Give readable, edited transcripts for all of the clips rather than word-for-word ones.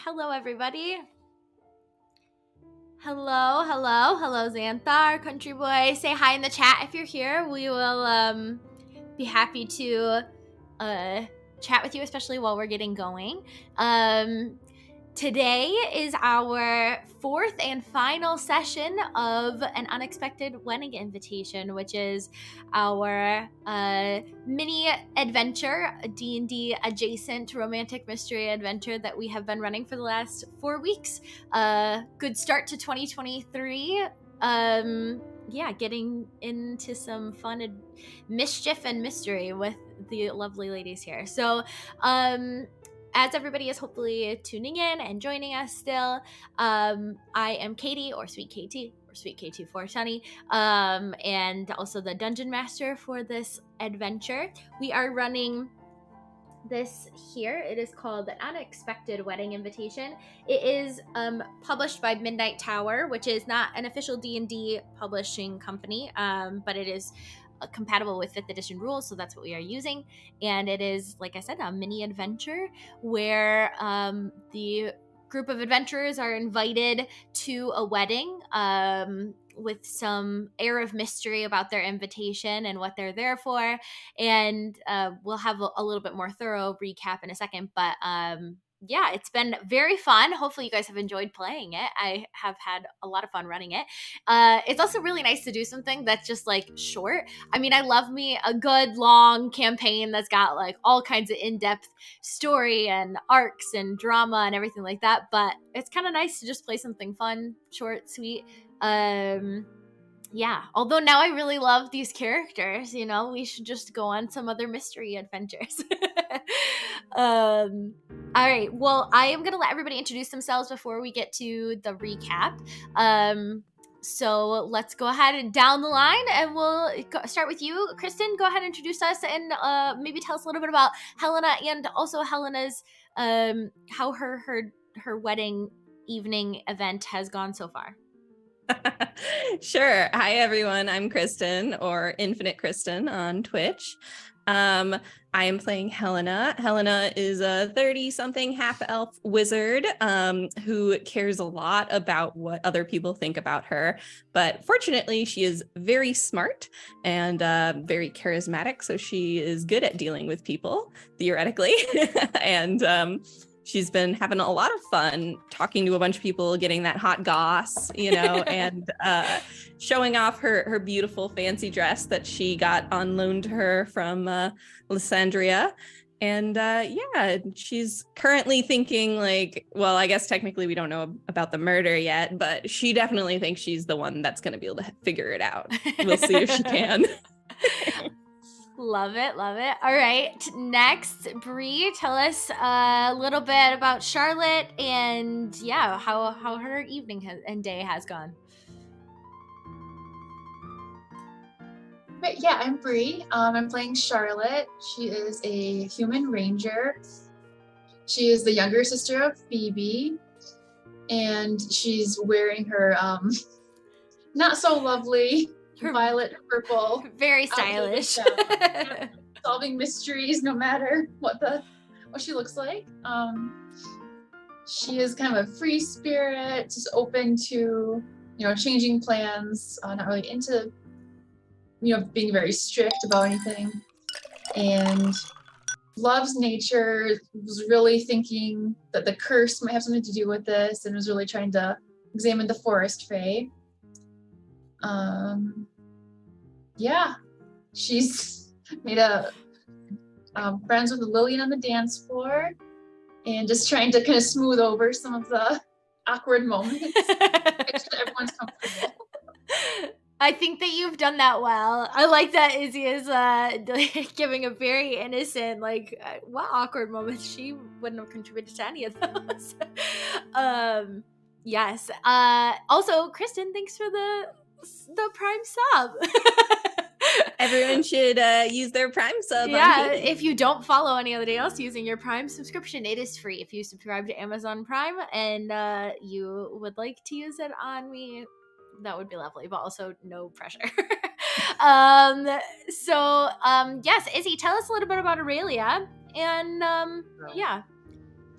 Hello, everybody. Hello, Xantha, our country boy. Say hi in the chat if you're here. We will be happy to chat with you, especially while we're getting going. Today is our fourth and final session of an unexpected wedding invitation, which is our mini adventure, a D&D adjacent romantic mystery adventure that we have been running for the last 4 weeks. Good start to 2023. Getting into some fun mischief and mystery with the lovely ladies here. So, as everybody is hopefully tuning in and joining us still, I am Katie, or Sweet KT, or Sweet KT for Sunny, and also the Dungeon Master for this adventure. We are running this here. It is called An Unexpected Wedding Invitation. It is published by Midnight Tower, which is not an official D&D publishing company, but it is compatible with 5th edition rules, so that's what we are using. And it is, like I said, a mini adventure where the group of adventurers are invited to a wedding with some air of mystery about their invitation and what they're there for. And we'll have a little bit more thorough recap in a second, but yeah, it's been very fun. Hopefully you guys have enjoyed playing it. I have had a lot of fun running it. It's also really nice to do something that's just like short. I mean, I love me a good long campaign that's got like all kinds of in-depth story and arcs and drama and everything like that, but it's kind of nice to just play something fun, short, sweet. Yeah, although now I really love these characters, you know, we should just go on some other mystery adventures. All right, well, I am going to let everybody introduce themselves before we get to the recap. So let's go ahead and down the line, and we'll start with you. Kristen, go ahead and introduce us, and maybe tell us a little bit about Helena, and also Helena's, how her wedding evening event has gone so far. Sure. Hi, everyone. I'm Kristen, or Infinite Kristen on Twitch. I am playing Helena. Helena is a 30-something half-elf wizard who cares a lot about what other people think about her. But fortunately, she is very smart and very charismatic, so she is good at dealing with people, theoretically. And she's been having a lot of fun talking to a bunch of people, getting that hot goss, you know, and showing off her beautiful fancy dress that she got on loan to her from Lysandria. And she's currently thinking like, well, I guess technically we don't know about the murder yet, but she definitely thinks she's the one that's going to be able to figure it out. We'll see if she can. Love it. All right, next, Bree, tell us a little bit about Charlotte and how her evening and day has gone. But yeah, I'm Bree. I'm playing Charlotte. She is a human ranger. She is the younger sister of Phoebe, and she's wearing her not so lovely violet purple, very stylish, solving mysteries no matter what she looks like. She is kind of a free spirit, just open to changing plans, not really into being very strict about anything, and loves nature. Was really thinking that the curse might have something to do with this, and was really trying to examine the forest fae. She's made friends with Lillian on the dance floor, and just trying to kind of smooth over some of the awkward moments, make sure that everyone's comfortable. I think that you've done that well. I like that Izzy is giving a very innocent, what awkward moments. She wouldn't have contributed to any of those. Yes. Also, Kristen, thanks for the Prime sub. Everyone should use their Prime sub. Yeah, if you don't follow anybody else using your Prime subscription, it is free. If you subscribe to Amazon Prime and you would like to use it on me, that would be lovely, but also no pressure. Yes, Izzy, tell us a little bit about Aurelia, and yeah.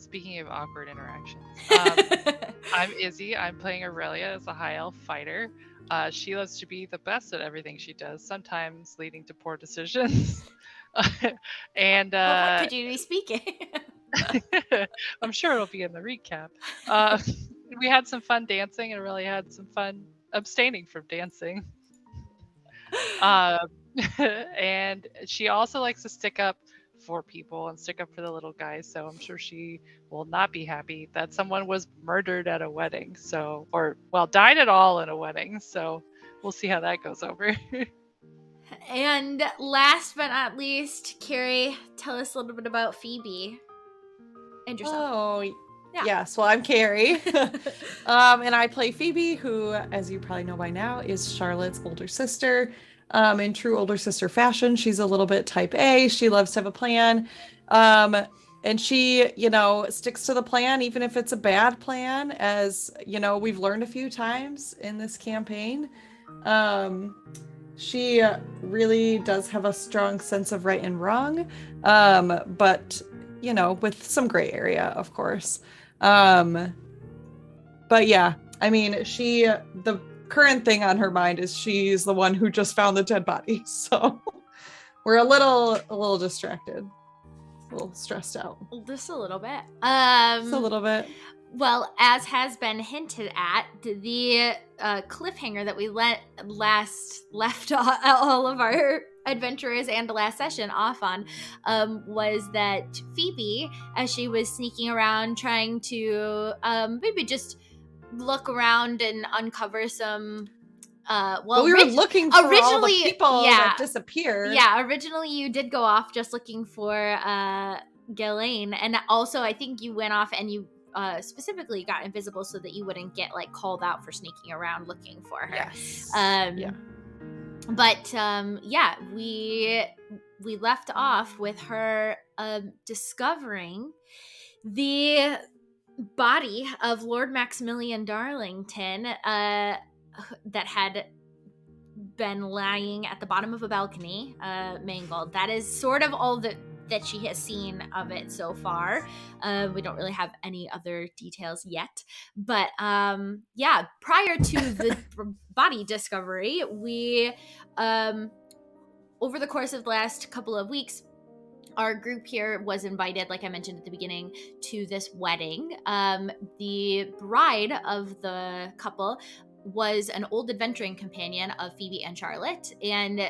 Speaking of awkward interactions, I'm Izzy. I'm playing Aurelia as a high elf fighter. She loves to be the best at everything she does, sometimes leading to poor decisions. And Of what could you be speaking? I'm sure it'll be in the recap. We had some fun dancing and really had some fun abstaining from dancing. And she also likes to stick up for people and stick up for the little guys. So I'm sure she will not be happy that someone was murdered at a wedding. So, or well, died at all in a wedding. So we'll see how that goes over. And last but not least, Carrie, tell us a little bit about Phoebe and yourself. Oh, Yeah. yes. Well, I'm Carrie. And I play Phoebe, who, as you probably know by now, is Charlotte's older sister. In true older sister fashion, she's a little bit type A. She loves to have a plan. And she, sticks to the plan, even if it's a bad plan, as, we've learned a few times in this campaign. She really does have a strong sense of right and wrong, but, with some gray area, of course. But yeah, I mean, the current thing on her mind is she's the one who just found the dead body. So we're a little distracted, a little stressed out. Just a little bit. Just a little bit. Well, as has been hinted at, the cliffhanger that we left all of our adventurers and the last session off on was that Phoebe, as she was sneaking around trying to maybe just look around and uncover some we were looking for all the people that disappeared. Yeah, originally you did go off just looking for Ghislaine, and also I think you went off and you specifically got invisible so that you wouldn't get called out for sneaking around looking for her. Yes. Yeah. But yeah, we left off with her discovering the body of Lord Maximilian Darlington that had been lying at the bottom of a balcony, mangled. That is sort of all that she has seen of it so far. We don't really have any other details yet. But yeah, prior to the body discovery, we, over the course of the last couple of weeks, our group here was invited, like I mentioned at the beginning, to this wedding. The bride of the couple was an old adventuring companion of Phoebe and Charlotte, and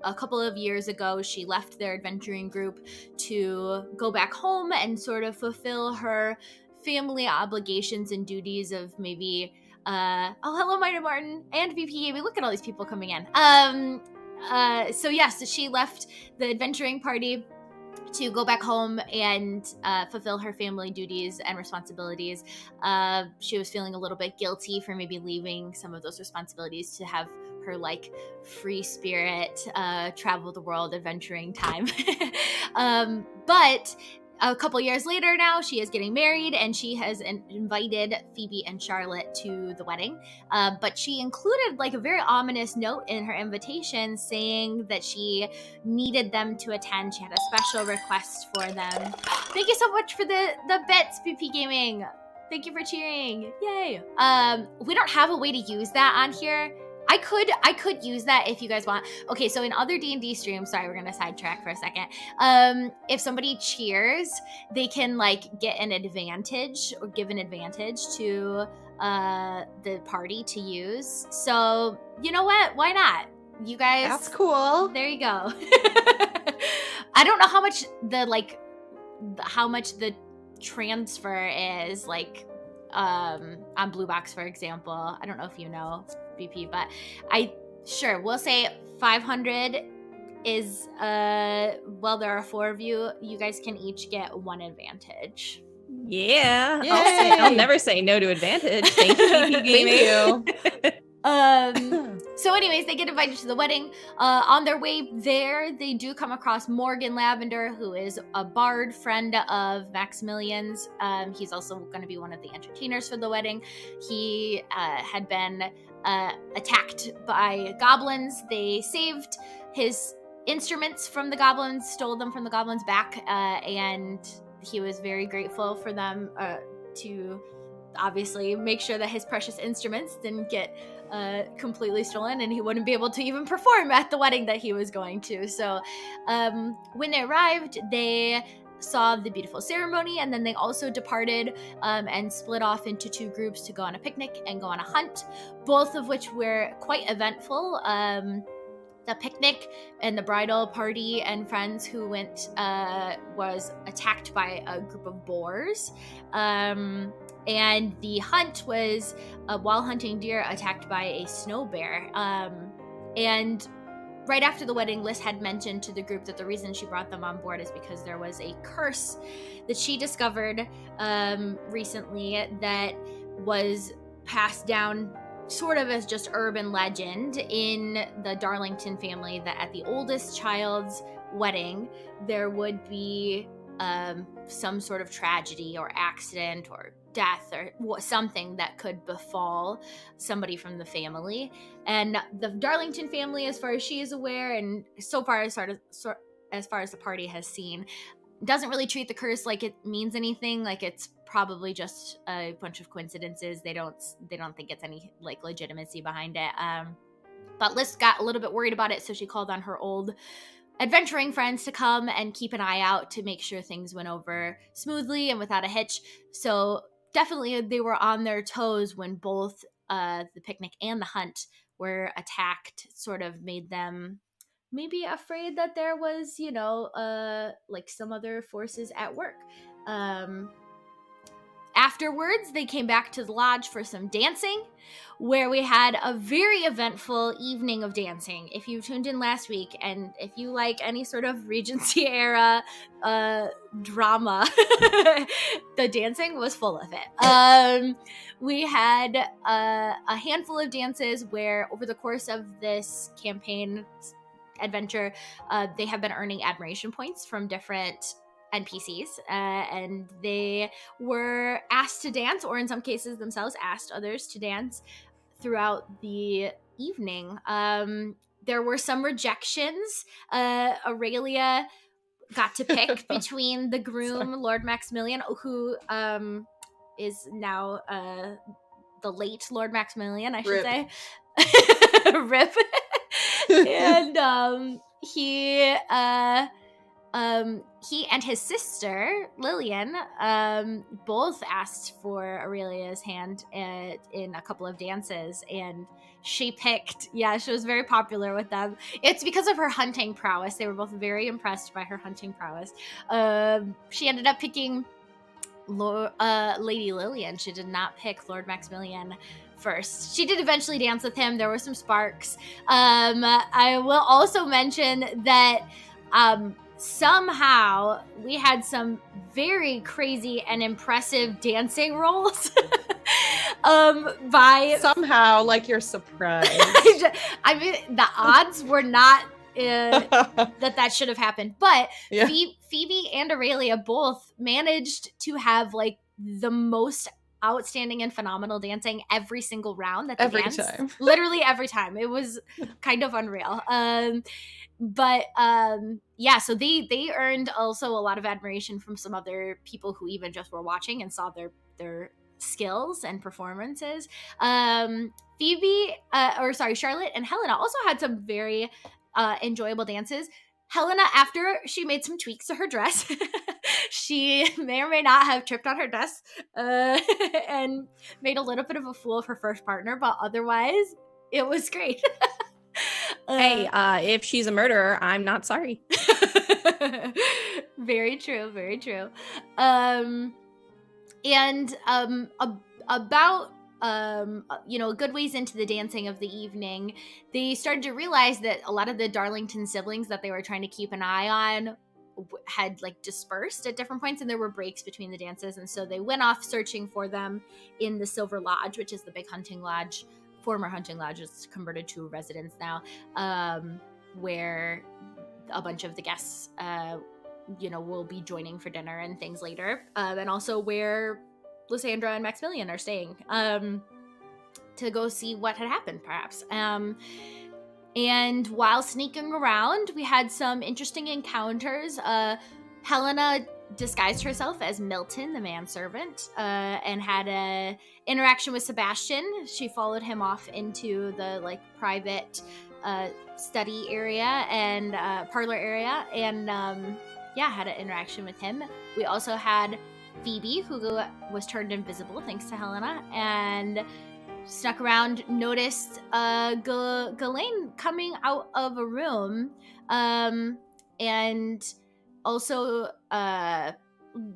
a couple of years ago she left their adventuring group to go back home and sort of fulfill her family obligations and duties of maybe oh, hello Martin and VP Gaming. Look at all these people coming in. So yes, she left the adventuring party to go back home and fulfill her family duties and responsibilities. She was feeling a little bit guilty for maybe leaving some of those responsibilities to have her free spirit travel the world adventuring time. But a couple years later now, she is getting married and she has invited Phoebe and Charlotte to the wedding. But she included a very ominous note in her invitation saying that she needed them to attend. She had a special request for them. Thank you so much for the bits, BP Gaming. Thank you for cheering. Yay. We don't have a way to use that on here. I could use that if you guys want. Okay, so in other D&D streams, sorry, we're gonna sidetrack for a second. If somebody cheers, they can get an advantage or give an advantage to the party to use. So you know what? Why not? You guys. That's cool. There you go. I don't know how much the transfer is on Blue Box, for example. I don't know if you know, BP, but we'll say 500 is well, there are 4 of you. You guys can each get 1 advantage. Yeah. I'll never say no to advantage. Thank you, BP Gaming. Thank you. So anyways, they get invited to the wedding. On their way there, they do come across Morgan Lavender, who is a bard friend of Maximilian's. He's also going to be one of the entertainers for the wedding. He had been attacked by goblins. They saved his instruments from the goblins, stole them from the goblins back, and he was very grateful for them to obviously make sure that his precious instruments didn't get completely stolen and he wouldn't be able to even perform at the wedding that he was going to. So when they arrived, they saw the beautiful ceremony, and then they also departed and split off into 2 groups to go on a picnic and go on a hunt, both of which were quite eventful. The picnic and the bridal party and friends who went was attacked by a group of boars. And the hunt was, while hunting deer, attacked by a snow bear. And right after the wedding, Liz had mentioned to the group that the reason she brought them on board is because there was a curse that she discovered recently that was passed down sort of as just urban legend in the Darlington family, that at the oldest child's wedding, there would be some sort of tragedy or accident or death or something that could befall somebody from the family. And the Darlington family, as far as she is aware, and so far as the party has seen, doesn't really treat the curse like it means anything. Like, it's probably just a bunch of coincidences. They don't think it's any like legitimacy behind it. But Liz got a little bit worried about it, so she called on her old adventuring friends to come and keep an eye out to make sure things went over smoothly and without a hitch. So definitely they were on their toes when both the picnic and the hunt were attacked. Sort of made them maybe afraid that there was, like some other forces at work. Afterwards, they came back to the lodge for some dancing, where we had a very eventful evening of dancing. If you tuned in last week, and if you like any sort of Regency era drama, the dancing was full of it. We had a handful of dances where, over the course of this campaign adventure, they have been earning admiration points from different NPCs, and they were asked to dance, or in some cases themselves asked others to dance throughout the evening. There were some rejections. Aurelia got to pick between the groom, Lord Maximilian, who is now the late Lord Maximilian, I should say. Rip. And he and his sister, Lillian, both asked for Aurelia's hand in a couple of dances, and she picked, she was very popular with them. It's because of her hunting prowess. They were both very impressed by her hunting prowess. She ended up picking Lady Lillian. She did not pick Lord Maximilian first. She did eventually dance with him. There were some sparks. I will also mention that somehow we had some very crazy and impressive dancing rolls by somehow, like, you're surprised. I mean, the odds were not that should have happened, but yeah. Phoebe and Aurelia both managed to have like the most outstanding and phenomenal dancing every single round that they danced. Time. Literally every time. It was kind of unreal. So they earned also a lot of admiration from some other people who even just were watching and saw their skills and performances. Charlotte and Helena also had some very enjoyable dances. Helena, after she made some tweaks to her dress, she may or may not have tripped on her dress and made a little bit of a fool of her first partner, but otherwise, it was great. Hey, if she's a murderer, I'm not sorry. Very true, very true. About good ways into the dancing of the evening, they started to realize that a lot of the Darlington siblings that they were trying to keep an eye on had like dispersed at different points, and there were breaks between the dances, and so they went off searching for them in the Silver Lodge, which is the big hunting lodge, former hunting lodge. It's converted to a residence now, where a bunch of the guests will be joining for dinner and things later, and also where Lysandra and Maximilian are staying to go see what had happened, perhaps. And while sneaking around, we had some interesting encounters. Helena disguised herself as Milton, the manservant, and had a interaction with Sebastian. She followed him off into the like private study area and parlor area, and had an interaction with him. We also had Phoebe, who was turned invisible thanks to Helena, and snuck around, noticed Ghislaine coming out of a room, and also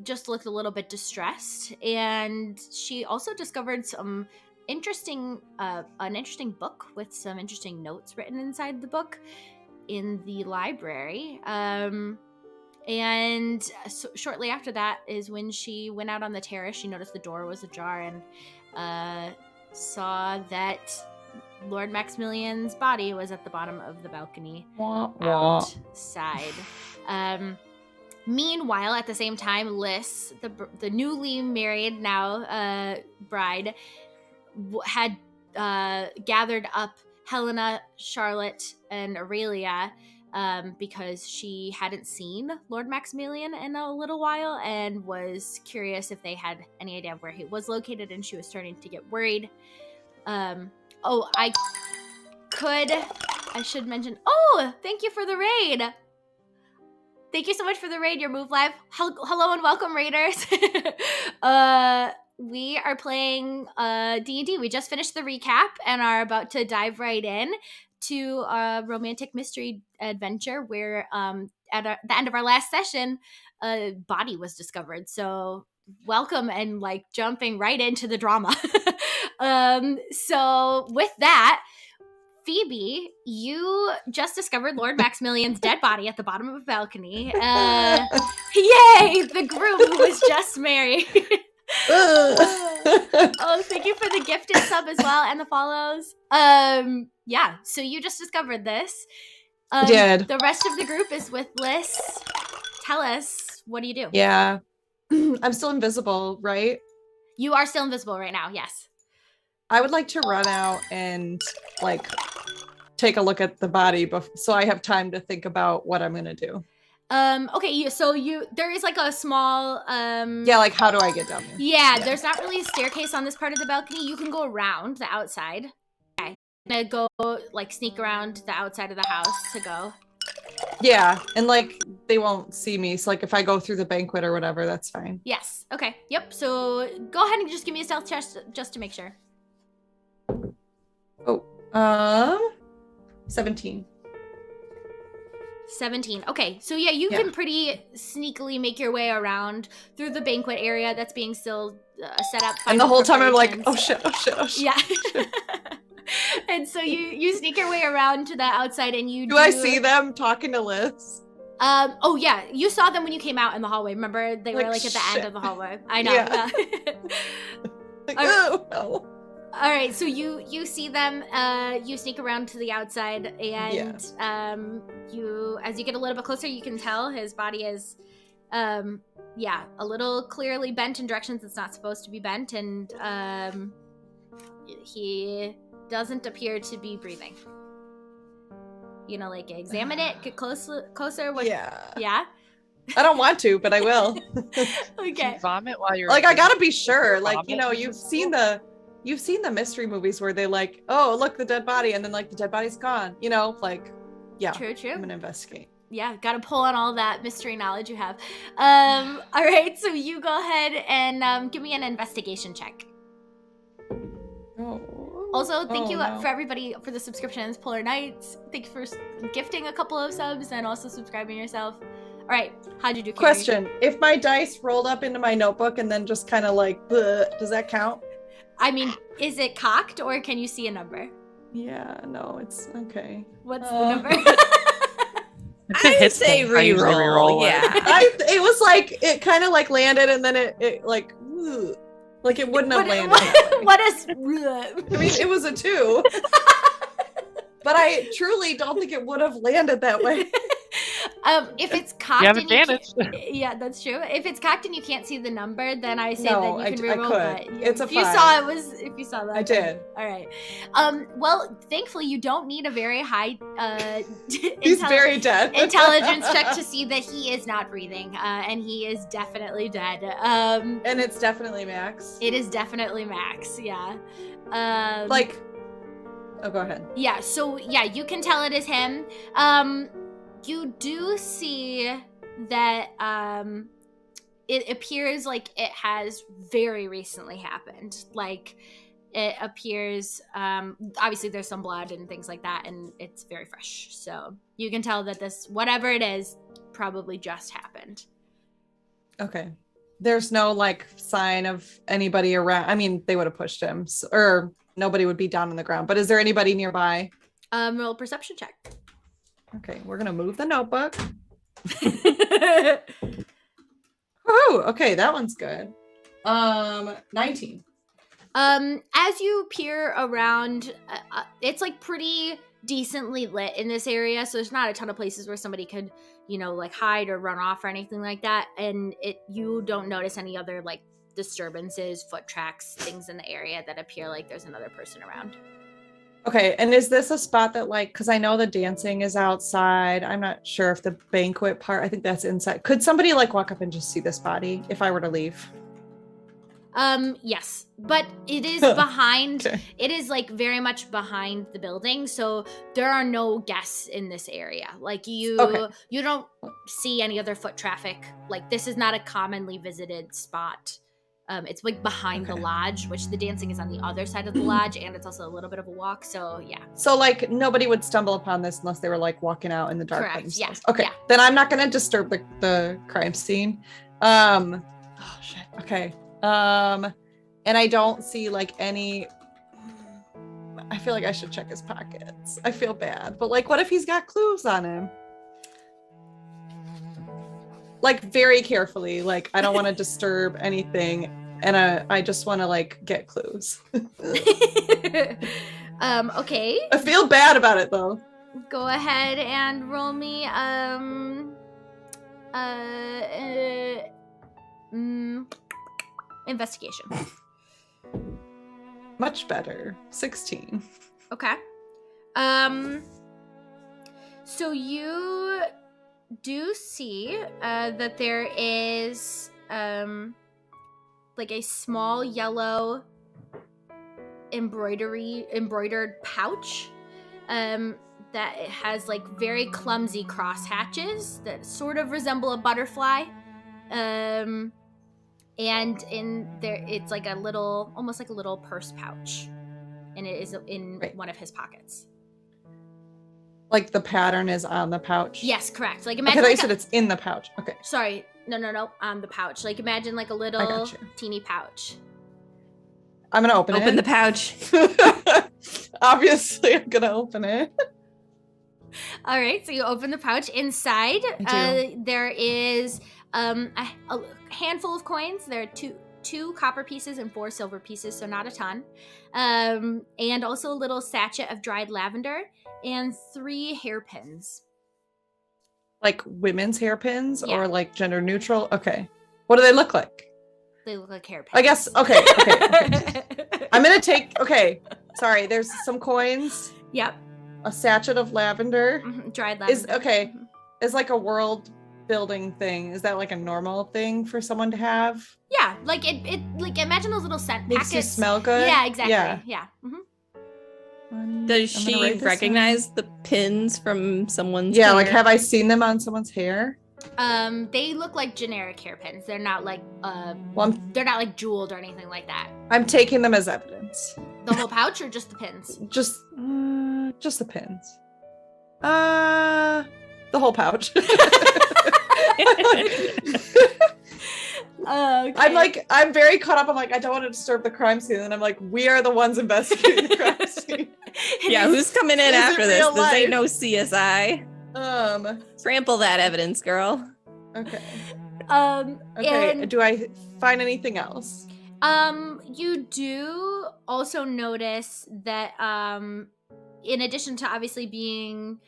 just looked a little bit distressed. And she also discovered some an interesting book with some interesting notes written inside the book in the library. And shortly after that is when she went out on the terrace. She noticed the door was ajar and saw that Lord Maximilian's body was at the bottom of the balcony outside. Meanwhile, at the same time, Liz, the newly married now bride, had gathered up Helena, Charlotte, and Aurelia because she hadn't seen Lord Maximilian in a little while and was curious if they had any idea of where he was located, and she was starting to get worried. I should mention, thank you for the raid. Thank you so much for the raid, your move live. Hello and welcome, raiders. We are playing D&D. We just finished the recap and are about to dive right in to a romantic mystery adventure where at the end of our last session, a body was discovered. So welcome and like jumping right into the drama. So with that, Phoebe, you just discovered Lord Maximilian's dead body at the bottom of a balcony. Yay! The groom who was just married. Thank you for the gifted sub as well and the follows. So you just discovered this. Did. The rest of the group is with Liz. Tell us, what do you do? Yeah. I'm still invisible, right? You are still invisible right now, yes. I would like to run out and like take a look at the body so I have time to think about what I'm gonna do. Okay, so there is like a small like how do I get down there? Yeah, there's not really a staircase on this part of the balcony. You can go around the outside. Okay. I'm gonna go like sneak around the outside of the house to go. Yeah, and like they won't see me, so like if I go through the banquet or whatever, that's fine. Yes. Okay. Yep. So go ahead and just give me a stealth check just to make sure. 17. 17. Okay, so yeah, you can pretty sneakily make your way around through the banquet area that's being still set up. And the whole time I'm like, oh shit. Yeah. And so you sneak your way around to the outside, and you do I see them talking to Liz? Yeah, you saw them when you came out in the hallway. Remember, they were like at the end of the hallway. I know. Yeah. Oh no. All right, so you see them, you sneak around to the outside, and you, as you get a little bit closer, you can tell his body is, a little clearly bent in directions it's not supposed to be bent, and he doesn't appear to be breathing. Like examine it, get closer. Yeah. I don't want to, but I will. Okay. Vomit while you're like I gotta be sure. Like you've seen the mystery movies where they like, oh look, the dead body, and then like the dead body's gone. True. I'm gonna investigate. Yeah, gotta pull on all that mystery knowledge you have. All right, so you go ahead and give me an investigation check. Also, thank you for everybody for the subscriptions, Polar Nights. Thank you for gifting a couple of subs and also subscribing yourself. All right, how'd you do, Carrie? Question: if my dice rolled up into my notebook and then just kind of like, does that count? I mean, is it cocked or can you see a number? Yeah, no, it's okay. What's the number? I say reroll. Yeah. It was like, it kind of like landed and then it like, like it wouldn't have landed. What is? I mean, it was a 2. But I truly don't think it would have landed that way. If it's cocked You have and advantage. yeah, that's true. If it's cocked and you can't see the number, then I say No, that you can I reroll. could. But It's a if you 5. saw it was, if you saw that, I then- did. All right. Well, thankfully, you don't need a very high He's very dead. intelligence check to see that he is not breathing, and he is definitely dead. And it's definitely Max. It is definitely Max. Yeah. Oh, go ahead. Yeah, so yeah, you can tell it is him. You do see that it appears like it has very recently happened. Like it appears obviously there's some blood and things like that, and it's very fresh. So you can tell that this, whatever it is, probably just happened. Okay. There's no like sign of anybody around. I mean, they would have pushed him, or nobody would be down on the ground. But is there anybody nearby? Roll a perception check. Okay, we're gonna move the notebook. Oh, okay, that one's good. 19. As you peer around, it's like pretty decently lit in this area, so there's not a ton of places where somebody could, like hide or run off or anything like that. And you don't notice any other like disturbances, foot tracks, things in the area that appear like there's another person around. Okay, and is this a spot that like, because I know the dancing is outside. I'm not sure if the banquet part, I think that's inside. Could somebody like walk up and just see this body if I were to leave? Yes, but it is behind, Okay. It is like very much behind the building, so there are no guests in this area. Like you don't see any other foot traffic. Like this is not a commonly visited spot. It's like behind the lodge, which the dancing is on the other side of the lodge, and it's also a little bit of a walk. So yeah. So like nobody would stumble upon this unless they were like walking out in the dark. Correct. Yeah. Okay. Yeah. Then I'm not gonna disturb the crime scene. Oh shit. Okay. And I don't see like any. I feel like I should check his pockets. I feel bad, but like, what if he's got clues on him? Like very carefully. Like I don't want to disturb anything. And I just want to like get clues. Okay. I feel bad about it though. Go ahead and roll me investigation. Much better. 16. Okay. So you do see that there is like a small yellow embroidered pouch that it has like very clumsy cross hatches that sort of resemble a butterfly. And in there it's like a little, almost like a little purse pouch, and it is in one of his pockets. Like the pattern is on the pouch? Yes, correct. Like Okay, imagine you said it's in the pouch. Okay. Sorry, no, on the pouch. Like imagine like a little teeny pouch. I'm gonna open the pouch. Obviously, I'm gonna open it. All right, so you open the pouch. Inside, there is a handful of coins. There are two copper pieces and 4 silver pieces, so not a ton. And also a little sachet of dried lavender and 3 hairpins. Like women's hairpins Yeah. or like gender neutral? Okay. What do they look like? They look like hairpins. I guess. Okay. I'm gonna take. Okay. Sorry. There's some coins. Yep. A sachet of lavender. Mm-hmm. Dried lavender. Is like a world building thing. Is that like a normal thing for someone to have? Yeah, like it like imagine those little scent Makes packets. you smell good. Yeah, exactly. Yeah. Yeah. Mm-hmm. Does I'm gonna she write this recognize the pins from someone's Yeah. hair? Like, have I seen them on someone's hair? They look like generic hairpins. They're not like they're not like jeweled or anything like that. I'm taking them as evidence. The whole pouch or just the pins? Just the pins. The whole pouch. Okay. I'm very caught up. I'm like, I don't want to disturb the crime scene. And I'm like, we are the ones investigating the crime scene. Yeah, who's coming in Is it after this? real This ain't life? no CSI. Trample that evidence, girl. Okay. Okay. And do I find anything else? You do also notice that in addition to obviously being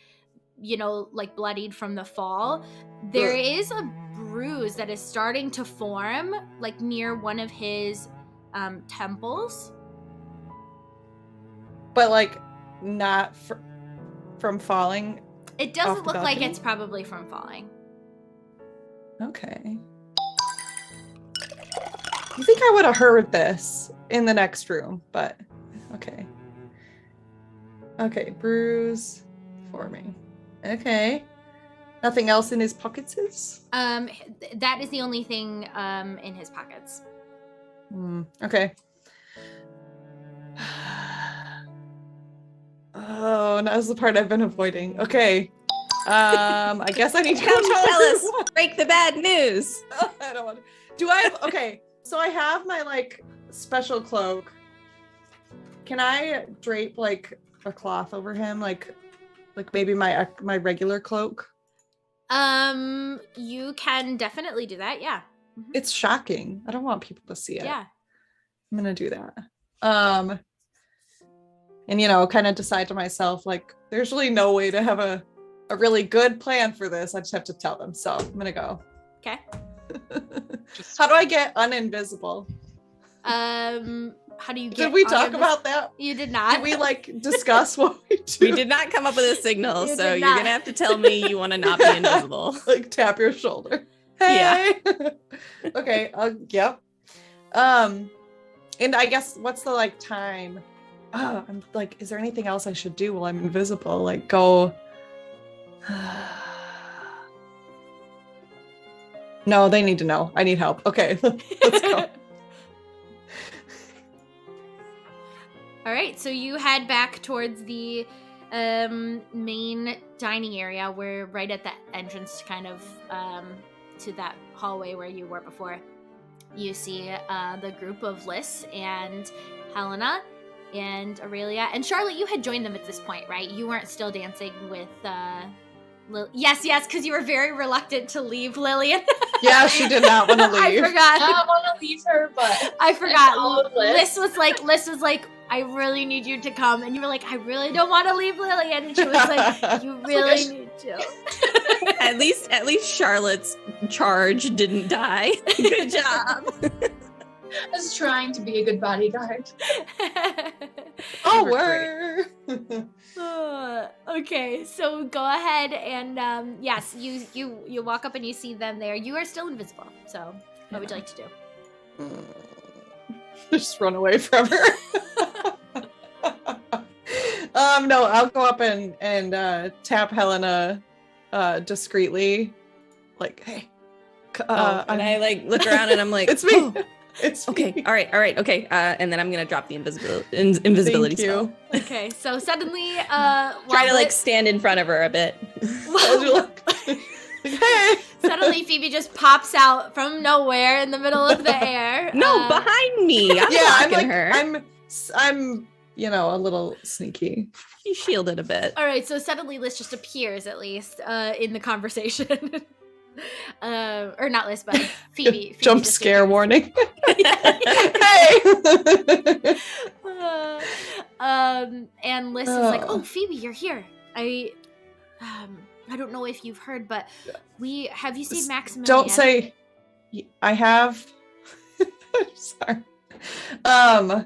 like bloodied from the fall, there is a bruise that is starting to form like near one of his temples. But like not from falling. It Off doesn't the look like balcony? it's probably from falling. Okay. You think I would have heard this in the next room, but okay. Okay, bruise forming. Okay. Nothing else in his pockets is? That is the only thing in his pockets. Okay. Oh, now's the part I've been avoiding. Okay. I guess I need to go Come tell tell us. everyone. Break the bad news. I don't want to. Do I have, okay, so I have my like special cloak. Can I drape like a cloth over him, like maybe my regular cloak? You can definitely do that. Yeah. It's shocking. I don't want people to see it. Yeah. I'm gonna do that. And kind of decide to myself, like, there's really no way to have a really good plan for this. I just have to tell them. So I'm gonna go. Okay. How do I get uninvisible? How do you get? Did we talk about that? You did not. Did we like discuss what we do? We did not come up with a signal, You so did you're not. gonna have to tell me you want to not be invisible. Like tap your shoulder. Yeah. Hey. Okay. Yep. And I guess what's the like time? I'm like, is there anything else I should do while I'm invisible? Like go. No, they need to know. I need help. Okay, let's go. All right, so you head back towards the main dining area. We're right at the entrance, kind of to that hallway where you were before. You see the group of Liz and Helena and Aurelia and Charlotte. You had joined them at this point, right? You weren't still dancing with yes, because you were very reluctant to leave Lillian. Yeah, she did not want to leave. I forgot. I want to leave her, but I forgot. followed Liz. Liz was like, I really need you to come. And you were like, I really don't want to leave Lillian. And she was like, you really need to. At least Charlotte's charge didn't die. Good job. I was trying to be a good bodyguard. Oh, Never we're. Okay, so go ahead and yes, you walk up and you see them there. You are still invisible. So what would you like to do? Just run away from her. No, I'll go up and tap Helena discreetly, like, hey. And I like look around and I'm like, It's me. "Oh, It's okay, me. all right, okay. And then I'm gonna drop the invisibility Thank you. spell. Okay, so suddenly Try to like stand in front of her a bit. Hey. suddenly Phoebe just pops out from nowhere in the middle of the air. No, behind me. I'm I'm blocking like, her. I'm a little sneaky. She shielded a bit. All right, so suddenly Liz just appears, at least, in the conversation. Or not Liz, but Phoebe. Jump just scare appears. warning. Hey. And Liz is like, "Oh, Phoebe, you're here. I don't know if you've heard, but have you seen Maximilian?" Don't say I have. Sorry. I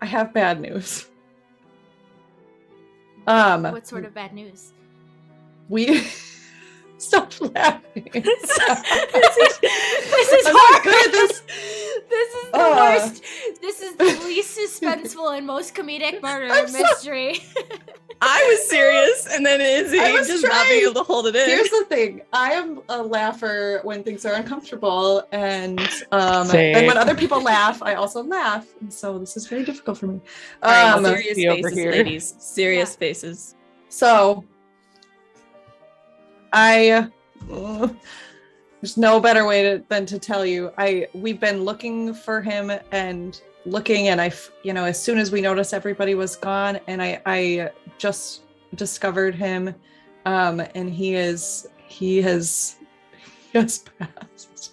have bad news. What sort of bad news? We stop laughing. This is I'm not good hard. at this. This is the worst. This is the least suspenseful and most comedic murder mystery. I was serious, and then Izzy I was just not trying. being able to hold it in. Here's the thing. I am a laugher when things are uncomfortable, and Same. then when other people laugh, I also laugh. And so this is very difficult for me. All right, Um, serious See over faces, here. ladies. Serious Yeah. faces. So there's no better way than to tell you. We've been looking for him and looking, and as soon as we noticed everybody was gone, and I just discovered him, and he has passed.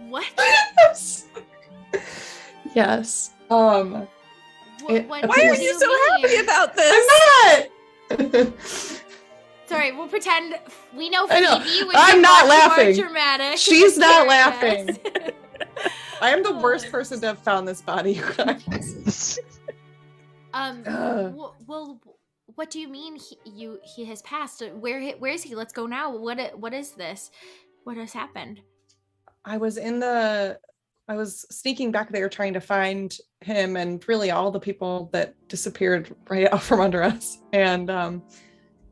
What? Yes. What? What Why are do you so mean? happy about this? I'm not. Sorry, we'll pretend we know I know. Phoebe would I'm be not much laughing. more dramatic. She's than not Karen laughing. is. I am the worst person to have found this body, you guys. Ugh. Well, what do you mean he has passed? Where is he? Let's go now. What is this? What has happened? I was sneaking back there trying to find him and really all the people that disappeared right out from under us. And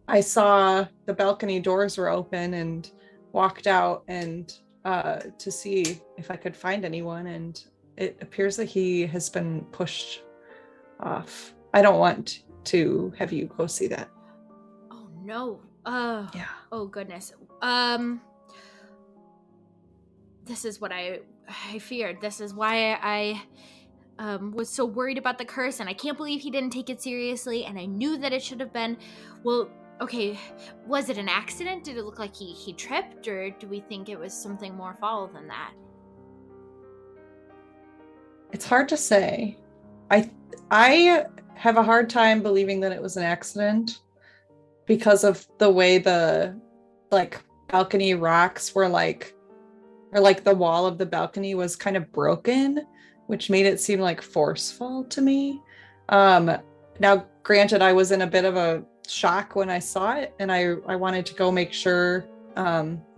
I saw the balcony doors were open and walked out and to see if I could find anyone. And it appears that he has been pushed off. I don't want to have you go see that. Oh no. Yeah. Oh goodness. This is what I feared. This is why I was so worried about the curse, and I can't believe he didn't take it seriously, and I knew that it should have been. Well, okay, was it an accident? Did it look like he tripped, or do we think it was something more foul than that? It's hard to say. I have a hard time believing that it was an accident because of the way the balcony rocks were or the wall of the balcony was kind of broken, which made it seem forceful to me. Now, granted, I was in a bit of a shock when I saw it, and I wanted to go make sure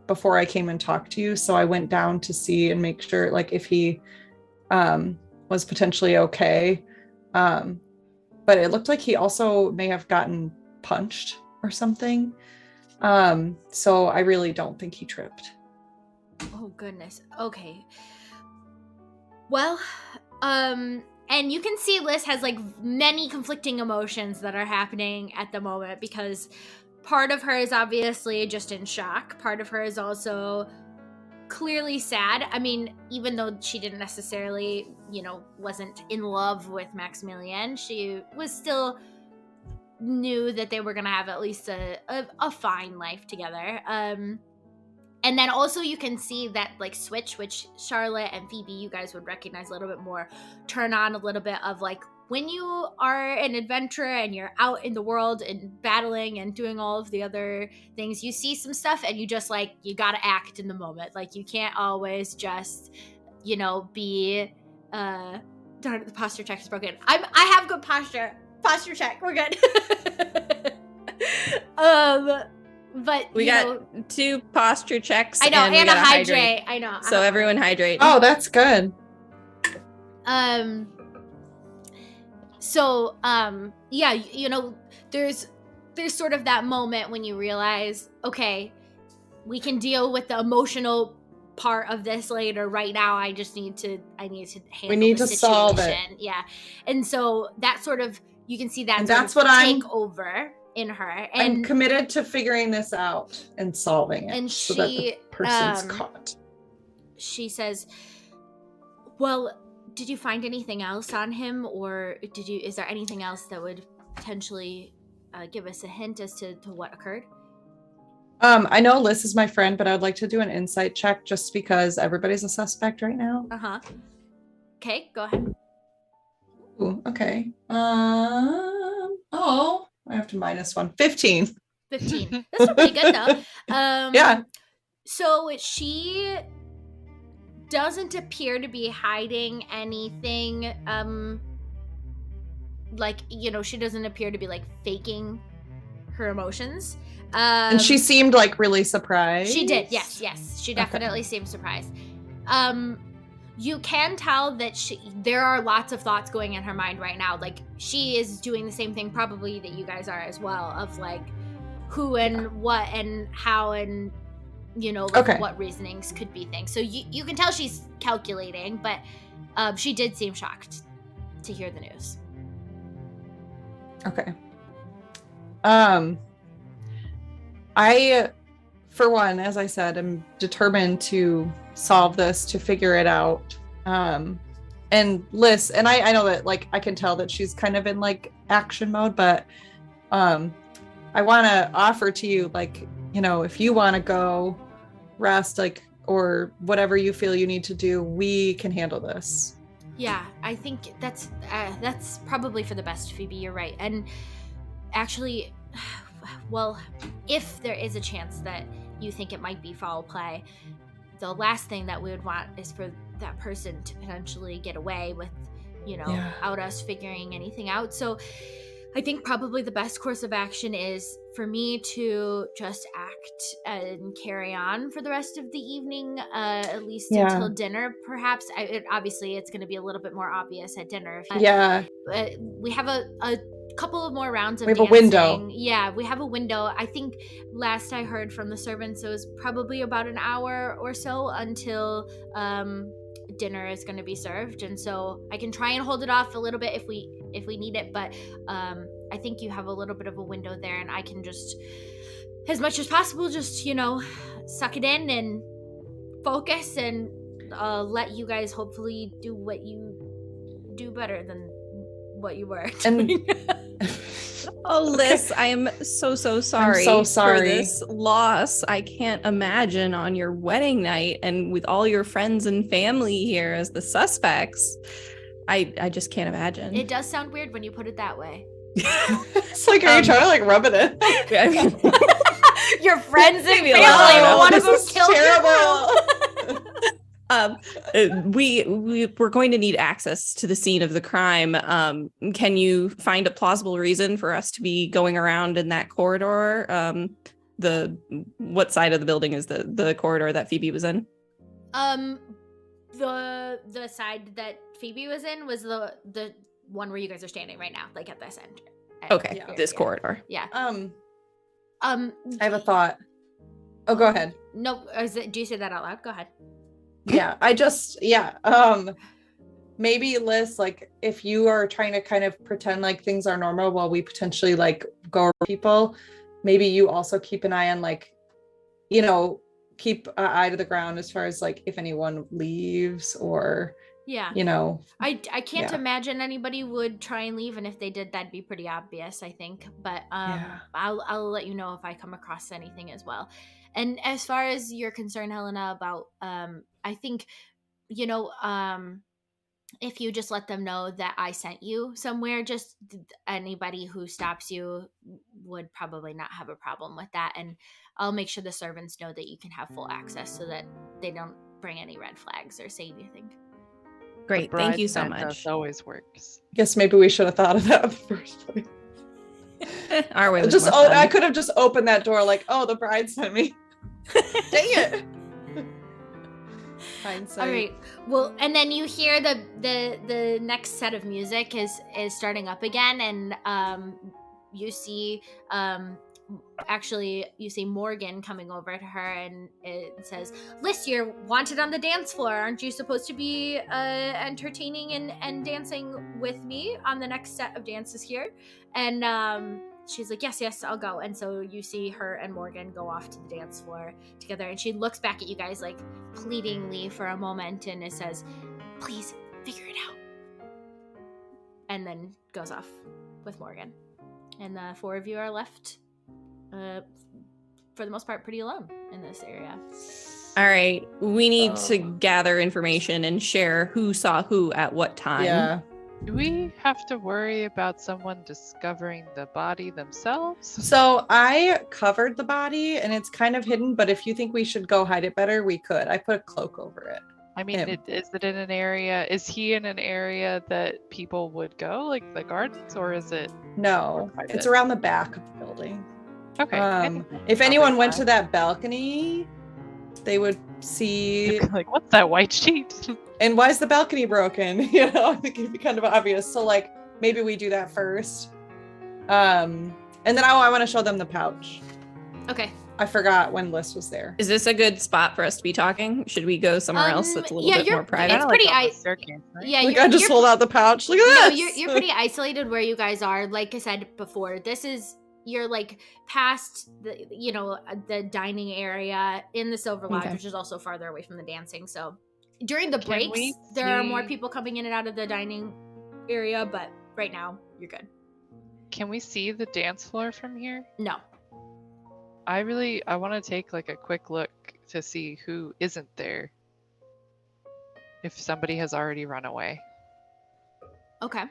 before I came and talked to you. So I went down to see and make sure if he was potentially okay. But it looked like he also may have gotten punched or something. So I really don't think he tripped. Oh goodness. Okay. Well, and you can see Liz has many conflicting emotions that are happening at the moment, because part of her is obviously just in shock. Part of her is also clearly sad. I mean, even though she didn't necessarily, wasn't in love with Maximilian, she was still knew that they were going to have at least a fine life together. And then also you can see that switch, which Charlotte and Phoebe, you guys would recognize a little bit more, turn on a little bit of when you are an adventurer and you're out in the world and battling and doing all of the other things, you see some stuff and you just you gotta act in the moment. You can't always just, be darn it, the posture check is broken. I have good posture. Posture check, we're good. But we got 2 posture checks. I know, and a gotta hydrate. I know. So everyone hydrate. Oh, that's good. So yeah, there's sort of that moment when you realize, okay, we can deal with the emotional part of this later. Right now, I need to handle we need the to solve it. Yeah. And so that sort of, you can see that And sort that's of what take over in her. And I'm committed to figuring this out and solving it, and so that the person's caught. She says, well, did you find anything else on him, or is there anything else that would potentially give us a hint as to what occurred? I know Liz is my friend, but I would like to do an insight check just because everybody's a suspect right now. Okay, go ahead. Ooh, okay. I have to -1. 15. 15. That's pretty good though. Yeah. So she doesn't appear to be hiding anything. She doesn't appear to be faking her emotions. And she seemed really surprised. She did, yes. She definitely seemed surprised. You can tell that there are lots of thoughts going in her mind right now. She is doing the same thing probably that you guys are as well, of who and what and how and what reasonings could be things. So you can tell she's calculating, but she did seem shocked to hear the news. Okay. I, for one, as I said, am determined to solve this, to figure it out. And Liz, and I know that I can tell that she's kind of in action mode, but I want to offer to you, if you want to go rest, or whatever you feel you need to do, we can handle this. Yeah, I think that's probably for the best, Phoebe. You're right. And actually, well, if there is a chance that you think it might be foul play, the last thing that we would want is for that person to potentially get away with, Yeah. without us figuring anything out. So I think probably the best course of action is for me to just act and carry on for the rest of the evening, at least Yeah. until dinner, perhaps. Obviously, it's going to be a little bit more obvious at dinner. Yeah. We have a couple of more rounds of We have a dancing. window. Yeah, we have a window. I think last I heard from the servants, it was probably about an hour or so until dinner is going to be served, and so I can try and hold it off a little bit if we need it, but I think you have a little bit of a window there, and I can just, as much as possible, just suck it in and focus and let you guys hopefully do what you do better than what you were doing. Oh, Liz, I am so sorry. I'm so sorry for this loss. I can't imagine on your wedding night and with all your friends and family here as the suspects. I just can't imagine. It does sound weird when you put it that way. It's like, are you trying to like rub it in? I mean, Your friends and Maybe a family, little. one of This them is killed terrible. we're going to need access to the scene of the crime. Can you find a plausible reason for us to be going around in that corridor? What side of the building is the corridor that Phoebe was in? The side that Phoebe was in was the one where you guys are standing right now, like at this end. Okay, Yeah. this corridor. Yeah. I have a thought. Oh, go ahead. No, do you say that out loud? Go ahead. Maybe Liz, like if you are trying to kind of pretend like things are normal while we potentially like go over people, maybe you also keep an eye on like, keep an eye to the ground as far as like if anyone leaves or, Yeah. I can't imagine anybody would try and leave, and if they did, that'd be pretty obvious, I think. But I'll let you know if I come across anything as well. And as far as you're concerned, Helena, about I think, if you just let them know that I sent you somewhere, just anybody who stops you would probably not have a problem with that. And I'll make sure the servants know that you can have full access so that they don't bring any red flags or say anything. Great, thank you so Bridesmaid much. always works. Guess maybe we should have thought of that in the first place. Our way was Just more fun. I could have just opened that door like, oh, the bride sent me. Dang it. Hindsight. All right. Well, and then you hear the next set of music is starting up again, and you see you see Morgan coming over to her, and it says, "Liz, you're wanted on the dance floor. Aren't you supposed to be entertaining and dancing with me on the next set of dances here?" And she's like, yes, I'll go. And so you see her and Morgan go off to the dance floor together, and she looks back at you guys like pleadingly for a moment, and it says, "Please figure it out," and then goes off with Morgan, and the four of you are left for the most part pretty alone in this area. All right, we need to gather information and share who saw who at what time. Yeah. Do we have to worry about someone discovering the body themselves? So I covered the body and it's kind of hidden, but if you think we should go hide it better, we could. I put a cloak over it. I mean, is it in an area? Is he in an area that people would go, like the gardens, or is it? No, it's around the back of the building. Okay. If anyone went to that balcony, they would see. Like, what's that white sheet? And why is the balcony broken? I think it'd be kind of obvious. So like maybe we do that first. And then I want to show them the pouch. Okay. I forgot when Liz was there. Is this a good spot for us to be talking? Should we go somewhere else that's a little bit more private? It's pretty. Yeah, like I just hold out the pouch. Look at this. No, you're pretty isolated where you guys are. Like I said before, you're like past the dining area in the Silver Lodge, which is also farther away from the dancing. So during the breaks, there are more people coming in and out of the dining area, but right now you're good. Can we see the dance floor from here? No. I want to take like a quick look to see who isn't there. If somebody has already run away. Okay.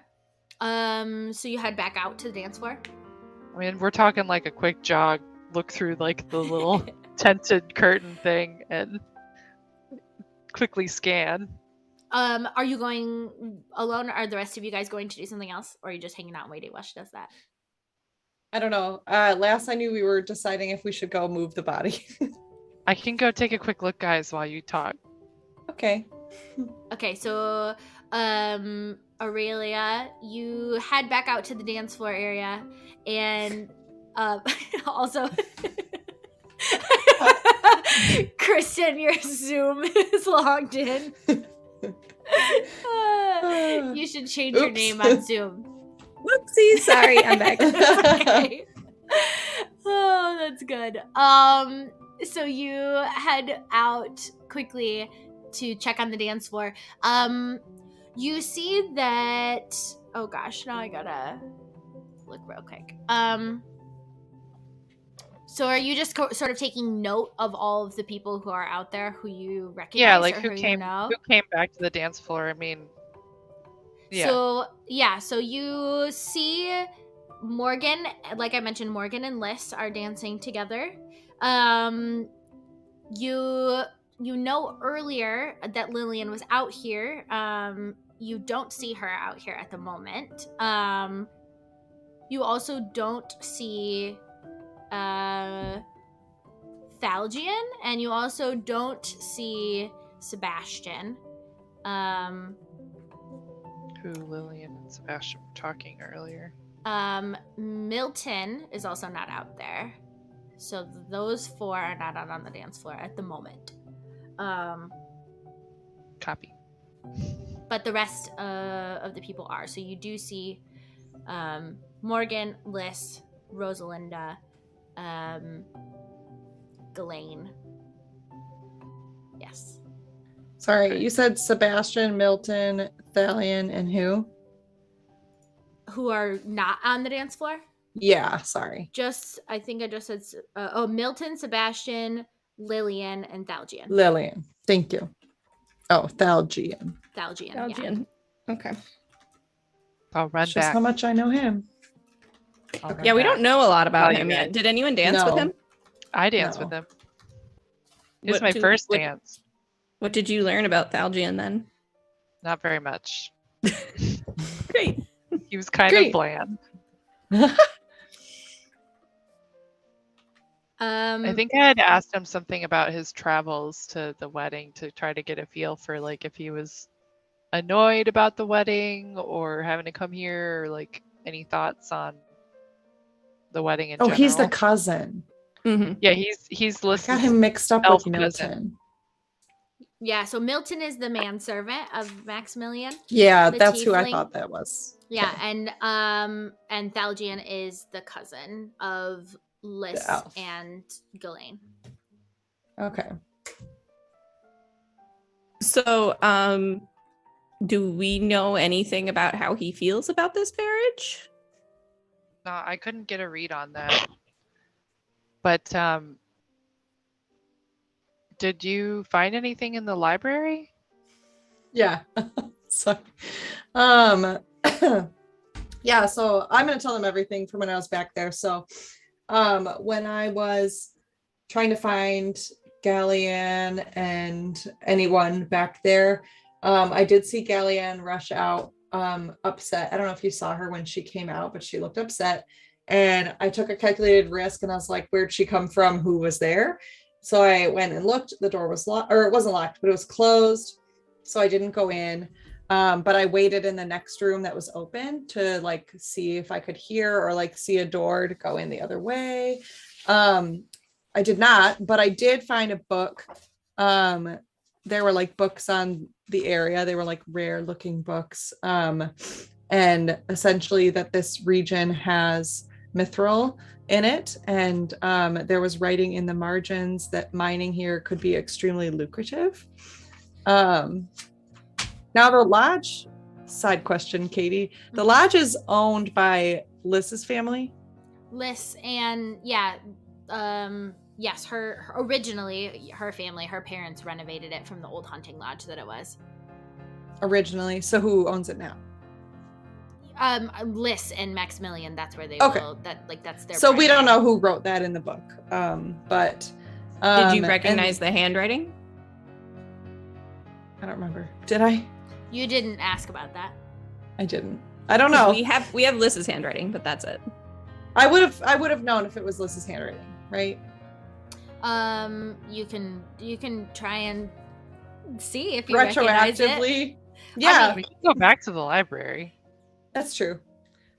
So you head back out to the dance floor? I mean, we're talking like a quick jog, look through like the little tented curtain thing and quickly scan. Are you going alone, or are the rest of you guys going to do something else? Or are you just hanging out and waiting while she does that? I don't know. Last I knew, we were deciding if we should go move the body. I can go take a quick look, guys, while you talk. Okay. Okay, so Aurelia, you head back out to the dance floor area, and also Kristen, your Zoom is logged in. You should change your Oops. name on Zoom. Whoopsie, sorry, I'm back. Okay. Oh, that's good. So you head out quickly to check on the dance floor. You see that. Oh gosh, now I gotta look real quick. So are you just sort of taking note of all of the people who are out there who you recognize? Yeah, like or who you came know? who came back to the dance floor? I mean, yeah. So you see Morgan, like I mentioned, Morgan and Liz are dancing together. You know earlier that Lillian was out here. You don't see her out here at the moment. You also don't see Thalgian, and you also don't see Sebastian. Who Lillian and Sebastian were talking earlier. Milton is also not out there. So those four are not out on the dance floor at the moment. Copy. But the rest of the people are. So you do see Morgan, Liz, Rosalinda, Ghislaine. Yes. Sorry, Okay. you said Sebastian, Milton, Thalion, and who? Who are not on the dance floor? Yeah, sorry. I think I just said, Milton, Sebastian, Lillian, and Thalgian. Lillian. Thank you. Oh, Thalgian. Thalgian, yeah. Belgian. Okay. I'll run That's just back. how much I know him. I'll run Yeah, we back. don't know a lot about Tell you him guys. yet. Did anyone dance with No. him? I danced No. with him. It was my first dance. What did you learn about Thalgian then? Not very much. Great. He was kind Great. of bland. I think I had asked him something about his travels to the wedding to try to get a feel for like if he was annoyed about the wedding or having to come here, or like any thoughts on the wedding in Oh, general. he's the cousin. Mm-hmm. Yeah, he's I listed. got him mixed up elf with cousin. Milton. Yeah, so Milton is the manservant of Maximilian. Yeah, The that's who I tiefling. thought that was. Yeah, Okay. and Thalgian is the cousin of Liz The elf. and Ghislaine. Okay. So, do we know anything about how he feels about this marriage? No, I couldn't get a read on that. But did you find anything in the library? Yeah. Sorry. Yeah, so I'm gonna tell them everything from when I was back there. So when I was trying to find Galleon and anyone back there, I did see Galleon rush out upset. I don't know if you saw her when she came out, but she looked upset. And I took a calculated risk and I was like, where'd she come from? Who was there? So I went and looked, the door was locked, or it wasn't locked, but it was closed. So I didn't go in. But I waited in the next room that was open to like see if I could hear or like see a door to go in the other way. I did not, but I did find a book. There were like books on the area. They were like rare looking books. And essentially that this region has mithril in it. And there was writing in the margins that mining here could be extremely lucrative. Now the lodge, side question, Katie, the lodge is owned by Liz's family. Liz and yes, her originally her family, her parents renovated it from the old hunting lodge that it was. Originally. So who owns it now? Liz and Maximilian, that's where they Okay. will, that's their So we don't primary. know who wrote that in the book. But Did you and recognize the handwriting? I don't remember. Did I? You didn't ask about that. I didn't. I don't know. We have Liz's handwriting, but that's it. I would have known if it was Liz's handwriting, right? You can try and see if you recognize it. Retroactively. Yeah, We can go back to the library. that's true.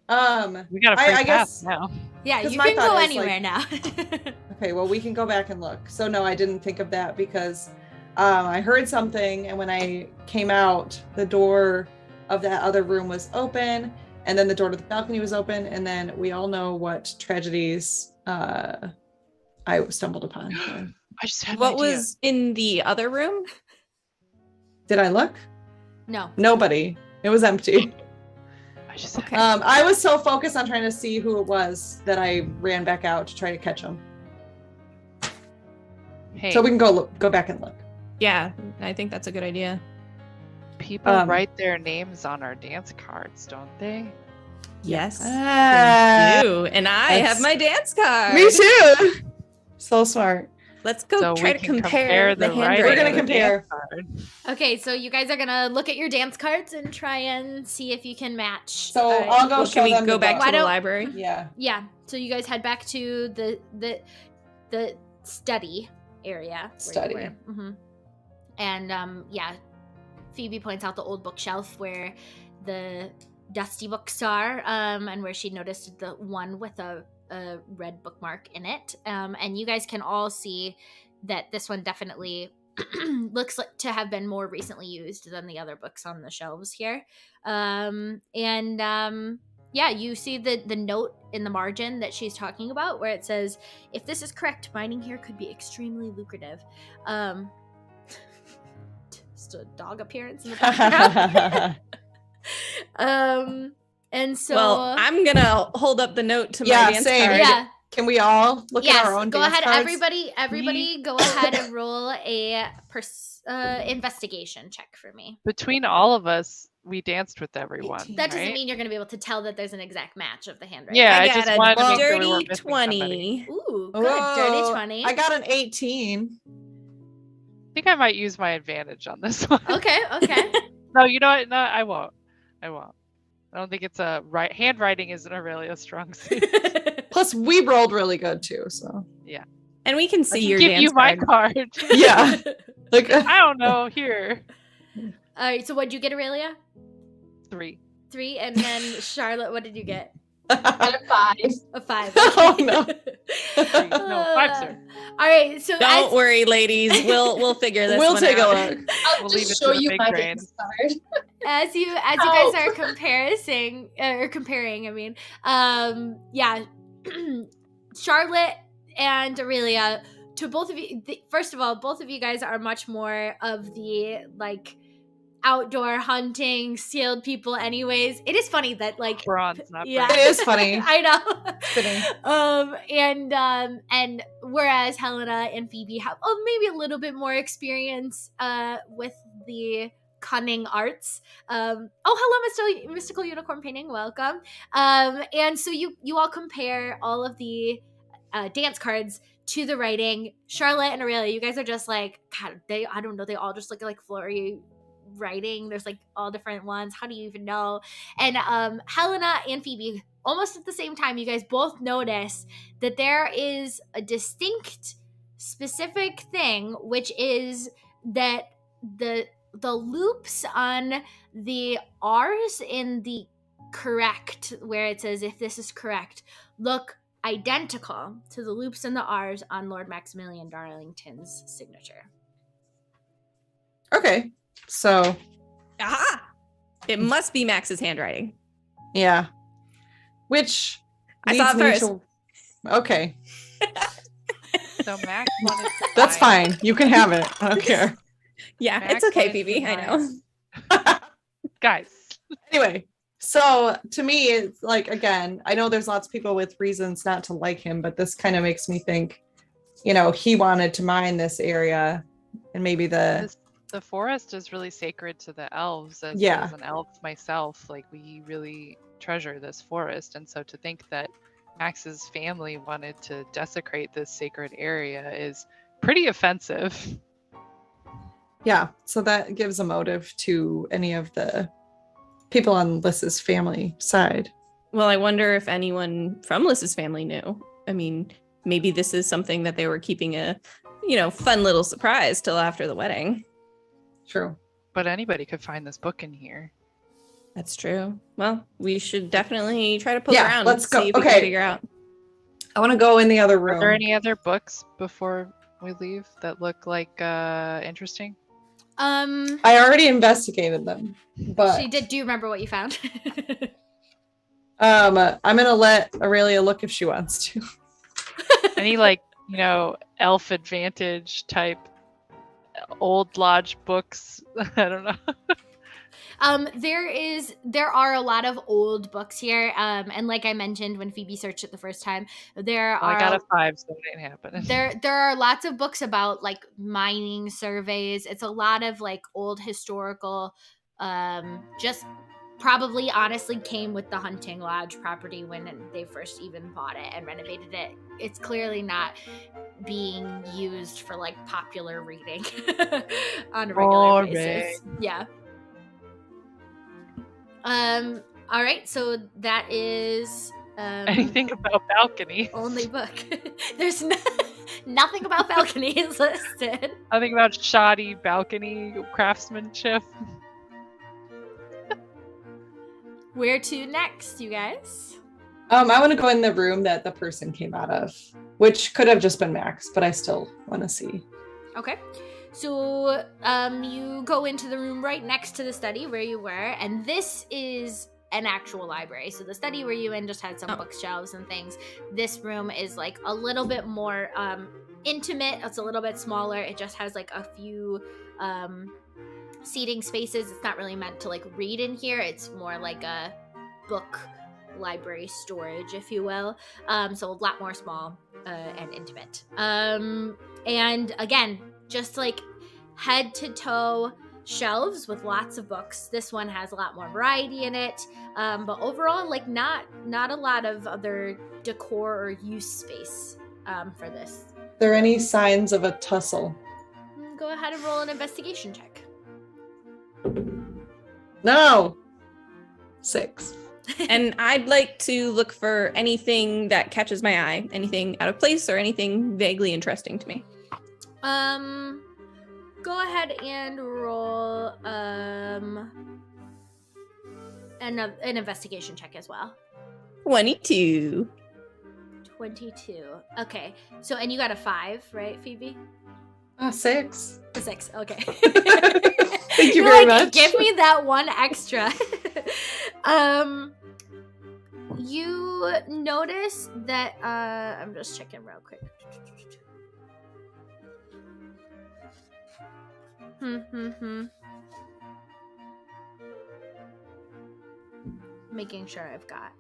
We got a free I pass guess- now. Yeah, 'Cause you my can thought go is, anywhere like- now. Okay, well, we can go back and look. So no, I didn't think of that because I heard something, and when I came out, the door of that other room was open, and then the door to the balcony was open, and then we all know what tragedies I stumbled upon. I just had an What idea. was in the other room? Did I look? No. Nobody. It was empty. I just had Okay. I was so focused on trying to see who it was that I ran back out to try to catch him. Hey, So we can go back and look. Yeah, I think that's a good idea. people um, write their names on our dance cards, don't they? Yes. Ah, you and I that's- have my dance card. me too. So smart. Let's go So try we to can compare the writing handwriting. We're gonna of the compare. dance card. Okay, so you guys are gonna look at your dance cards and try and see if you can match. So I'll go Well, show can we them go the back book. Why to the don't- library? Yeah. Yeah. So you guys head back to the study area. Study. Mm-hmm. And yeah, Phoebe points out the old bookshelf where the dusty books are, and where she noticed the one with a red bookmark in it. And you guys can all see that this one definitely looks like to have been more recently used than the other books on the shelves here. Yeah, you see the note in the margin that she's talking about where it says, if this is correct, mining here could be extremely lucrative. Just a dog appearance in the background. And so Well, I'm gonna hold up the note to Yeah, my dance same. card. yeah, Can we all look yes, at our own go dance ahead, cards? everybody go ahead and roll a investigation check for me. Between all of us, we danced with everyone. 18. That doesn't right? mean you're going to be able to tell that there's an exact match of the handwriting. Yeah, I I got just a wanted to make sure we dirty weren't missing somebody. 20. Ooh, good. Dirty Whoa, 20. I got an 18. I think I might use my advantage on this one. Okay. No, you know what? No, I won't. I don't think it's a right. Handwriting isn't a really a strong suit. Plus, we rolled really good too. So And we can I see can your give dance you my card. card. yeah, like I don't know. Here, All right, so what'd you get, Aurelia? 3. 3, and then Charlotte, what did you get? At a 5. A 5. Oh, no. No, 5, sir. All right, so Don't as, worry, ladies. We'll figure this we'll one take out. a look. I'll We'll leave it just to show the you big my brain. dance card. as you guys are comparing, I mean, yeah, Charlotte and Aurelia, to both of you, first of all, both of you guys are much more of the like outdoor hunting skilled people anyways. It is funny that like Bronze, not yeah. bronze. It is funny. I know. Fitting. And whereas Helena and Phoebe have maybe a little bit more experience with the cunning arts. Hello, mystical unicorn painting, welcome. And so you all compare all of the dance cards to the writing. Charlotte and Aurelia, you guys are just like, God, I don't know, they all just look like flurry writing. There's like all different ones. How do you even know? And Helena and Phoebe, almost at the same time, you guys both notice that there is a distinct, specific thing, which is that the loops on the R's in the correct, where it says if this is correct, look identical to the loops and the R's on Lord Maximilian Darlington's signature. Okay, so Aha! It must be Max's handwriting. yeah, which I saw it leads first. me to- Okay, So Max wanted to that's buy- fine. You can have it. I don't care. Yeah, Max it's okay, wanted to Phoebe. I buy- know. Guys, Anyway, so to me, it's like, again, I know there's lots of people with reasons not to like him, but this kind of makes me think, he wanted to mine this area, and maybe the The forest is really sacred to the elves. As an elf myself, like we really treasure this forest, and so to think that Max's family wanted to desecrate this sacred area is pretty offensive. Yeah, so that gives a motive to any of the people on Lys's family side. Well, I wonder if anyone from Lys's family knew. I mean, maybe this is something that they were keeping a, fun little surprise till after the wedding. True. But anybody could find this book in here. That's true. Well, we should definitely try to poke around. Let's go. See if we can figure out. I want to go in the other room. Are there any other books before we leave that look like interesting? I already investigated them, but she did. Do you remember what you found? I'm gonna let Aurelia look if she wants to. Any elf advantage type old lodge books? I don't know. There are a lot of old books here, and like I mentioned when Phoebe searched it the first time, I got a 5, so it ain't happening. There are lots of books about like mining surveys. It's a lot of like old historical, just probably honestly came with the hunting lodge property when they first even bought it and renovated it. It's clearly not being used for like popular reading on a regular basis. Yeah. All right, so that is anything about balcony. Only book. There's nothing about balcony is listed. Nothing about shoddy balcony craftsmanship. Where to next, you guys? I want to go in the room that the person came out of, which could have just been Max, but I still want to see. Okay. So you go into the room right next to the study where you were, and this is an actual library. So the study where you in just had some bookshelves and things. This room is like a little bit more intimate. It's a little bit smaller. It just has like a few seating spaces. It's not really meant to like read in here. It's more like a book library storage, if you will. So a lot more small and intimate. And again, just like head to toe shelves with lots of books. This one has a lot more variety in it, but overall, like not a lot of other decor or use space for this. Are there any signs of a tussle? Go ahead and roll an investigation check. No. 6. And I'd like to look for anything that catches my eye, anything out of place or anything vaguely interesting to me. Go ahead and roll an investigation check as well. 22. 22. Okay. So, and you got a 5, right, Phoebe? 6. A 6. Okay. Thank you very much. Give me that one extra. You notice that I'm just checking real quick. Making sure I've got.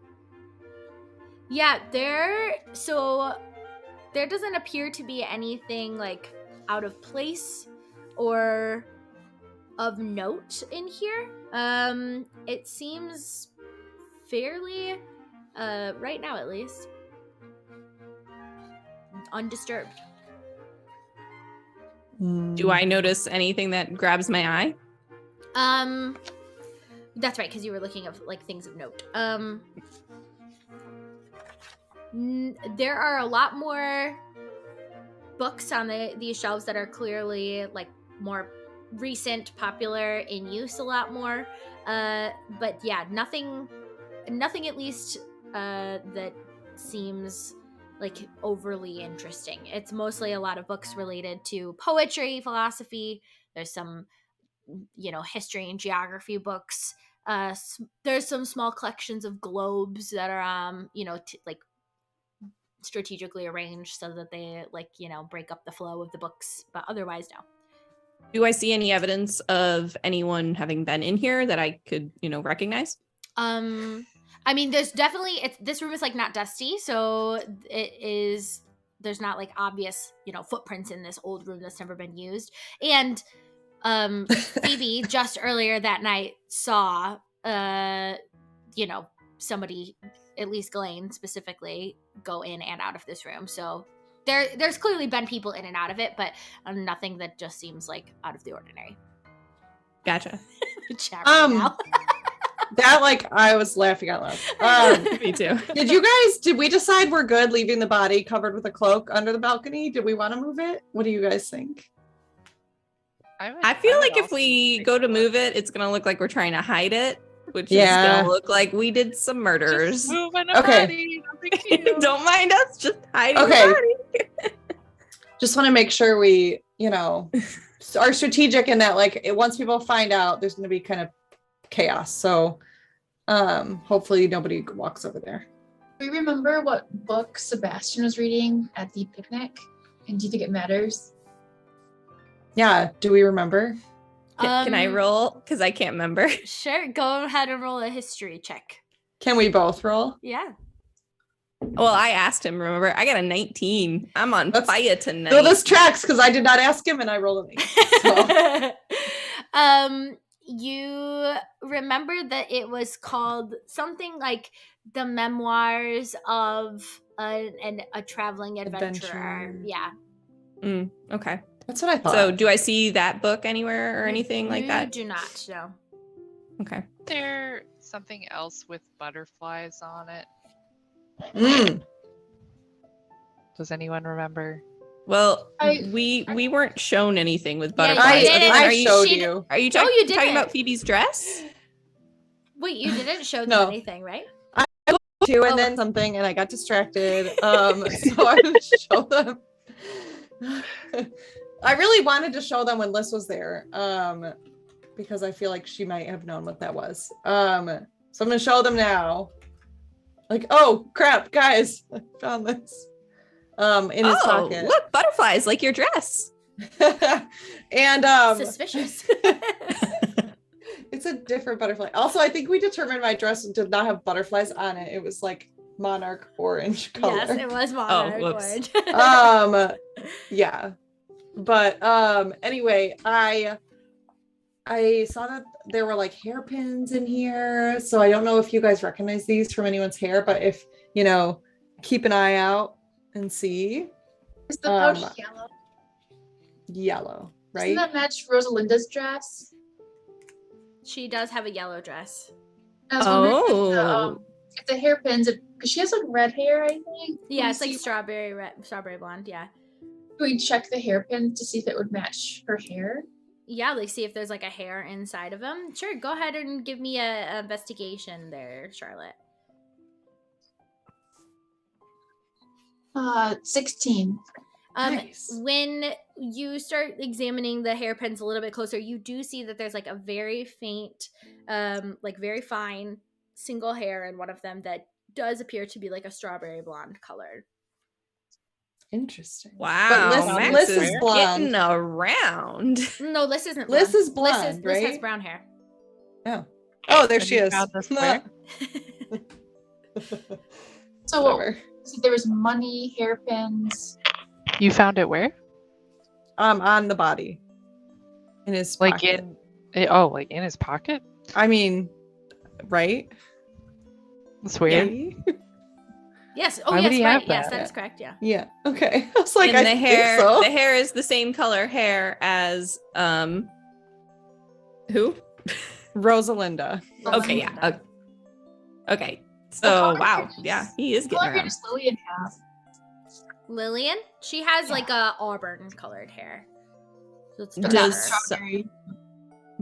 Yeah, there doesn't appear to be anything like out of place or of note in here. It seems fairly right now at least undisturbed. Do I notice anything that grabs my eye? That's right, because you were looking at like things of note. There are a lot more books on these shelves that are clearly like more recent, popular, in use a lot more. But yeah, nothing at least that seems like overly interesting. It's mostly a lot of books related to poetry, philosophy. There's some, history and geography books. There's some small collections of globes that are, like strategically arranged so that they break up the flow of the books. But otherwise, no. Do I see any evidence of anyone having been in here that I could, recognize? I mean, there's definitely this room is like not dusty, so there's not like obvious, footprints in this old room that's never been used. And Phoebe just earlier that night saw, somebody, at least Ghislaine specifically, go in and out of this room. So there's clearly been people in and out of it, but nothing that just seems like out of the ordinary. Gotcha. Chat right now. That, like, I was laughing out loud. Me too. Did we decide we're good leaving the body covered with a cloak under the balcony? Did we want to move it? What do you guys think? I feel like if we go to move it, it's gonna look like we're trying to hide it, which is gonna look like we did some murders. Just moving a body, no big deal. Don't mind us, just hiding the body. Just want to make sure we, are strategic in that, like, once people find out, there's gonna be kind of chaos. So hopefully nobody walks over there. Do you remember what book Sebastian was reading at the picnic? And do you think it matters? Yeah, do we remember? Can I roll? Because I can't remember. Sure, go ahead and roll a history check. Can we both roll? Yeah. Well, I asked him, remember? I got a 19. I'm on fire tonight. So this tracks because I did not ask him and I rolled a 8. So. You remember that it was called something like The Memoirs of a Traveling Adventurer. Yeah. Okay. That's what I thought. So do I see that book anywhere or anything like that? You do not, no. Okay. Is there something else with butterflies on it? Does anyone remember? Well, we weren't shown anything with butterflies. I showed you. Are you talking about Phoebe's dress? Wait, you didn't show them anything, right? I too, and then something, and I got distracted. So I didn't show them. I really wanted to show them when Liz was there, because I feel like she might have known what that was. So I'm gonna show them now. Like, oh crap, guys, I found this. In his pocket. Look, butterflies, like your dress. And suspicious. It's a different butterfly. Also, I think we determined my dress did not have butterflies on it. It was like monarch orange color. Yes, it was monarch orange. Yeah. But anyway, I saw that there were like hairpins in here. So I don't know if you guys recognize these from anyone's hair, but if, keep an eye out and see. Is the pouch yellow? Yellow, right? Doesn't that match Rosalinda's dress? She does have a yellow dress. I was wondering if the hairpins, because she has like red hair, I think. Yeah, it's like strawberry blonde. Yeah. Do we check the hairpins to see if it would match her hair? Yeah, like see if there's like a hair inside of them. Sure, go ahead and give me a investigation there, Charlotte. 16. Nice. When you start examining the hairpins a little bit closer, you do see that there's like a very faint, like very fine single hair in one of them that does appear to be like a strawberry blonde color. Interesting. Wow. But Liz is blonde. Getting around. No, Liz isn't blonde. Liz is blonde, right? Liz has brown hair. Oh, there she is. So whatever. So there was money, hairpins. You found it where? On the body. In his pocket. Like in his pocket? I mean, right? That's weird. Yeah. Yes. Oh, Why would yes, he right. have Yes, that? that is correct. Yeah. Yeah. Okay. I was like, And I the think hair, so. the hair is the same color hair as who? Rosalinda. Okay, yeah. Okay. So wow, yeah, he is getting What color around. does Lillian have? Lillian, she has like a auburn colored hair. So it's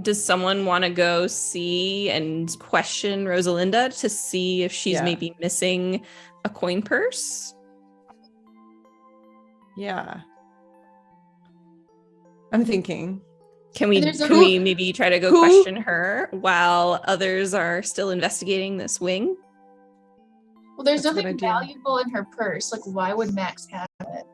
Does someone want to go see and question Rosalinda to see if she's maybe missing a coin purse? Yeah. I'm thinking. Can we maybe try to go question her while others are still investigating this wing? Well, there's That's nothing valuable in her purse. Like, why would Max have it?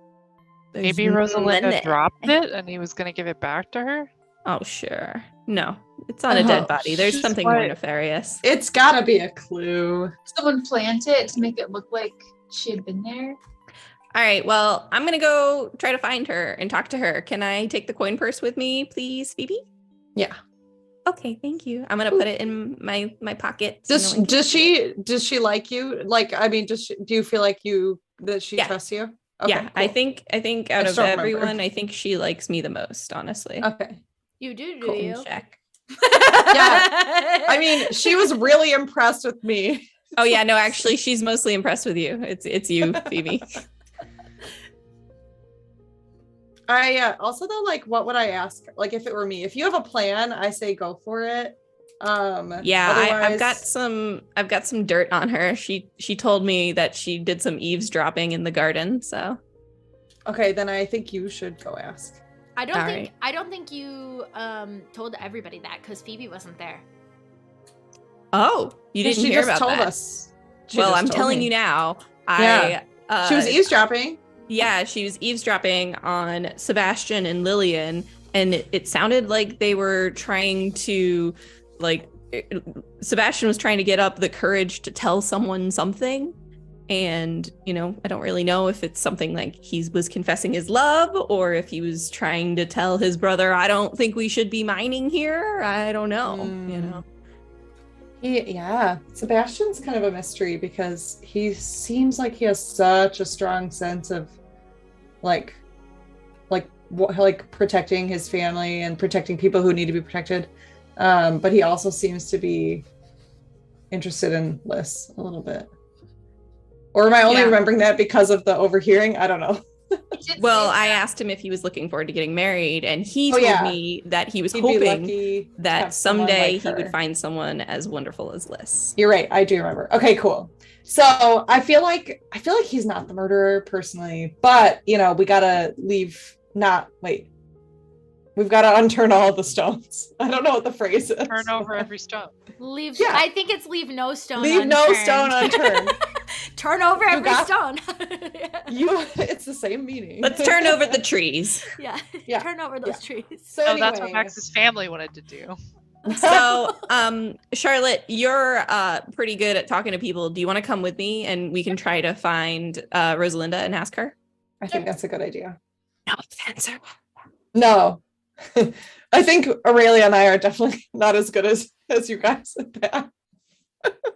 Maybe Rosalinda dropped it and he was going to give it back to her? Oh, sure. No, it's on a dead body. There's something more nefarious. It's gotta be a clue. Someone plant it to make it look like she had been there. All right, well, I'm going to go try to find her and talk to her. Can I take the coin purse with me, please, Phoebe? Yeah. Okay, thank you. I'm gonna put it in my pocket. Does she like you? Like, I mean, do you feel like that she Yeah. trusts you? Okay, Yeah, I cool. think out I of still remember. everyone, I think she likes me the most, honestly. Okay. You do Colton you? check. Yeah. I mean, she was really impressed with me. Oh yeah, no, actually, she's mostly impressed with you. It's you, Phoebe. I also though, like, what would I ask? Like, if it were me, if you have a plan, I say go for it. Yeah, otherwise, I've got some dirt on her. She told me that she did some eavesdropping in the garden, so. Okay, then I think you should go ask. I don't think you told everybody that because Phoebe wasn't there. Oh, you didn't hear about that? Us. Well, I'm telling you now. Yeah. She was eavesdropping. Yeah, she was eavesdropping on Sebastian and Lillian, and it sounded like they were trying to, like, Sebastian was trying to get up the courage to tell someone something. And, I don't really know if it's something like he was confessing his love or if he was trying to tell his brother, I don't think we should be mining here. I don't know, Yeah, Sebastian's kind of a mystery because he seems like he has such a strong sense of like protecting his family and protecting people who need to be protected. But he also seems to be interested in Liz a little bit. Or am I only remembering that because of the overhearing? I don't know. Well, I asked him if he was looking forward to getting married, and he told me that he was hoping that someday he would find someone as wonderful as Liz. You're right. I do remember. Okay, cool. So I feel like he's not the murderer personally, but we gotta we've got to unturn all the stones. I don't know what the phrase is. Turn over every stone. I think it's leave no stone unturned. No stone unturned. Turn over every stone. It's the same meaning. Let's turn over the trees. Yeah. Turn over those trees. So anyway. That's what Max's family wanted to do. So, Charlotte, you're pretty good at talking to people. Do you want to come with me and we can try to find Rosalinda and ask her? I think that's a good idea. No offense. No. I think Aurelia and I are definitely not as good as you guys at that.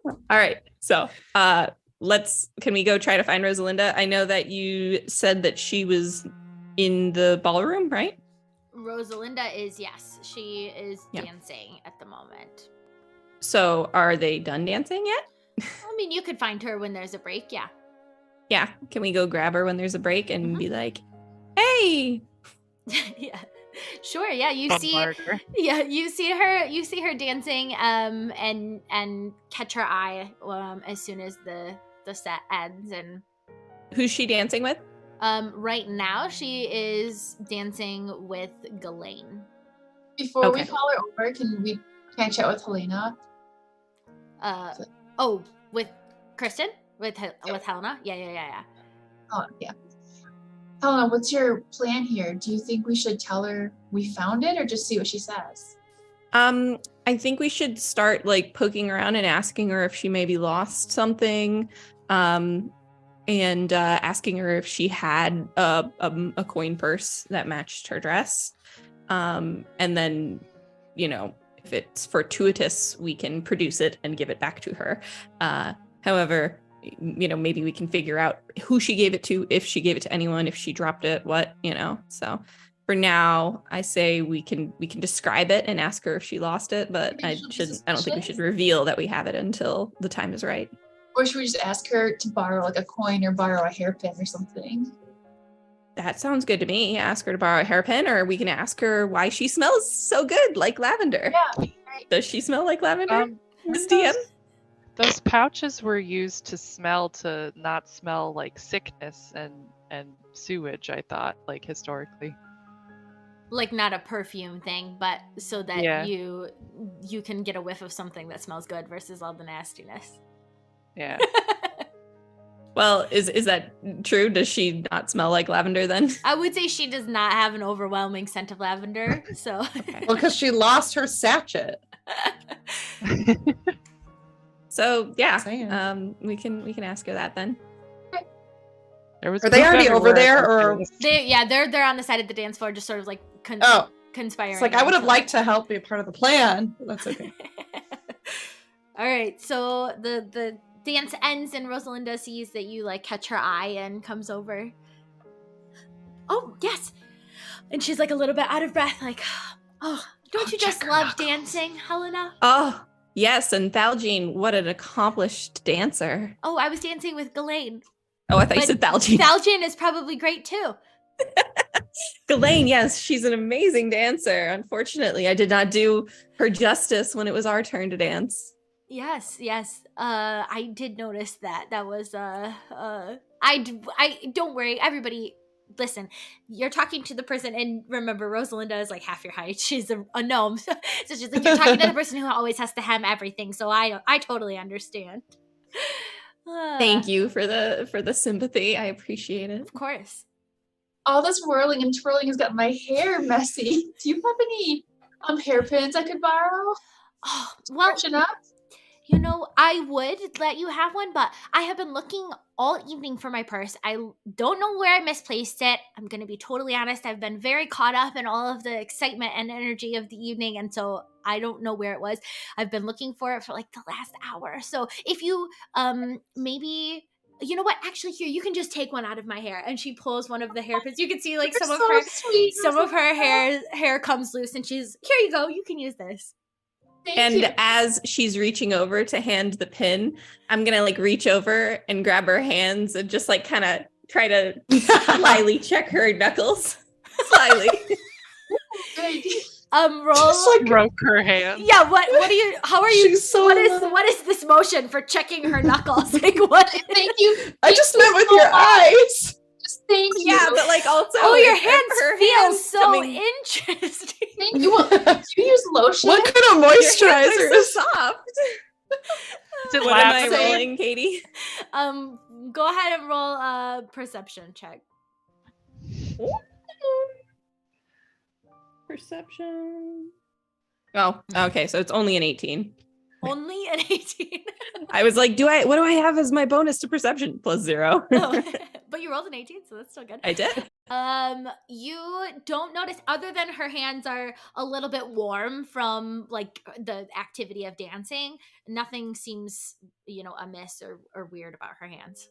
All right. So, can we go try to find Rosalinda? I know that you said that she was in the ballroom, right? Rosalinda is, yes. She is dancing at the moment. So are they done dancing yet? I mean, you could find her when there's a break, yeah. Yeah. Can we go grab her when there's a break and be like, hey? Yeah. Sure, yeah. You see her dancing and catch her eye as soon as the set ends. And who's she dancing with? Right now she is dancing with Ghislaine. Before we call her over, can I chat with Helena? With Kristen? With Helena? Yeah. Oh, yeah. Helena, what's your plan here? Do you think we should tell her we found it or just see what she says? I think we should start poking around and asking her if she maybe lost something. And asking her if she had a coin purse that matched her dress. And then, if it's fortuitous, we can produce it and give it back to her. However, maybe we can figure out who she gave it to, if she gave it to anyone, if she dropped it, what. So for now, I say we can describe it and ask her if she lost it, but I don't think we should reveal that we have it until the time is right. Or should we just ask her to borrow a coin or borrow a hairpin or something? That sounds good to me. Ask her to borrow a hairpin, or we can ask her why she smells so good, like lavender. Yeah. Right. Does she smell like lavender, Miss DM? Those pouches were used to not smell like sickness and sewage, I thought, historically. Not a perfume thing, but so that you can get a whiff of something that smells good versus all the nastiness. Yeah. Well, is that true? Does she not smell like lavender then? I would say she does not have an overwhelming scent of lavender. So, well, because she lost her sachet. So yeah, we can ask her that then. Are they already over there, or they're on the side of the dance floor, just sort of conspiring. It's like I would have into liked to help be a part of the plan, but that's okay. All right, so the dance ends and Rosalinda sees that you like catch her eye and comes over. Oh, yes. And she's like a little bit out of breath, like, oh, don't you just love dancing, Helena? Oh, yes. And Thaljean, what an accomplished dancer. Oh, I was dancing with Ghislaine. Oh, I thought you said Thaljean. Thaljean is probably great too. Ghislaine, yes, she's an amazing dancer. Unfortunately, I did not do her justice when it was our turn to dance. Yes. I did notice that. That was I don't worry, everybody. Listen, you're talking to the person, and remember, Rosalinda is like half your height. She's a gnome, so she's like you're talking to the person who always has to hem everything. So I totally understand. Thank you for the sympathy. I appreciate it. Of course. All this whirling and twirling has got my hair messy. Do you have any hairpins I could borrow? Oh, well, Touch it up? you know, I would let you have one, but I have been looking all evening for my purse. I don't know where I misplaced it. I'm going to be totally honest. I've been very caught up in all of the excitement and energy of the evening, and so I don't know where it was. I've been looking for it for like the last hour. So if you maybe, you know what? Actually, here, you can just take one out of my hair. And she pulls one of the hairpins. You can see like You're so sweet. some of her hair comes loose, and she's, here you go. You can use this. Thank you. As she's reaching over to hand the pin, I'm gonna like reach over and grab her hands and just like kind of try to slyly check her knuckles. Slyly. Roll. Just like Broke her hand. Yeah, how are you? She's so what is this motion for checking her knuckles? Like what? Thank you. I just meant with your eyes. Just thank you. Yeah, but like also Oh, your if hands her feel hands so coming- interesting. Thank you. Well, do you use lotion? What kind of Your hands moisturizer are is so soft. Is it What am I lapsing? rolling, Katie? Go ahead and roll a perception check. Perception. Oh, okay. So it's only an 18. Only an 18. I was like, what do I have as my bonus to perception? +0. Oh, but you rolled an 18, so that's still good. I did. You don't notice, other than her hands are a little bit warm from like the activity of dancing, nothing seems, amiss or weird about her hands.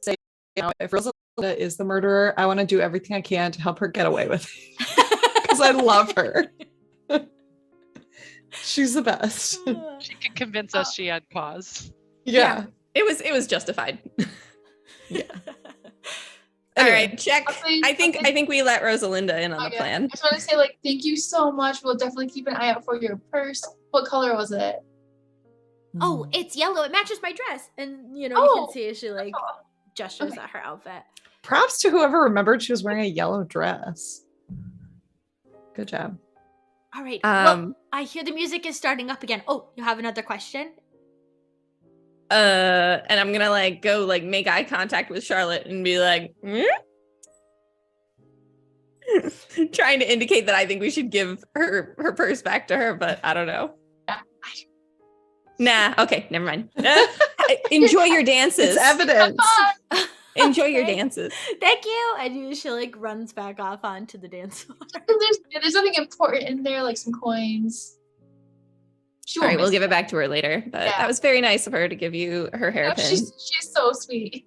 if Rosalinda is the murderer, I want to do everything I can to help her get away with it. Because I love her. She's the best. She could convince us she had cause. Yeah. It was justified. Yeah. All Anyway. right, check. Okay, I think we let Rosalinda in on the Okay. plan. I just want to say, thank you so much. We'll definitely keep an eye out for your purse. What color was it? Oh, it's yellow. It matches my dress. And, you Oh, can see as she like Oh, gestures okay. at her outfit. Props to whoever remembered she was wearing a yellow dress. Good job. All right. Well, I hear the music is starting up again. Oh, you have another question? And I'm gonna go make eye contact with Charlotte and be like, trying to indicate that I think we should give her purse back to her, but I don't know. Nah, okay, never mind. Enjoy your dances. It's evidence. Enjoy your Okay. dances. Thank you. And she runs back off onto the dance floor. There's nothing important in there, like some coins. She All won't right, we'll miss give it back to her later. But Yeah. that was very nice of her to give you her it. hairpin. She's so sweet.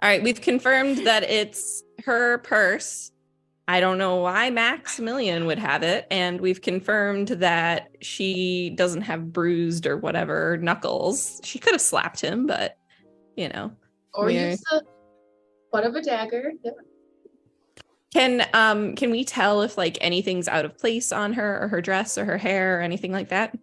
All right, we've confirmed that it's her purse. I don't know why Maximilian would have it. And we've confirmed that she doesn't have bruised or whatever knuckles. She could have slapped him, but Or Yeah. use the butt of a dagger. Yeah. Can we tell if anything's out of place on her or her dress or her hair or anything like that?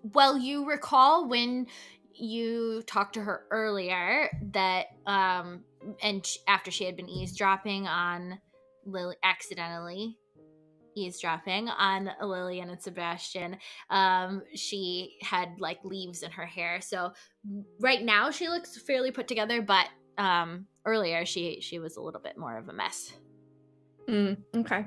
Well, you recall when you talked to her earlier that after she had been eavesdropping on Lily, accidentally eavesdropping on Lillian and Sebastian, she had leaves in her hair. So right now she looks fairly put together, but earlier she was a little bit more of a mess. Okay.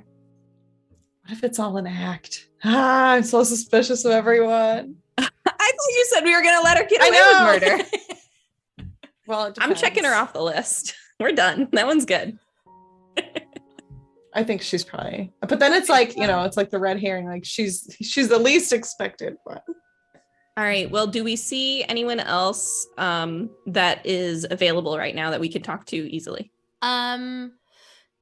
What if it's all an act? I'm so suspicious of everyone. I thought you said we were gonna let her get I away know. with murder. Well, it I'm checking her depends. off the list. We're done. That one's good. I think she's probably, but then it's like, it's like the red herring, like she's the least expected one. All right. Well, do we see anyone else that is available right now that we could talk to easily?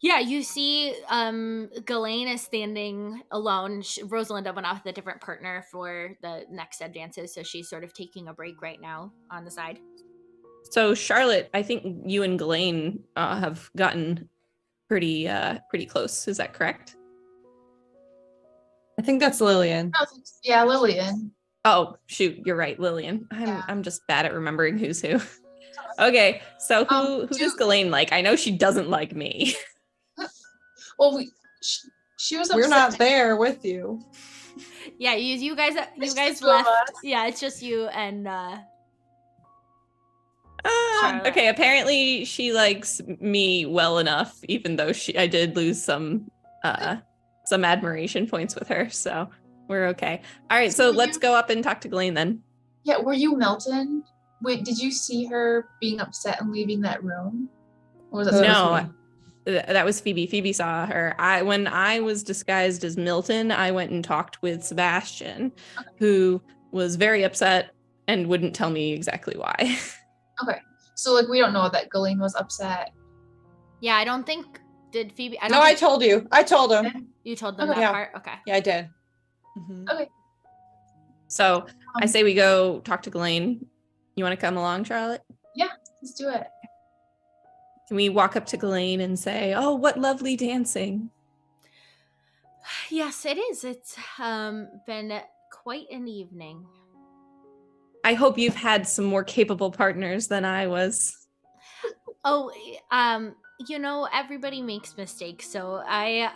Yeah, you see Ghislaine is standing alone. Rosalinda went off with a different partner for the next advances, so she's sort of taking a break right now on the side. So Charlotte, I think you and Ghislaine have gotten pretty close. Is that correct? I think that's Lillian. Yeah, Lillian. Oh, shoot, you're right, Lillian. I'm just bad at remembering who's who. Okay, so who does Ghislaine like? I know she doesn't like me. Well, she was upset. We're not there with you. Yeah, you guys just left. us. Yeah, it's just you and Okay, apparently she likes me well enough, even though I did lose some admiration points with her, so we're okay. All right, so let's go up and talk to Ghislaine then. Yeah, were you Milton? Wait, did you see her being upset and leaving that room? Or was that No, that was Phoebe. Phoebe saw her. When I was disguised as Milton, I went and talked with Sebastian, who was very upset and wouldn't tell me exactly why. Okay, so like we don't know that Ghislaine was upset. Yeah, I don't think did Phoebe. I told you. I told him. You told them Okay. that part. Okay. Yeah, I did. Mm-hmm. Okay. So I say we go talk to Ghislaine. You want to come along, Charlotte? Yeah, let's do it. Can we walk up to Ghislaine and say, "Oh, what lovely dancing"? Yes, it is. It's been quite an evening. I hope you've had some more capable partners than I was. Oh, everybody makes mistakes, so I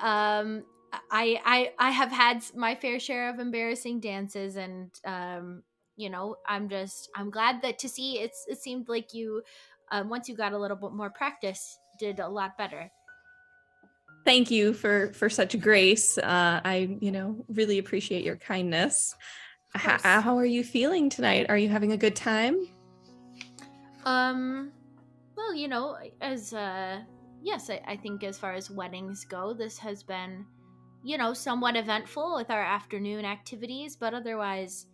have had my fair share of embarrassing dances, and I'm glad that to see it seemed like you once you got a little bit more practice did a lot better. Thank you for such grace. I really appreciate your kindness. How are you feeling tonight? Are you having a good time? Well, as yes, I think as far as weddings go, this has been somewhat eventful with our afternoon activities, but otherwise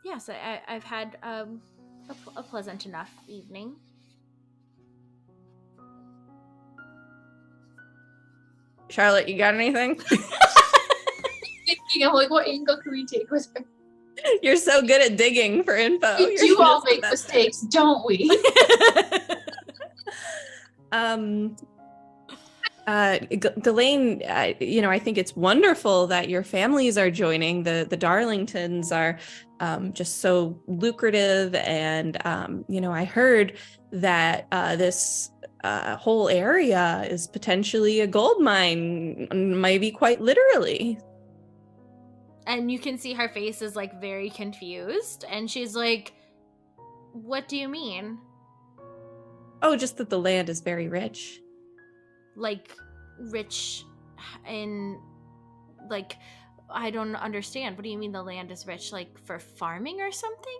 yes, I've had a pleasant enough evening. Charlotte, you got anything? Thinking, I'm like, what angle can we take with her? You're so good at digging for info. We do all make mistakes, don't we? Ghislaine, I think it's wonderful that your families are joining. The Darlingtons are just so lucrative, and I heard that this whole area is potentially a gold mine, maybe quite literally. And you can see her face is like very confused, and she's like, "What do you mean?" Oh, just that the land is very rich. Like rich in like I don't understand. What do you mean the land is rich? Like for farming or something?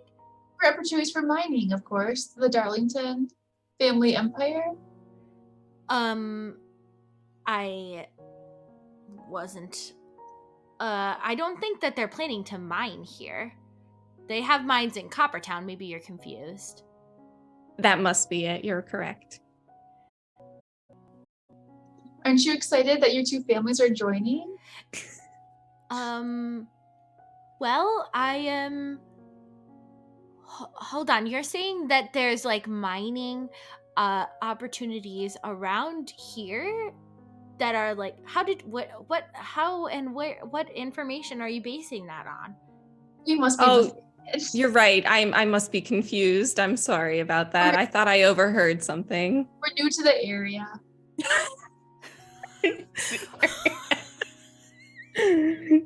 For opportunities for mining, of course. The Darlington family empire. I wasn't I don't think that they're planning to mine here. They have mines in Coppertown. Maybe you're confused. That must be it. You're correct. Aren't you excited that your two families are joining? Well, I am hold on. You're saying that there's like mining opportunities around here that are like what information are you basing that on? You must be. You're right. I must be confused. I'm sorry about that. I thought I overheard something. We're new to the area.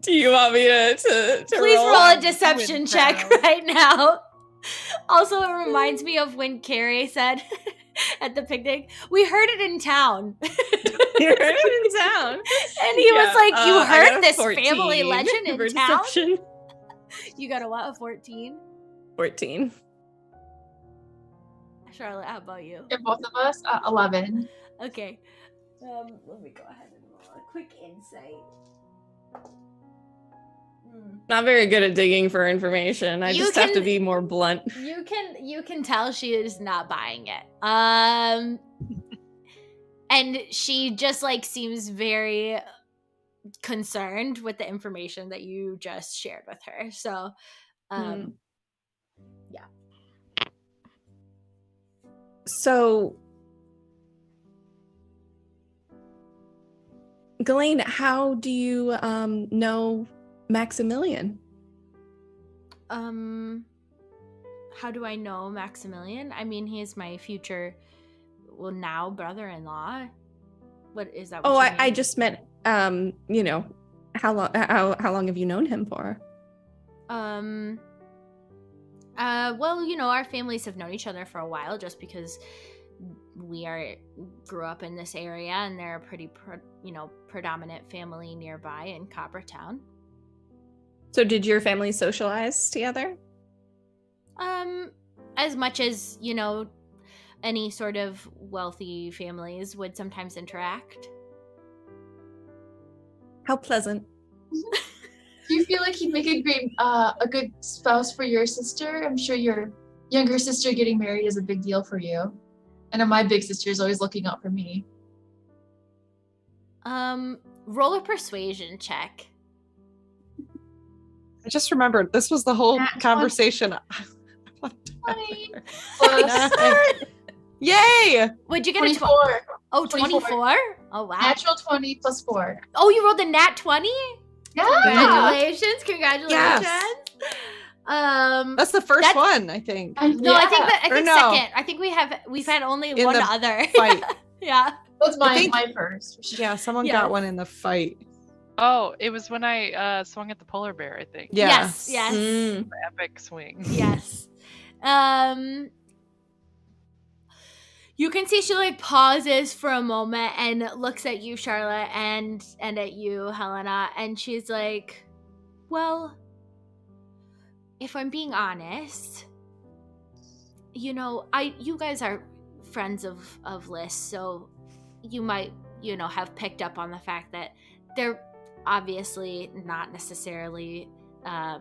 Do you want me to Please roll a deception check right now. Also, it reminds me of when Carrie said at the picnic, "We heard it in town." You heard it in town. And he was like, "You heard this 14 family legend in town?" deception. You got a 14? 14. Charlotte, how about you? And both of us, 11. Okay. Let me go ahead and roll a quick insight. Not very good at digging for information. I You just have to can- be more blunt. You can tell she is not buying it. And she just like seems very concerned with the information that you just shared with her. So, yeah. So, Ghislaine, how do you know Maximilian? How do I know Maximilian? I mean, he is my future, well, now brother-in-law. What is that? Oh, I just meant, you know, how long have you known him for? Well, you know, our families have known each other for a while, just because we grew up in this area, and they're a pretty, predominant family nearby in Coppertown. So, did your family socialize together? As much as, you know, any sort of wealthy families would sometimes interact. How pleasant. Do you feel like he'd make a good spouse for your sister? I'm sure your younger sister getting married is a big deal for you. I know my big sister is always looking out for me. Roll a persuasion check. I just remembered this was the whole conversation. 20 plus Yay! Would you get 24. a 24? Oh, wow. Natural 20 plus 4. Oh, you rolled a nat 20? Yeah. Congratulations. Yes. That's the first one, I think. No, I think no. second. I think we've had only In one the other. fight. Yeah. That's I my first. Yeah, someone Yes. got one in the fight. Oh, it was when I swung at the polar bear, I think. Yeah. Yes. The epic swing. Yes. You can see she like pauses for a moment and looks at you, Charlotte, and at you, Helena, and she's like, well, if I'm being honest, you know, you guys are friends of Liz, so you might, you know, have picked up on the fact that they're obviously not necessarily a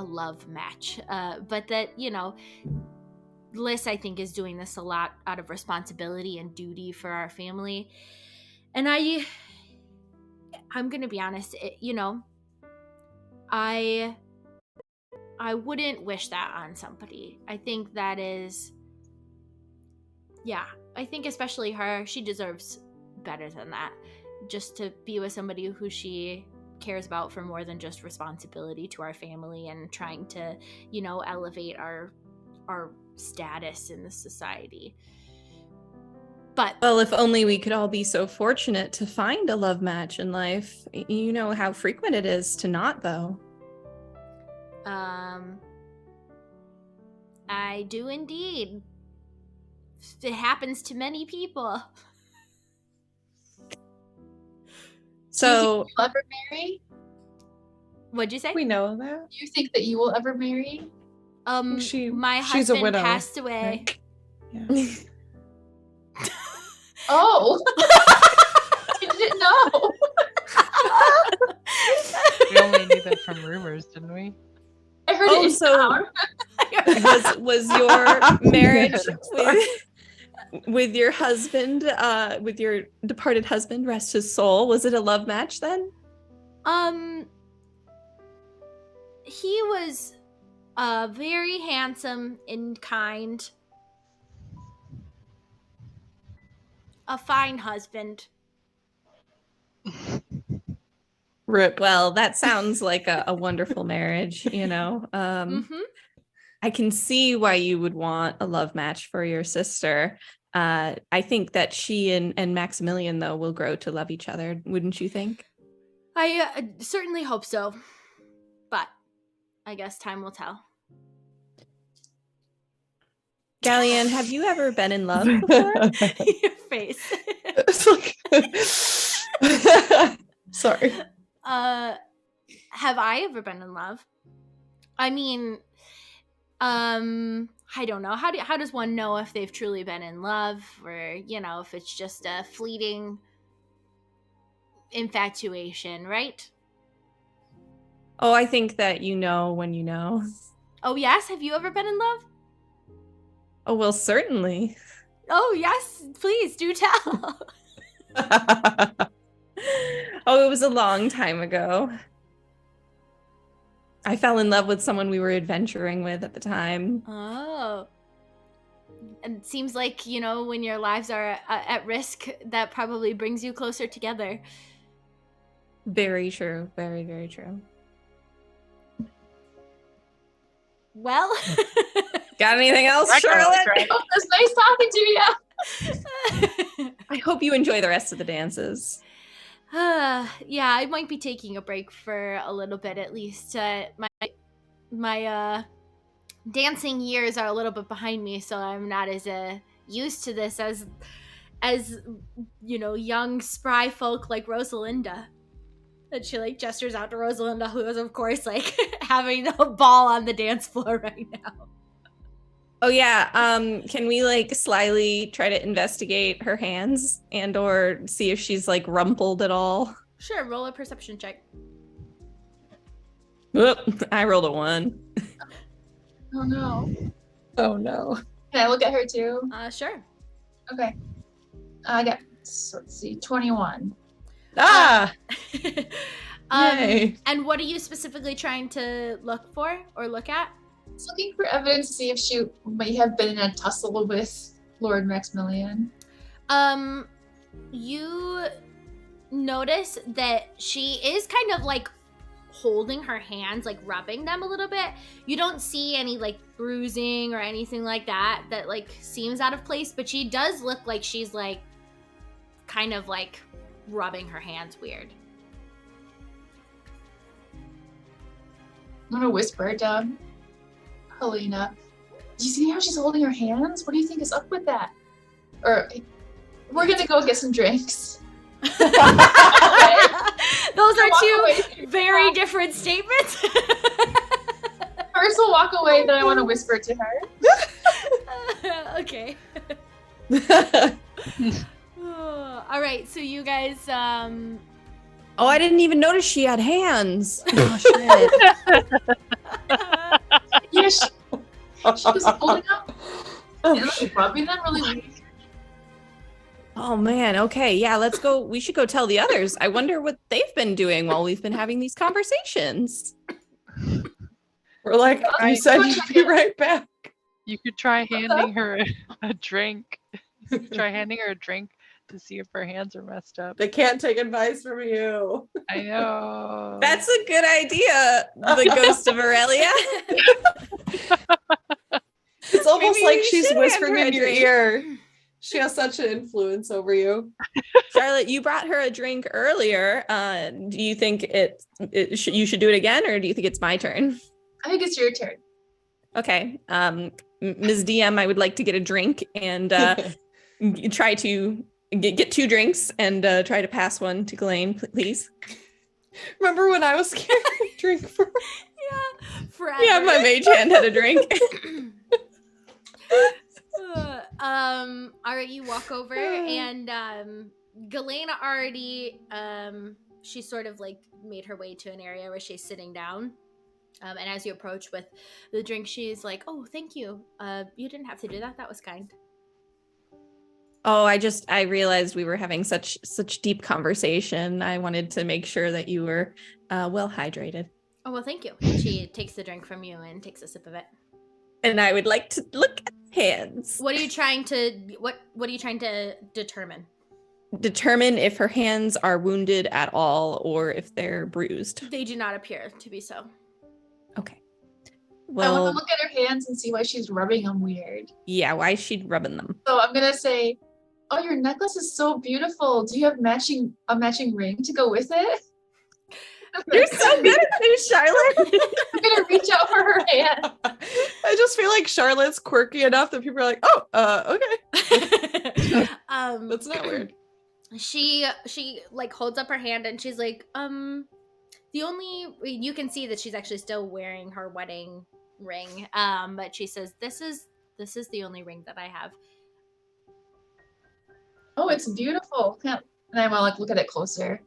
love match, but that, you know, Liz, I think, is doing this a lot out of responsibility and duty for our family. And I'm gonna be honest, you know, I wouldn't wish that on somebody. I think that is, yeah, I think especially her, she deserves better than that. Just to be with somebody who she cares about for more than just responsibility to our family and trying to, you know, elevate our status in the society. But well, if only we could all be so fortunate to find a love match in life. You know how frequent it is to not, though. I do indeed. It happens to many people. Do So, you think you'll ever marry? What'd you say? We know that. Do you think that you will ever marry? My she's a husband widow, passed away. right? Yeah. Oh. I didn't know. We only knew that from rumors, didn't we? I heard it in town. was your marriage with your husband, with your departed husband, rest his soul, was it a love match then? He was very handsome and kind. A fine husband. Rip. Well, that sounds like a wonderful marriage, you know. I can see why you would want a love match for your sister. I think that she and Maximilian, though, will grow to love each other. Wouldn't you think? I certainly hope so. But I guess time will tell. Galleon, have you ever been in love before? Your face. Sorry. Have I ever been in love? I mean, I don't know. How does one know if they've truly been in love, or if it's just a fleeting infatuation, right? Oh, I think that you know when you know. Oh yes, have you ever been in love? Oh, well, certainly. Oh yes, please do tell. Oh, it was a long time ago. I fell in love with someone we were adventuring with at the time. Oh. And it seems like, when your lives are at risk, that probably brings you closer together. Very true. Very, very true. Well. Got anything else, Charlotte? Oh, it's nice talking to you. I hope you enjoy the rest of the dances. Yeah, I might be taking a break for a little bit at least. My dancing years are a little bit behind me, so I'm not as used to this as young spry folk like Rosalinda. And she like gestures out to Rosalinda, who is of course like having a ball on the dance floor right now. Oh yeah, can we like slyly try to investigate her hands and or see if she's like rumpled at all? Sure, roll a perception check. Oop, I rolled a 1. Oh no. Oh no. Can I look at her too? Sure. Okay. I got, let's see, 21. Ah! Yay. And what are you specifically trying to look for or look at? Just looking for evidence to see if she may have been in a tussle with Lord Maximilian. You notice that she is kind of like holding her hands, like rubbing them a little bit. You don't see any like bruising or anything like that like seems out of place, but she does look like she's like kind of like rubbing her hands weird. I'm gonna whisper to Helena, do you see how she's holding her hands? What do you think is up with that? Or we're gonna go get some drinks. Those are two very different statements. First we'll walk away, then I want to whisper to her. Okay. All right, so you guys Oh, I didn't even notice she had hands. Oh shit. Yeah, she was holding up and like rubbing them really weird. Oh man, okay, yeah, let's go. We should go tell the others. I wonder what they've been doing while we've been having these conversations. We're like, I said you'd be right back. You could try handing her a drink. You could try handing her a drink to see if her hands are messed up. They can't take advice from you. I know. That's a good idea, the ghost of Aurelia. It's almost Maybe like we she's should whispering hand in her your a drink. ear. She has such an influence over you. Charlotte, you brought her a drink earlier. Do you think you should do it again, or do you think it's my turn? I think it's your turn. Okay. Ms. DM, I would like to get a drink and try to get 2 drinks and try to pass one to Ghislaine, please. Remember when I was carrying a drink for Yeah, forever. Yeah, my mage hand had a drink. All right, you walk over and Galena already she sort of like made her way to an area where she's sitting down. And as you approach with the drink, she's like, "Oh, thank you. You didn't have to do that. That was kind." Oh, I realized we were having such deep conversation. I wanted to make sure that you were well hydrated. Oh, well, thank you. And she takes the drink from you and takes a sip of it. And I would like to look at hands. What are you trying to what are you trying to determine? Determine if her hands are wounded at all or if they're bruised. They do not appear to be so. Okay. I Well, want to look at her hands and see why she's rubbing them weird. yeah, why is she rubbing them? So I'm gonna say, "Oh, your necklace is so beautiful. Do you have a matching ring to go with it?" You're so good at this, Charlotte. I'm gonna reach out for her hand. I just feel like Charlotte's quirky enough that people are like, "Oh, okay." That's not weird. She like holds up her hand and she's like, you can see that she's actually still wearing her wedding ring. But she says, this is the only ring that I have. Oh, it's beautiful. And I want to like look at it closer.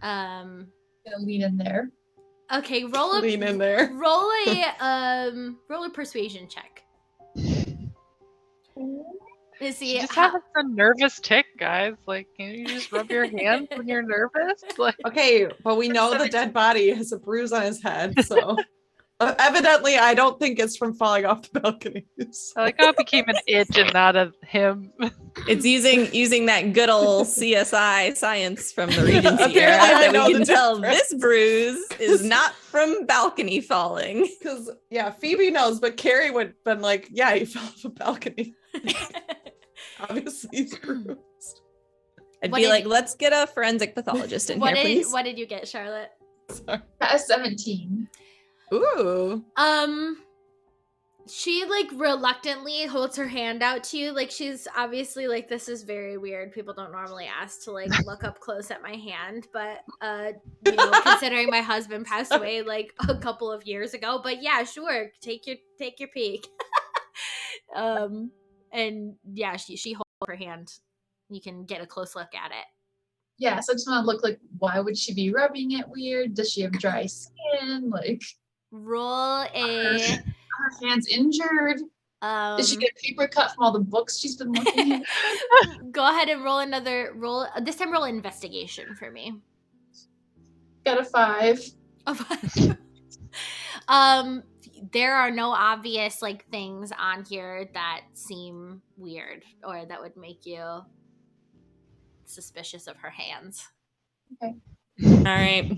Um, Gonna lean in there. okay, roll a Lean in there. roll a persuasion check. To see She just how, has a nervous tick, guys. Like, can you just rub your hands when you're nervous? Like, Okay, but we know the dead body has a bruise on his head, so evidently I don't think it's from falling off the balcony. I like how it became an it and not a him. It's using that good old CSI science from the Regency Apparently era I that know we the can tell difference. this bruise is not from balcony falling. Because Phoebe knows, but Carrie would have been like, yeah, he fell off a balcony. Obviously he's bruised. I'd What be did- like, let's get a forensic pathologist in here, please. what did you get, Charlotte? Sorry. A 17. Ooh. She like reluctantly holds her hand out to you, like she's obviously like, this is very weird. People don't normally ask to like look up close at my hand, but considering my husband passed away like a couple of years ago, but yeah, sure, take your peek. And yeah, she holds her hand. You can get a close look at it. Yeah, so I just want to look like, why would she be rubbing it weird? Does she have dry skin? Like, Roll a her hands injured? Did she get a paper cut from all the books she's been looking at? go ahead and roll this time roll investigation for me. Got a 5. There are no obvious like things on here that seem weird or that would make you suspicious of her hands. Okay. All right.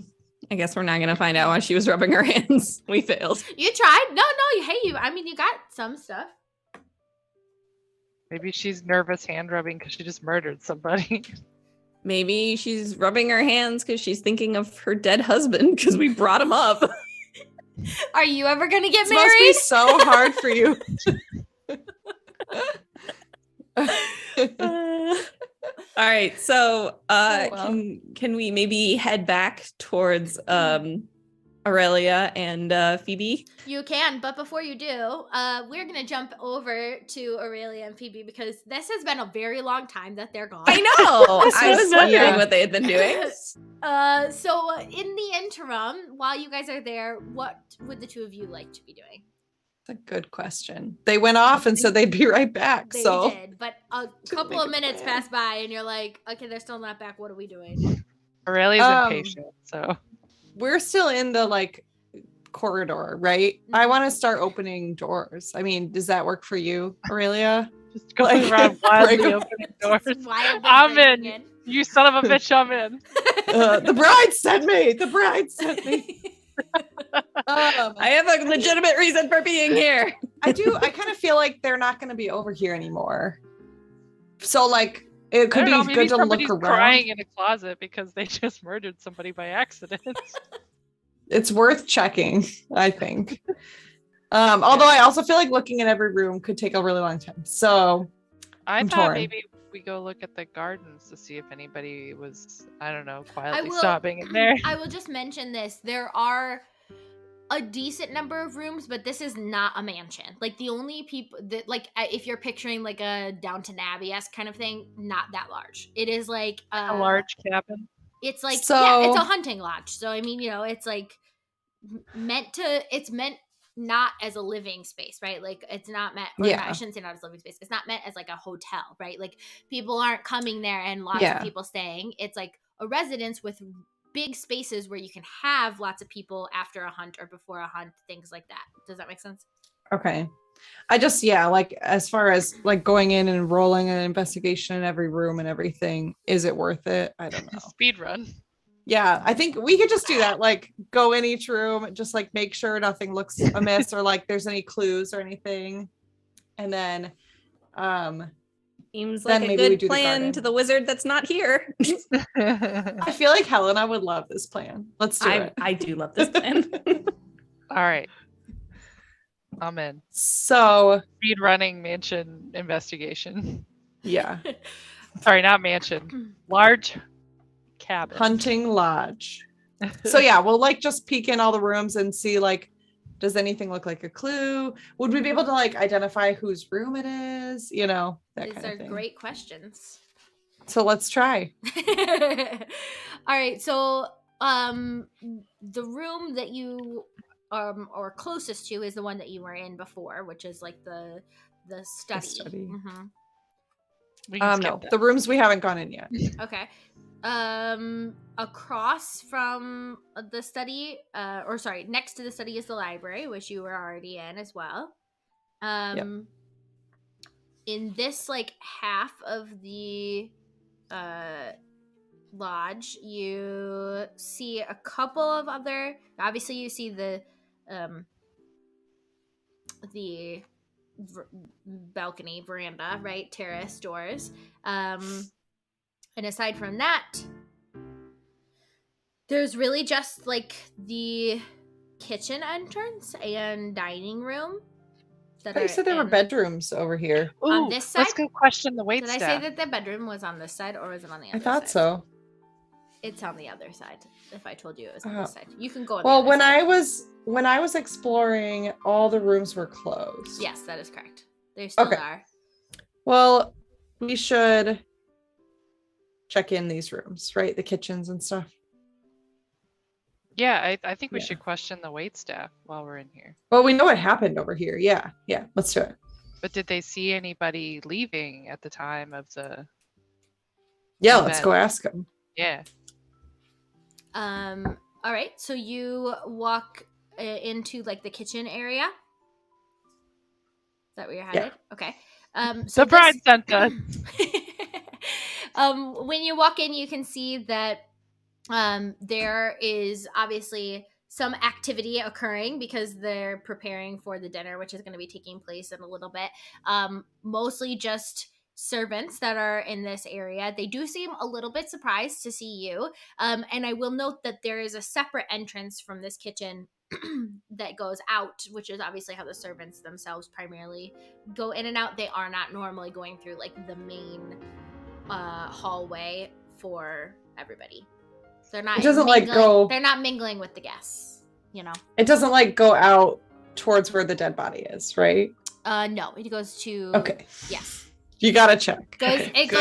I guess we're not going to find out why she was rubbing her hands. We failed. You tried? No, hey, you got some stuff. Maybe she's nervous hand rubbing because she just murdered somebody. Maybe she's rubbing her hands because she's thinking of her dead husband because we brought him up. Are you ever gonna get This must be married? so hard for you. All right, so well. can we maybe head back towards Aurelia and Phoebe? You can, but before you do, we're gonna jump over to Aurelia and Phoebe because this has been a very long time that they're gone. I know. I was wondering Yeah. what they had been doing. So in the interim, while you guys are there, what would the two of you like to be doing? That's a good question. They went off and said they'd be right back. They so did, but a couple make of a minutes plan. pass by and you're like, okay, they're still not back. What are we doing? Aurelia's Um, impatient, so we're still in the like corridor, right? I want to start opening doors. I mean, does that work for you, Aurelia? just going Like, around wildly break opening doors. Wildly I'm breaking in. You son of a bitch, I'm in. The bride sent me. The bride sent me. I have a legitimate reason for being here. I kind of feel like they're not going to be over here anymore. So like it could I don't know, be maybe good to look somebody's around. crying in a closet because they just murdered somebody by accident. It's worth checking, I think. Although I also feel like looking at every room could take a really long time. So I I'm thought torn. maybe we go look at the gardens to see if anybody was, I don't know, I quietly will- sobbing in there. I will just mention this. There are a decent number of rooms, but this is not a mansion. Like the only people that like if you're picturing like a Downton Abbey-esque kind of thing, not that large. It is like A large cabin. It's like So- it's a hunting lodge. So I mean, it's like it's meant not as a living space, right? Like it's not meant Yeah. I shouldn't say not as a living space. It's not meant as like a hotel, right? Like people aren't coming there and lots Yeah. of people staying. It's like a residence with big spaces where you can have lots of people after a hunt or before a hunt, things like that. Does that make sense? Okay. I just, like as far as like going in and rolling an investigation in every room and everything, is it worth it? I don't know. Speed run. Yeah, I think we could just do that. Like go in each room and just like make sure nothing looks amiss or like there's any clues or anything. And then Seems Then like a maybe we good do the plan garden. to the wizard that's not here. I feel like Helena would love this plan. Let's do it. I do love this plan. All right. I'm in. So Speed running mansion investigation. yeah, Sorry, not mansion. Large cabin. hunting lodge. So yeah, we'll like just peek in all the rooms and see like Does anything look like a clue? Would we be able to like identify whose room it is? You know, that These kind are of thing. great questions. So let's try. All right, so the room that you are closest to is the one that you were in before, which is like the study. study. We can skip No, that. the rooms we haven't gone in yet. Okay. Across from the study, or sorry, next to the study is the library, which you were already in as well. In this like half of the lodge, you see a couple of other. Obviously, you see the balcony, veranda, right, terrace doors. And aside from that, there's really just like the kitchen entrance and dining room. I thought you said there were bedrooms over here. On this side? Let's go question the wait Did I say that the bedroom was on this side, or was it on the other I side? thought so. It's on the other side. If I told you it was on this side, you can go on well, the other side. when I was exploring, all the rooms were closed. Yes, that is correct. They still are. Well, we should check in these rooms, right? The kitchens and stuff. Yeah, I think we should question the wait staff while we're in here. Well, we know what happened over here. Yeah, let's do it. But did they see anybody leaving at the time of the Yeah, event? let's go ask them. Yeah. All right, so you walk into like the kitchen area. Is that where you're headed? Yeah. Okay. So the bride sent us. When you walk in, you can see that there is obviously some activity occurring because they're preparing for the dinner, which is going to be taking place in a little bit. Mostly just servants that are in this area. They do seem a little bit surprised to see you. And I will note that there is a separate entrance from this kitchen that goes out, which is obviously how the servants themselves primarily go in and out. They are not normally going through like the main hallway for everybody. They're not. It doesn't like go. They're not mingling with the guests. You know. It doesn't like go out towards where the dead body is, right? No, it goes to. Okay. Yes. You gotta check. It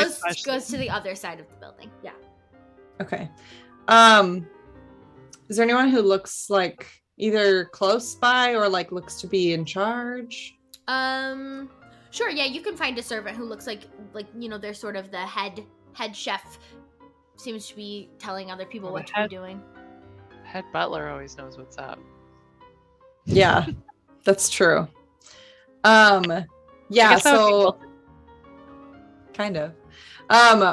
goes to the other side of the building. Yeah. Okay. Is there anyone who looks like either close by or like looks to be in charge? Sure. Yeah, you can find a servant who looks like you know, they're sort of the head chef. Seems to be telling other people what to be doing. Head butler always knows what's up. Yeah, that's true. Yeah, so kind of.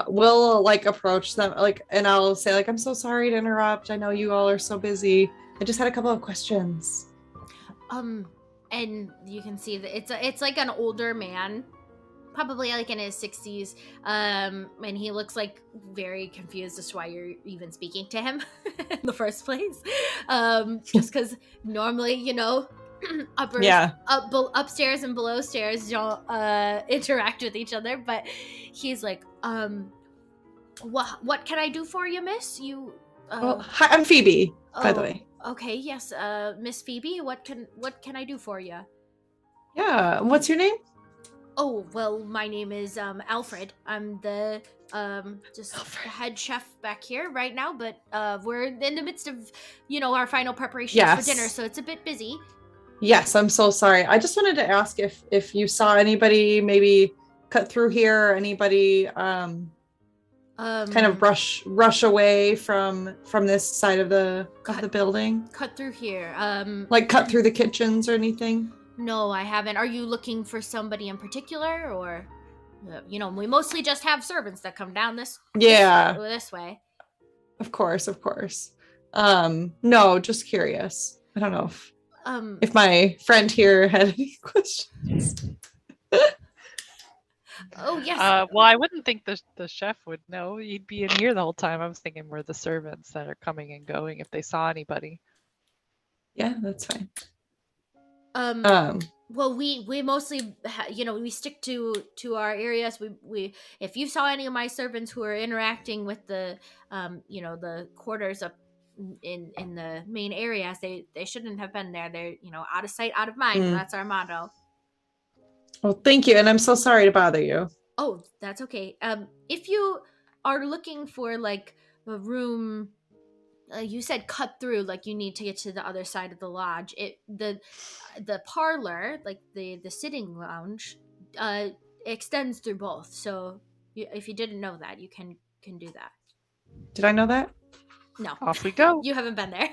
We'll like approach them and I'll say like, I'm so sorry to interrupt. I know you all are so busy. I just had a couple of questions. And you can see that it's like an older man, probably like in his 60s, and he looks like very confused as to why you're even speaking to him in the first place. Just because normally, you know, upstairs and below stairs don't interact with each other, but he's like, what can I do for you, miss? You well, hi, I'm Phoebe, by the way. Okay, yes, Miss Phoebe, what can I do for you? Yeah, what's your name? Oh, well, my name is Alfred. I'm the just the head chef back here right now, but we're in the midst of, you know, our final preparations for dinner, so it's a bit busy. Yes, I'm so sorry. I just wanted to ask if you saw anybody maybe cut through here, anybody kind of rush away from this side of the building. Cut through here. Like cut through the kitchens or anything? No, I haven't. Are you looking for somebody in particular, or you know, we mostly just have servants that come down this way. Of course. No, just curious. I don't know if my friend here had any questions. Oh yes. Well, I wouldn't think the chef would know. He'd be in here the whole time. I was thinking we're the servants that are coming and going if they saw anybody. Yeah, that's fine. Well, we mostly, you know, we stick to our areas. We if you saw any of my servants who are interacting with the, you know, the quarters up in the main areas. They shouldn't have been there. They're, out of sight, out of mind. Mm. That's our motto. Well, thank you, and I'm so sorry to bother you. Oh, that's okay. If you are looking for like a room, you said cut through, like you need to get to the other side of the lodge. The parlor, like the sitting lounge, extends through both. So if you didn't know that, you can do that. Did I know that? No, Off we go. you haven't been there.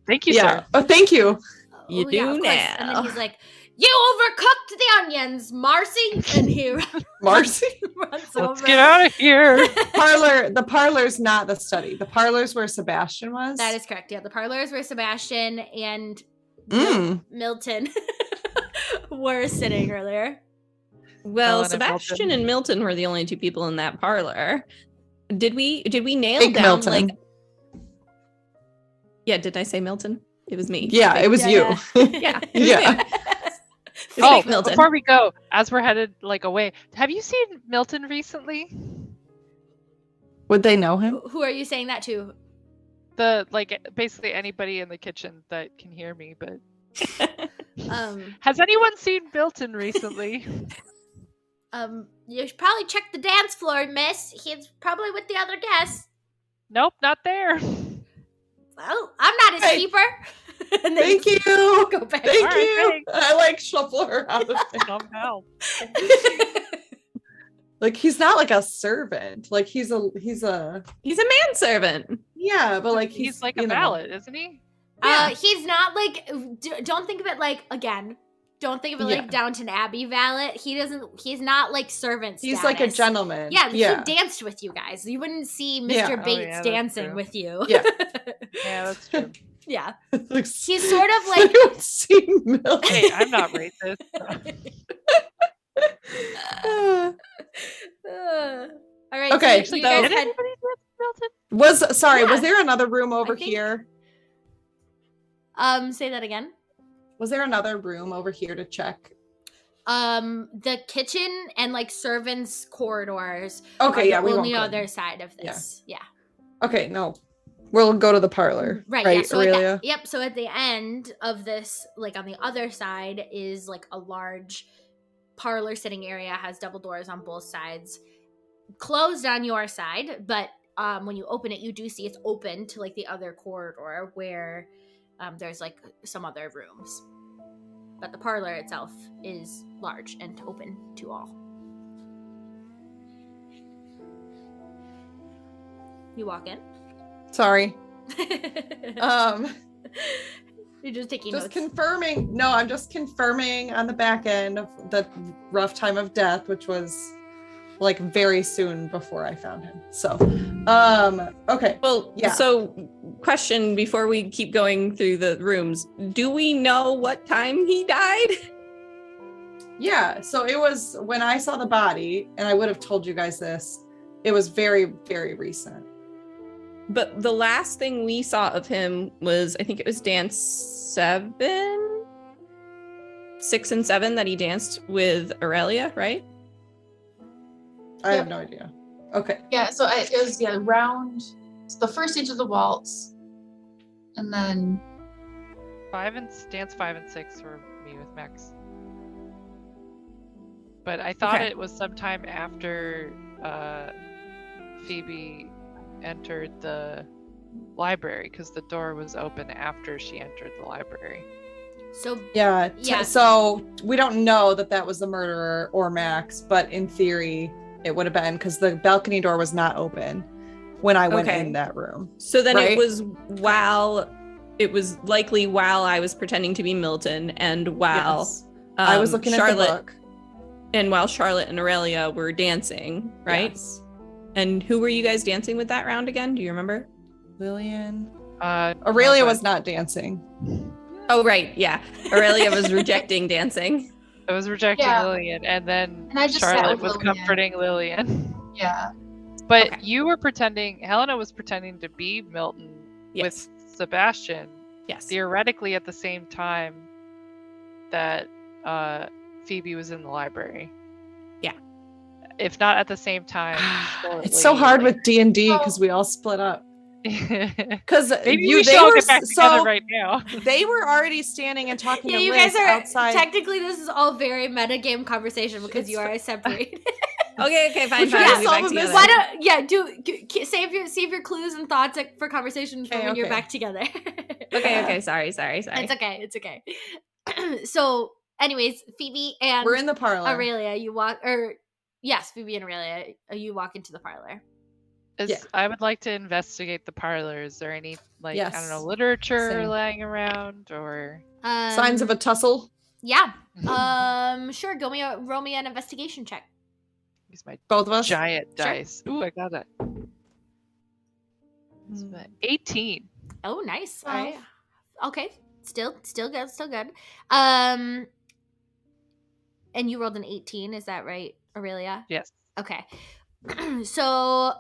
Thank you, Yeah. sir. Oh, thank you. You Oh, do of course. now. And then he's like, "You overcooked the onions, Marcy," and he Marcy? runs Let's over. get out of here. The parlor's not the study. The parlor's where Sebastian was. That is correct. Yeah, the parlor is where Sebastian and Milton were sitting earlier. Well, Helen and Sebastian Milton. and Milton were the only two people in that parlor. Did we nail Big down Milton. like? Yeah, did I say Milton? It was me. Yeah, it was Yeah, you. Yeah. It was Yeah. me. Oh, Fake Milton. before we go, as we're headed like away, have you seen Milton recently? Would they know him? Who are you saying that to? Basically anybody in the kitchen that can hear me, but Um, has anyone seen Milton recently? you should probably check the dance floor, miss. He's probably with the other guests. Nope, not there. Well, I'm not his Hey. keeper. And then Thank you. go back. Thank All right, you. thanks. I like shuffle her out of there. Somehow. Like he's not like a servant. Like he's a He's a manservant. yeah, but like He's like a you know. valet, isn't he? He's not like, don't think of it like, again, don't think of it Yeah. like Downton Abbey valet. He's not like servant He's like a status. gentleman. Yeah, yeah. he danced with you guys. You wouldn't see Mr. Yeah. Oh, Bates yeah, that's dancing true. with you. Yeah. Yeah, that's true. Yeah. Like, He's sort of I like, don't see Milton. Hey, I'm not racist. all right. Okay, So you so- guys Did had, anybody miss Milton? Was Yeah, was there another room over I think- here? say that again. Was there another room over here to check? The kitchen and like servants' corridors. Okay, are yeah, the we won't only go. other side of this. Yeah. Okay, no. We'll go to the parlor. Right. Right, Yeah. So Aurelia? yep. So at the end of this, like on the other side, is like a large parlor sitting area, has double doors on both sides, closed on your side, but when you open it, you do see it's open to like the other corridor where there's like some other rooms. But the parlor itself is large and open to all. You walk in. Sorry. You're just taking Just notes. confirming. No, I'm just confirming on the back end of the rough time of death, which was like very soon before I found him. So, okay. Well, Yeah. So question before we keep going through the rooms. Do we know what time he died? Yeah. So it was when I saw the body, and I would have told you guys this. It was very, very recent. But the last thing we saw of him was, I think it was dance 6 and 7 that he danced with Aurelia, right? I have no idea. Okay. Yeah, so it was round. So the first stage of the waltz, and then Dance 5 and 6 were me with Max. But I thought Okay. it was sometime after Phoebe entered the library, because the door was open after she entered the library. So Yeah. Yeah. So we don't know that was the murderer or Max, but in theory, it would have been because the balcony door was not open when I went Okay. in that room. So then Right? it was likely while I was pretending to be Milton and while Yes. I was looking Charlotte at the book. and while Charlotte and Aurelia were dancing, right? Yes. And who were you guys dancing with that round again? Do you remember? Lillian. No, Aurelia but was not dancing. Oh, right. Yeah. Aurelia was rejecting dancing. I was rejecting Yeah. Lillian, and then And I just sat Charlotte with was Lillian. comforting Lillian. yeah. But Okay. you were pretending, Helena was pretending to be Milton Yes. with Sebastian, Yes. theoretically at the same time that Phoebe was in the library. Yeah. If not at the same time. It's so hard with D&D Oh. because we all split up. Because Maybe we should all get back together right now. They were already standing and talking Yeah, to you Liz guys are outside. technically this is all very metagame conversation because It's you are separated. Okay, fine, We're trying fine. to We'll be solve back a together. Why don't save your clues and thoughts for conversation for when you're okay. back together. Okay, sorry. It's okay. So, anyways, Phoebe and We're in the parlor. Aurelia, Phoebe and Aurelia, you walk into the parlor. Yeah. I would like to investigate the parlor. Is there any I don't know, Yes. literature Same. lying around or Signs of a tussle. Yeah. Sure. Roll me an investigation check. use my Both of us. giant Sure. dice? Ooh, I got it. 18. Oh, nice. All Wow. right. Okay. Still good. And you rolled an 18, is that right, Aurelia? Yes. Okay. So,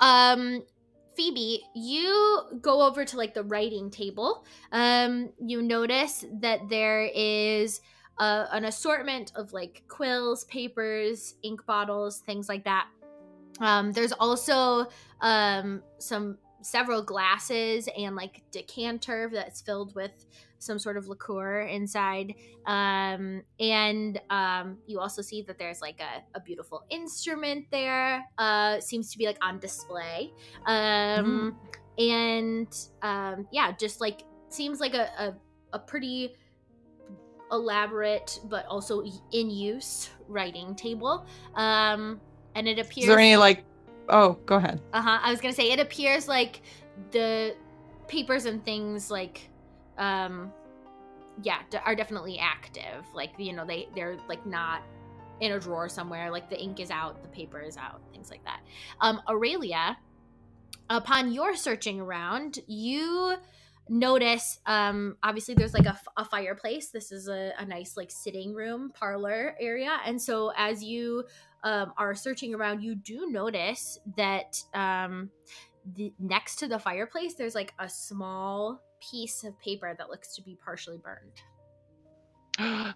Phoebe, you go over to like the writing table. You notice that there is an assortment of like quills, papers, ink bottles, things like that. There's also several glasses and like decanter that's filled with some sort of liqueur inside. And you also see that there's like a beautiful instrument there. Seems to be like on display. And just like seems like a pretty elaborate but also in use writing table. And it appears. Is there any like? Oh, go ahead. I was gonna say it appears like the papers and things like, are definitely active. Like they're like not in a drawer somewhere. Like the ink is out, the paper is out, things like that. Aurelia, upon your searching around, you notice obviously there's like a fireplace. This is a nice like sitting room parlor area, and so as you are searching around, you do notice that next to the fireplace there's like a small piece of paper that looks to be partially burned.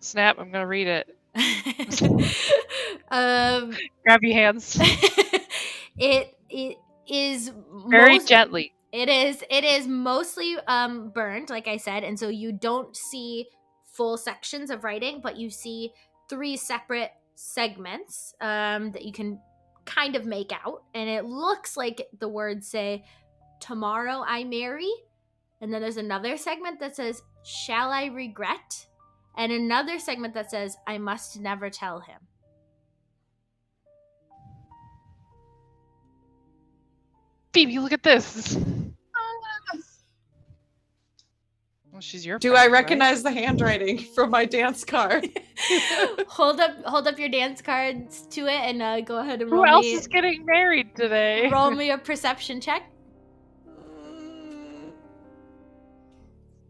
Snap, I'm gonna read it. Grab your hands. It is Very gently. It is mostly burned, like I said, and so you don't see full sections of writing, but you see 3 separate segments that you can kind of make out, and it looks like the words say, "Tomorrow I marry," and then there's another segment that says, "Shall I regret?" and another segment that says, "I must never tell him." Phoebe, look at this. Well, she's your Do friend, I recognize the handwriting from my dance card? hold up your dance cards to it and go ahead and Who roll else me is getting married today? roll me a perception check.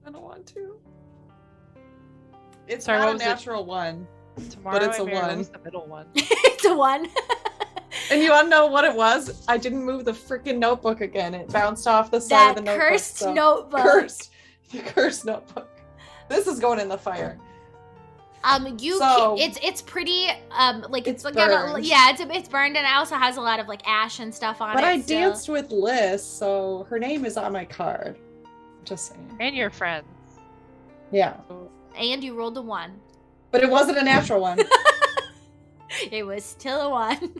I don't want to. It's Sorry, not what a was it? natural one. Tomorrow it's I a marry. What one. was the middle one? It's a 1. And you want to know what it was? I didn't move the freaking notebook again. It bounced off the side of the notebook. Cursed notebook. Cursed. The cursed notebook. This is going in the fire. It's pretty like it's like burned. it's burned, and it also has a lot of like ash and stuff on it. But I still. danced with Liz, so her name is on my card. Just saying. And your friends. Yeah. And you rolled a 1. But it wasn't a natural one. It was still a 1.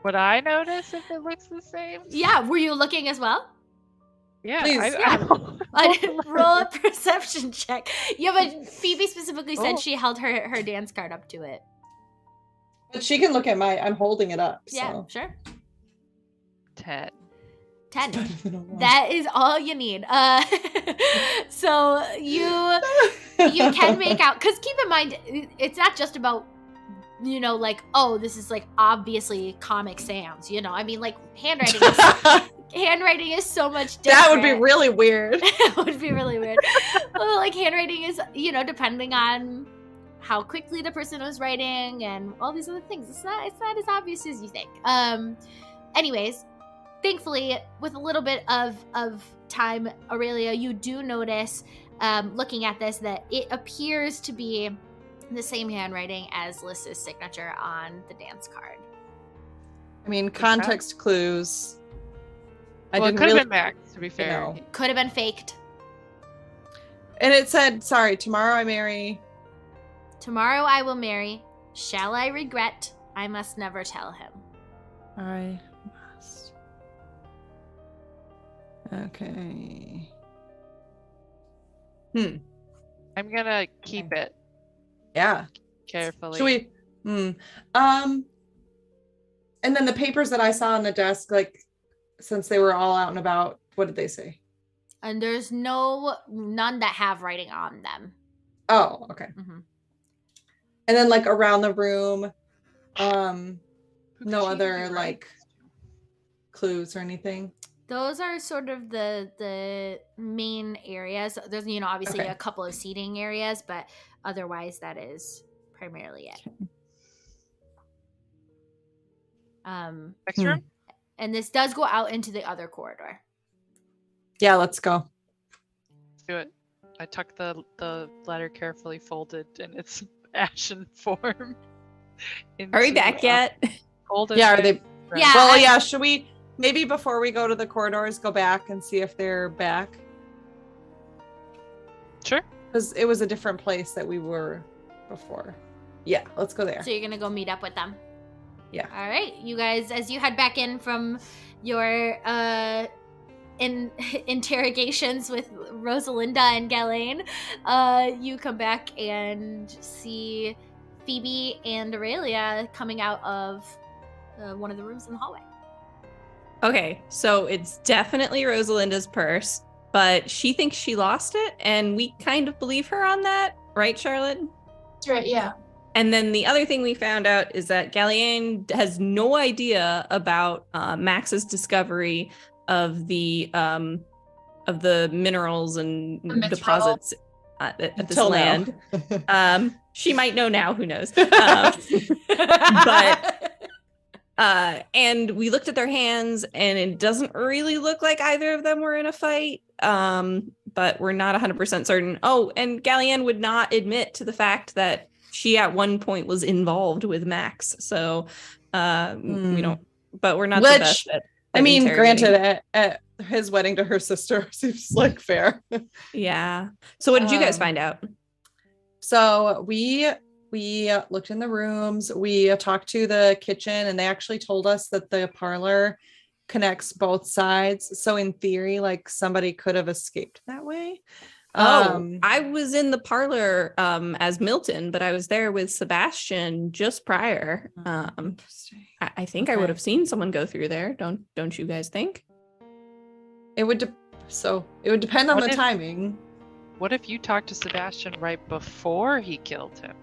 Would I notice if it looks the same? Yeah, were you looking as well? Please. I didn't roll a perception check. Yeah, but Phoebe specifically said she held her dance card up to it. But she can look at I'm holding it up. Yeah, so. sure. 10. 10. Better than a 1. That is all you need. So you can make out, because keep in mind, it's not just about, like, oh, this is like obviously Comic Sans, I mean, like handwriting is so much different. That would be really weird. It would be really weird. Well, like handwriting is, depending on how quickly the person was writing and all these other things. It's not as obvious as you think. Anyways, thankfully, with a little bit of time, Aurelia, you do notice, looking at this, that it appears to be the same handwriting as Liz's signature on the dance card. I mean, context clues. I Well, it didn't could have really been Max, to be fair. know. Could have been faked. And it said, sorry, tomorrow I marry. Tomorrow I will marry. Shall I regret? I must never tell him. I must. Okay. I'm gonna keep Okay. it Yeah. carefully. Should we? And then the papers that I saw on the desk, like, since they were all out and about, what did they say? And there's none that have writing on them. Oh, okay. Mm-hmm. And then like around the room, Who could no she other be like clues or anything. Those are sort of the main areas. There's obviously Okay. a couple of seating areas, but otherwise that is primarily it. Next room? And this does go out into the other corridor. Yeah, let's go. Let's do it. I tuck the letter carefully folded in its ashen form. Are we into, back yet? Folded Yeah, are they? Yeah. Well, yeah. Should we maybe before we go to the corridors, go back and see if they're back? Sure. Because it was a different place that we were before. Yeah, let's go there. So you're gonna go meet up with them. Yeah. All right, you guys, as you head back in from your interrogations with Rosalinda and Ghislaine, you come back and see Phoebe and Aurelia coming out of one of the rooms in the hallway. Okay, so it's definitely Rosalinda's purse, but she thinks she lost it, and we kind of believe her on that, right, Charlotte? That's right, yeah. And then the other thing we found out is that Gallienne has no idea about Max's discovery of the minerals and deposits at this Until now. land. She might know now, who knows? And we looked at their hands, and it doesn't really look like either of them were in a fight. But we're not 100% certain. Oh, and Gallienne would not admit to the fact that she at one point was involved with Max. So we don't, but we're not the best at I mean, interrogating. granted, at his wedding to her sister seems like fair. Yeah. So what did you guys find out? So we looked in the rooms, we talked to the kitchen, and they actually told us that the parlor connects both sides. So in theory, like somebody could have escaped that way. I was in the parlor as Milton, but I was there with Sebastian just prior. Interesting. I think I would have seen someone go through there. Don't you guys think? It would depend on What the if- timing. What if you talked to Sebastian right before he killed him?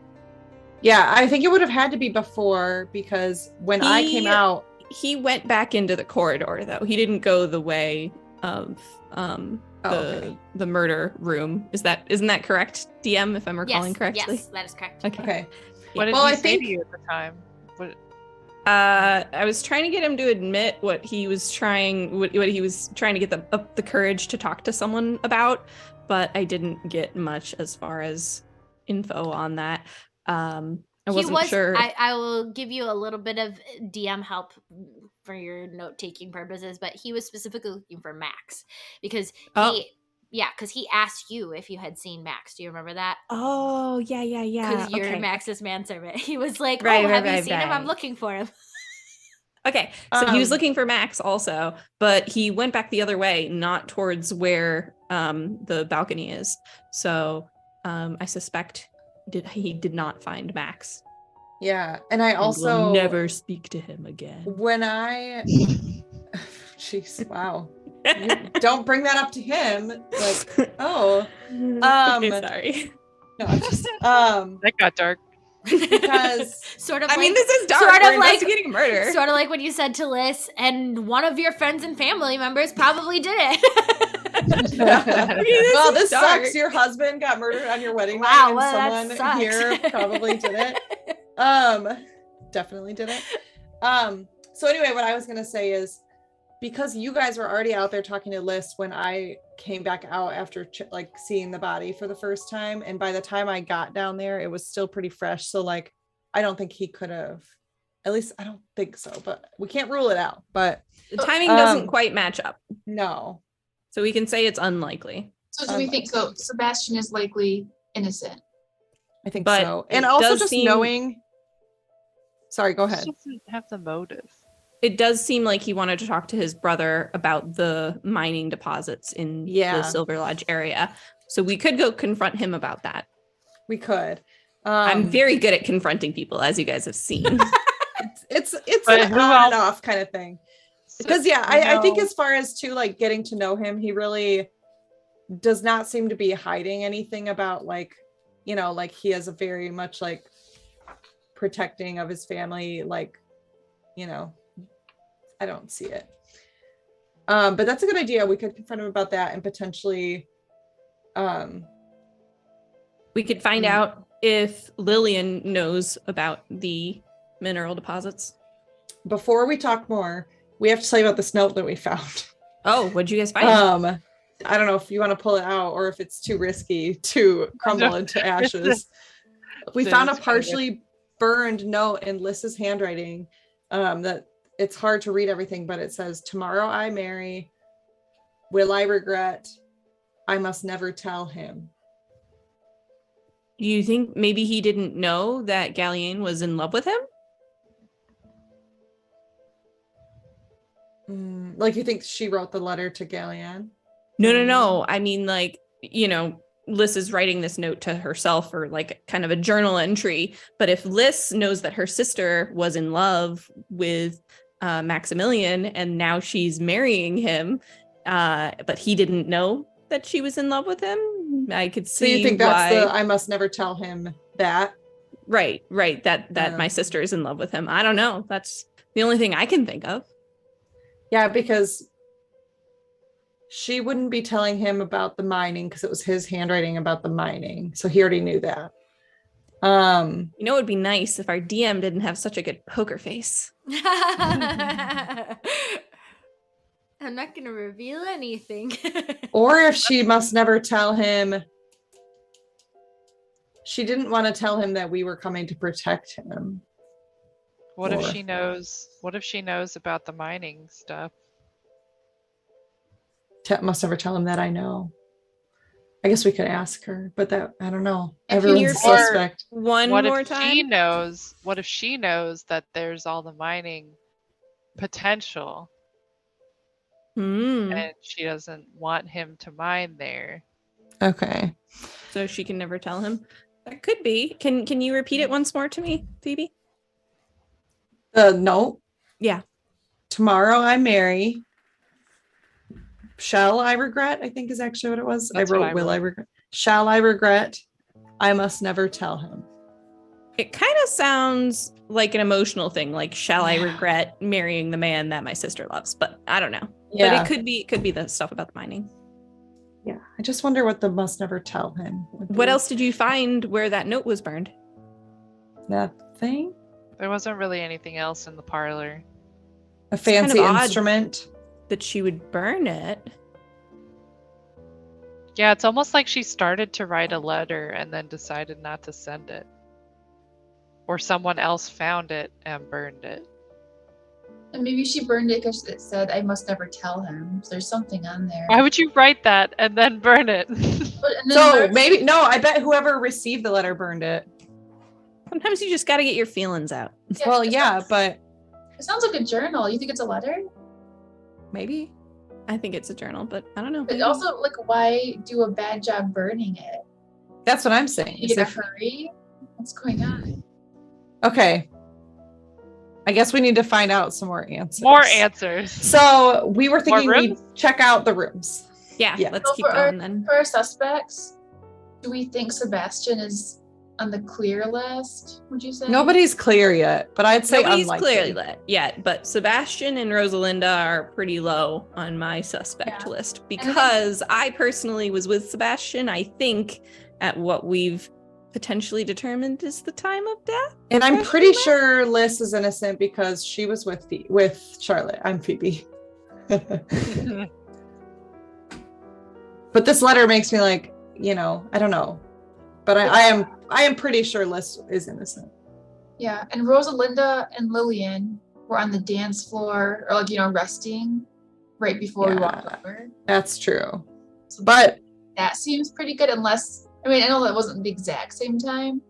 Yeah, I think it would have had to be before, because when I came out, He went back into the corridor though. He didn't go the way of the murder room. Isn't that correct, DM, if I'm recalling correctly? Yes, that is correct. okay. What did Well, he I say think- to you at the time? What, I was trying to get him to admit what he was trying to get the courage to talk to someone about, but I didn't get much as far as info on that. I wasn't sure. I will give you a little bit of DM help for your note-taking purposes, but he was specifically looking for Max because he asked you if you had seen Max. Do you remember that? Oh, yeah. Because you're Okay. Max's manservant. He was like, Right, have you right, seen him? I'm right. looking for him. Okay, so he was looking for Max also, but he went back the other way, not towards where the balcony is. So I suspect he did not find Max. Yeah, and I And also will never speak to him again. when I jeez, wow. You don't bring that up to him. Like, oh. Okay, sorry. No, I'm just that got dark. because Sort of I like, mean, this is dark. sort We're of like- investigating a murder. Sort of like when you said to Liz, and one of your friends and family members probably did it. well, this dark. sucks. Your husband got murdered on your wedding Wow, night, well, that and someone here sucks. probably did it. Definitely did it. So anyway, what I was gonna say is, because you guys were already out there talking to Liz when I came back out after like seeing the body for the first time, and by the time I got down there, it was still pretty fresh. So like, I don't think he could have At least I don't think so, but we can't rule it out. But The timing doesn't quite match up. no. So we can say it's unlikely. So do we think so? Sebastian is likely innocent. I think But so. And it also does just seem- knowing. Sorry, go ahead. He doesn't have the motive. It does seem like he wanted to talk to his brother about the mining deposits in the Silver Lodge area. So we could go confront him about that. We could. I'm very good at confronting people, as you guys have seen. It's But an who on and else? off kind of thing. So, Because you I think know, as far as to like getting to know him, he really does not seem to be hiding anything about like, you know, like he has a very much like protecting of his family, like, you know, I don't see it. But that's a good idea. We could confront him about that and potentially We could find out if Lillian knows about the mineral deposits. before we talk more, we have to tell you about this note that we found. Oh, what'd you guys find? I don't know if you want to pull it out or if it's too risky to crumble into ashes. We found a partially burned note in Lys's handwriting that it's hard to read everything, but it says, "Tomorrow I marry. Will I regret? I must never tell him." Do you think maybe he didn't know that Gallienne was in love with him? Like you think she wrote the letter to Gallienne? No. I mean, like, you know, Lys is writing this note to herself or like kind of a journal entry. But if Lys knows that her sister was in love with Maximilian and now she's marrying him, but he didn't know that she was in love with him, I could see. So you think that's the "I must never tell him" that? Right. That my sister is in love with him. I don't know. That's the only thing I can think of. Yeah, because she wouldn't be telling him about the mining because it was his handwriting about the mining. So he already knew that. You know, it would be nice if our DM didn't have such a good poker face. I'm not going to reveal anything. Or if she must never tell him, she didn't want to tell him that we were coming to protect him. What if Or- she knows? What if she knows about the mining stuff? Must never tell him that I know. I guess we could ask her, but that, I don't know. If Everyone's you're- a suspect. One What more if time. she knows? What if she knows that there's all the mining potential Hmm. and she doesn't want him to mine there? Okay. So she can never tell him. That could be. Can you repeat it once more to me, Phoebe? The note. Yeah. Tomorrow I marry. Shall I regret? I think is actually what it was. That's I what wrote, I will I wrote. regret? Shall I regret? I must never tell him. It kind of sounds like an emotional thing, like shall I Yeah. regret marrying the man that my sister loves? But I don't know. Yeah. But it could be the stuff about the mining. Yeah. I just wonder what the must never tell him would What be. else did you find where that note was burned? Nothing. There wasn't really anything else in the parlor. A kind of fancy odd. instrument. That she would burn it. Yeah, it's almost like she started to write a letter and then decided not to send it. Or someone else found it and burned it. And maybe she burned it because it said, "I must never tell him." So there's something on there. Why would you write that and then burn it? But, and then So where- maybe, no, I bet whoever received the letter burned it. Sometimes you just got to get your feelings out. Well, it yeah, sounds- but it sounds like a journal. You think it's a letter? maybe. I think it's a journal, but I don't know. But also, like, why do a bad job burning it? That's what I'm saying. You is in a if- hurry? What's going on? Okay. I guess we need to find out some more answers. More answers. So we were thinking we'd rooms? check out the rooms. Yeah, Yeah. let's So keep for going then. For our suspects, do we think Sebastian is on the clear list? Would you say? Nobody's clear yet, but I'd say Nobody's unlikely. clearly lit yet, but Sebastian and Rosalinda are pretty low on my suspect Yeah. list because I personally was with Sebastian, I think, at what we've potentially determined is the time of death. And I'm Question pretty mark? sure Liz is innocent because she was with Charlotte. I'm Phoebe. But this letter makes me like, I don't know. But I am pretty sure Liz is innocent. Yeah, and Rosalinda and Lillian were on the dance floor, or resting right before we walked Yeah. over. That's true. So But that seems pretty good, unless I know that wasn't the exact same time.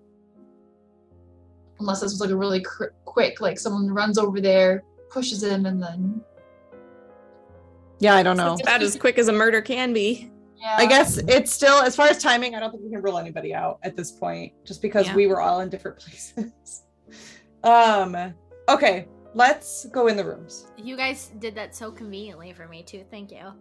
Unless this was like a really quick, like someone runs over there, pushes him, and then. yeah, I don't know. It's about as quick as a murder can be. Yeah. I guess it's still, as far as timing, I don't think we can rule anybody out at this point, just because we were all in different places. Okay, let's go in the rooms. You guys did that so conveniently for me too. Thank you.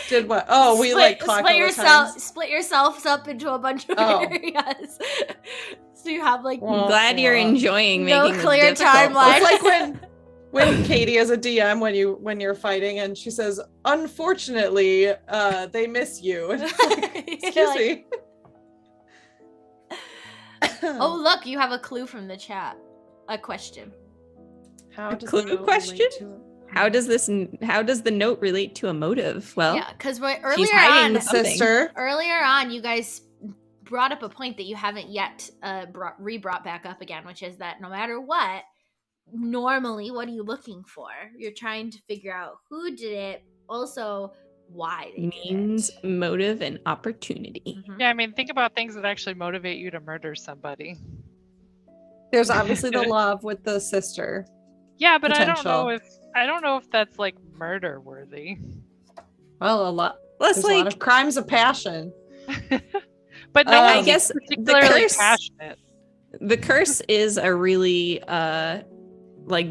Did what? Oh, we like clocked all the times. Split yourselves up into a bunch of areas, so you have like I'm glad you're enjoying no making clear this difficult. timeline. It's like when Katie is a DM when you're fighting and she says, "Unfortunately, they miss you." And it's like, excuse me. Oh, look, you have a clue from the chat. A question. How does clue the note question? relate to- How does the note relate to a motive? Well, Yeah, because she's earlier hiding on, something. Sister. earlier on, you guys brought up a point that you haven't yet brought back up again, which is that no matter what, normally, what are you looking for? You're trying to figure out who did it, also why they Means, did it. motive, and opportunity. Mhm. Yeah, I mean, think about things that actually motivate you to murder somebody. There's obviously the love with the sister. Yeah, but I Potential. don't know if that's like murder worthy. Well, Let's there's a lot of crimes of passion. But no I one guess gets the particularly curse- passionate. The curse is a really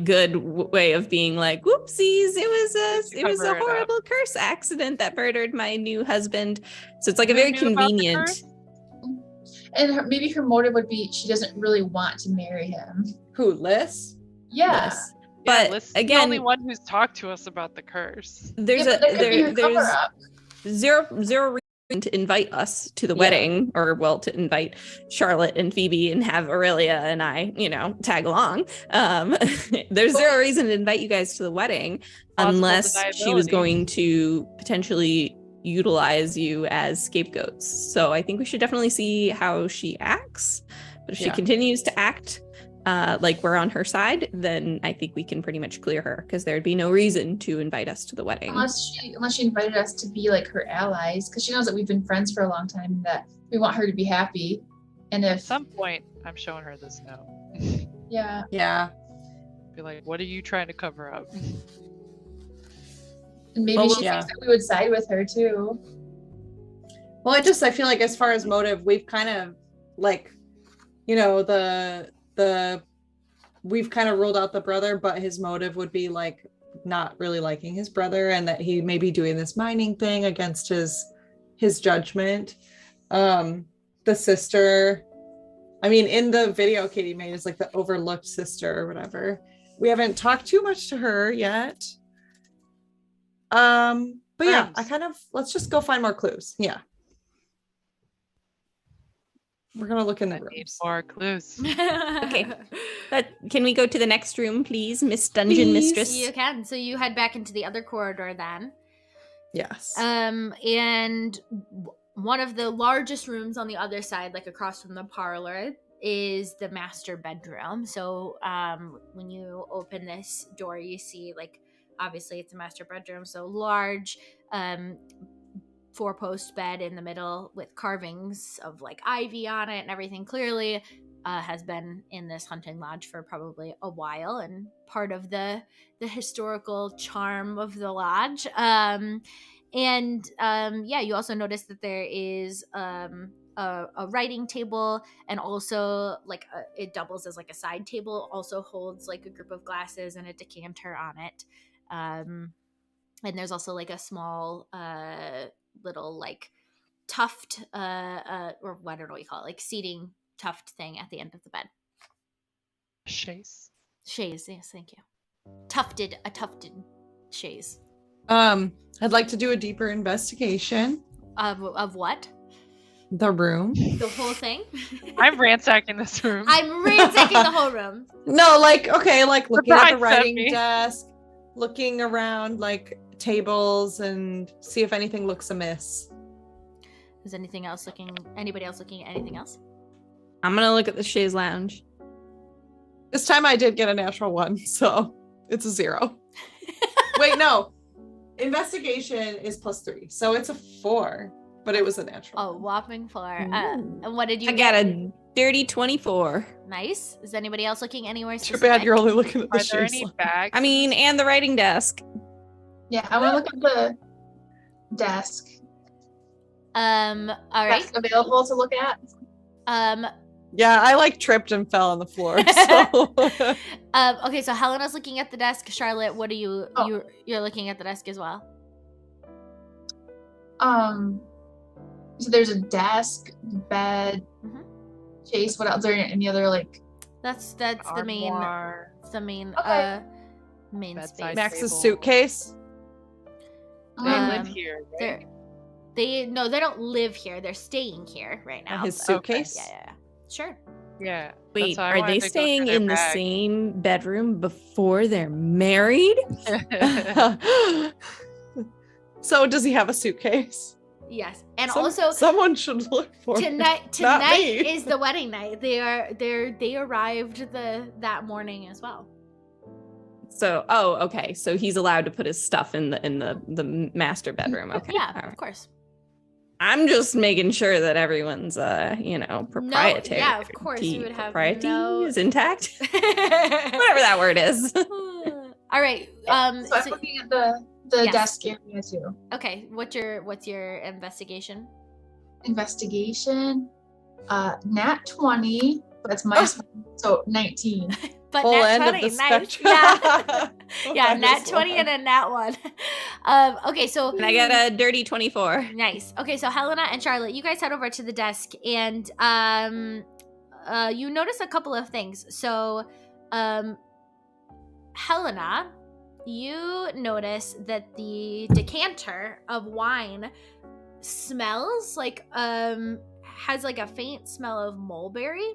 good way of being like, whoopsies, it was Cover a it up. horrible curse accident that murdered my new husband. So it's like a Who very knew about the convenient. curse? And maybe her motive would be she doesn't really want to marry him. Who, Liz? Yeah. Yes. Yeah, But Liz is again, the only one who's talked to us about the curse. there's Yeah, but that could be her there's cover-up. zero reason to invite us to the Yeah. wedding, or to invite Charlotte and Phoebe and have Aurelia and I, tag along. There's zero reason to invite you guys to the wedding Plausible unless she was deniability. going to potentially utilize you as scapegoats. So I think we should definitely see how she acts. But if she Yeah. continues to act like we're on her side, then I think we can pretty much clear her, because there'd be no reason to invite us to the wedding. Unless she invited us to be like her allies, because she knows that we've been friends for a long time and that we want her to be happy. And At if some point, I'm showing her this note. yeah, Yeah. Be like, what are you trying to cover up? and maybe Well, she yeah. thinks that we would side with her too. Well, I feel like as far as motive, we've kind of like, we've kind of ruled out the brother, but his motive would be like not really liking his brother, and that he may be doing this mining thing against his judgment. The sister, I mean, in the video Katie made, is like the overlooked sister or whatever. We haven't talked too much to her yet. But yeah, let's just go find more clues. Yeah. We're gonna look in the I need rooms. more clues. Okay. Can we go to the next room, please, Miss Dungeon Please. Mistress? You can. So you head back into the other corridor then. Yes. And one of the largest rooms on the other side, like across from the parlor, is the master bedroom. So when you open this door, you see, like, obviously it's a master bedroom, so large four-post bed in the middle with carvings of like ivy on it and everything. Clearly has been in this hunting lodge for probably a while, and part of the historical charm of the lodge. You also notice that there is a writing table, and also like it doubles as like a side table, also holds like a group of glasses and a decanter on it. And there's also like a small little like tuft or I don't know what you call it, like seating tuft thing at the end of the bed. Chaise. Chaise, yes, thank you. A tufted chaise. I'd like to do a deeper investigation. Of what? The room. The whole thing? I'm ransacking this room. I'm ransacking the whole room. No, like, okay, like looking at the bride sent writing me. desk, looking around like tables, and see if anything looks amiss. Is anybody else looking at anything else? I'm gonna look at the chaise lounge. This time I did get a natural 1, so it's a 0. Wait, no. Investigation is +3, so it's a 4, but it was a natural. Oh, 1. whopping 4. Ooh. And what did you I get? got a dirty 24. Nice. Is anybody else looking anywhere Too specific? bad you're only looking at the Are there shoes. any bags? I mean, and the writing desk. Yeah, I want to look at the desk. All right. Desk available to look at. Yeah, I like tripped and fell on the floor. So Okay, so Helena's looking at the desk. Charlotte, what are you? Oh. You're looking at the desk as well. So there's a desk, bed, Mhm. Chase. What else? Are there any other like? That's the main. Armoire. It's the main. Okay. Main Bedside space. Max's table. suitcase. They live Um, here, They're, right? they don't live here. They're staying here right now. His but- suitcase. Yeah. Sure. Yeah. Wait, that's why I are wanted they to go staying through their in the bag. same bedroom before they're married? So does he have a suitcase? Yes, and Some- also someone should look for him. Not tonight me. is the wedding night. They arrived that morning as well. So, okay. So he's allowed to put his stuff in the master bedroom. Okay. Yeah, all right. of course. I'm just making sure that everyone's proprietary. yeah, of course, you would have propriety no- is intact. Whatever that word is. All right. So I'm So- looking at the Yes. desk area too. okay. What's your investigation? Investigation. Nat 20. But it's minus 1, so 19. But Full nat end of 20, the nice. spectrum. Yeah. Yeah, Minus nat 20 1. and a nat 1. Okay, so And I got a dirty 24. nice. Okay, so Helena and Charlotte, you guys head over to the desk and you notice a couple of things. So Helena, you notice that the decanter of wine smells like has like a faint smell of mulberry,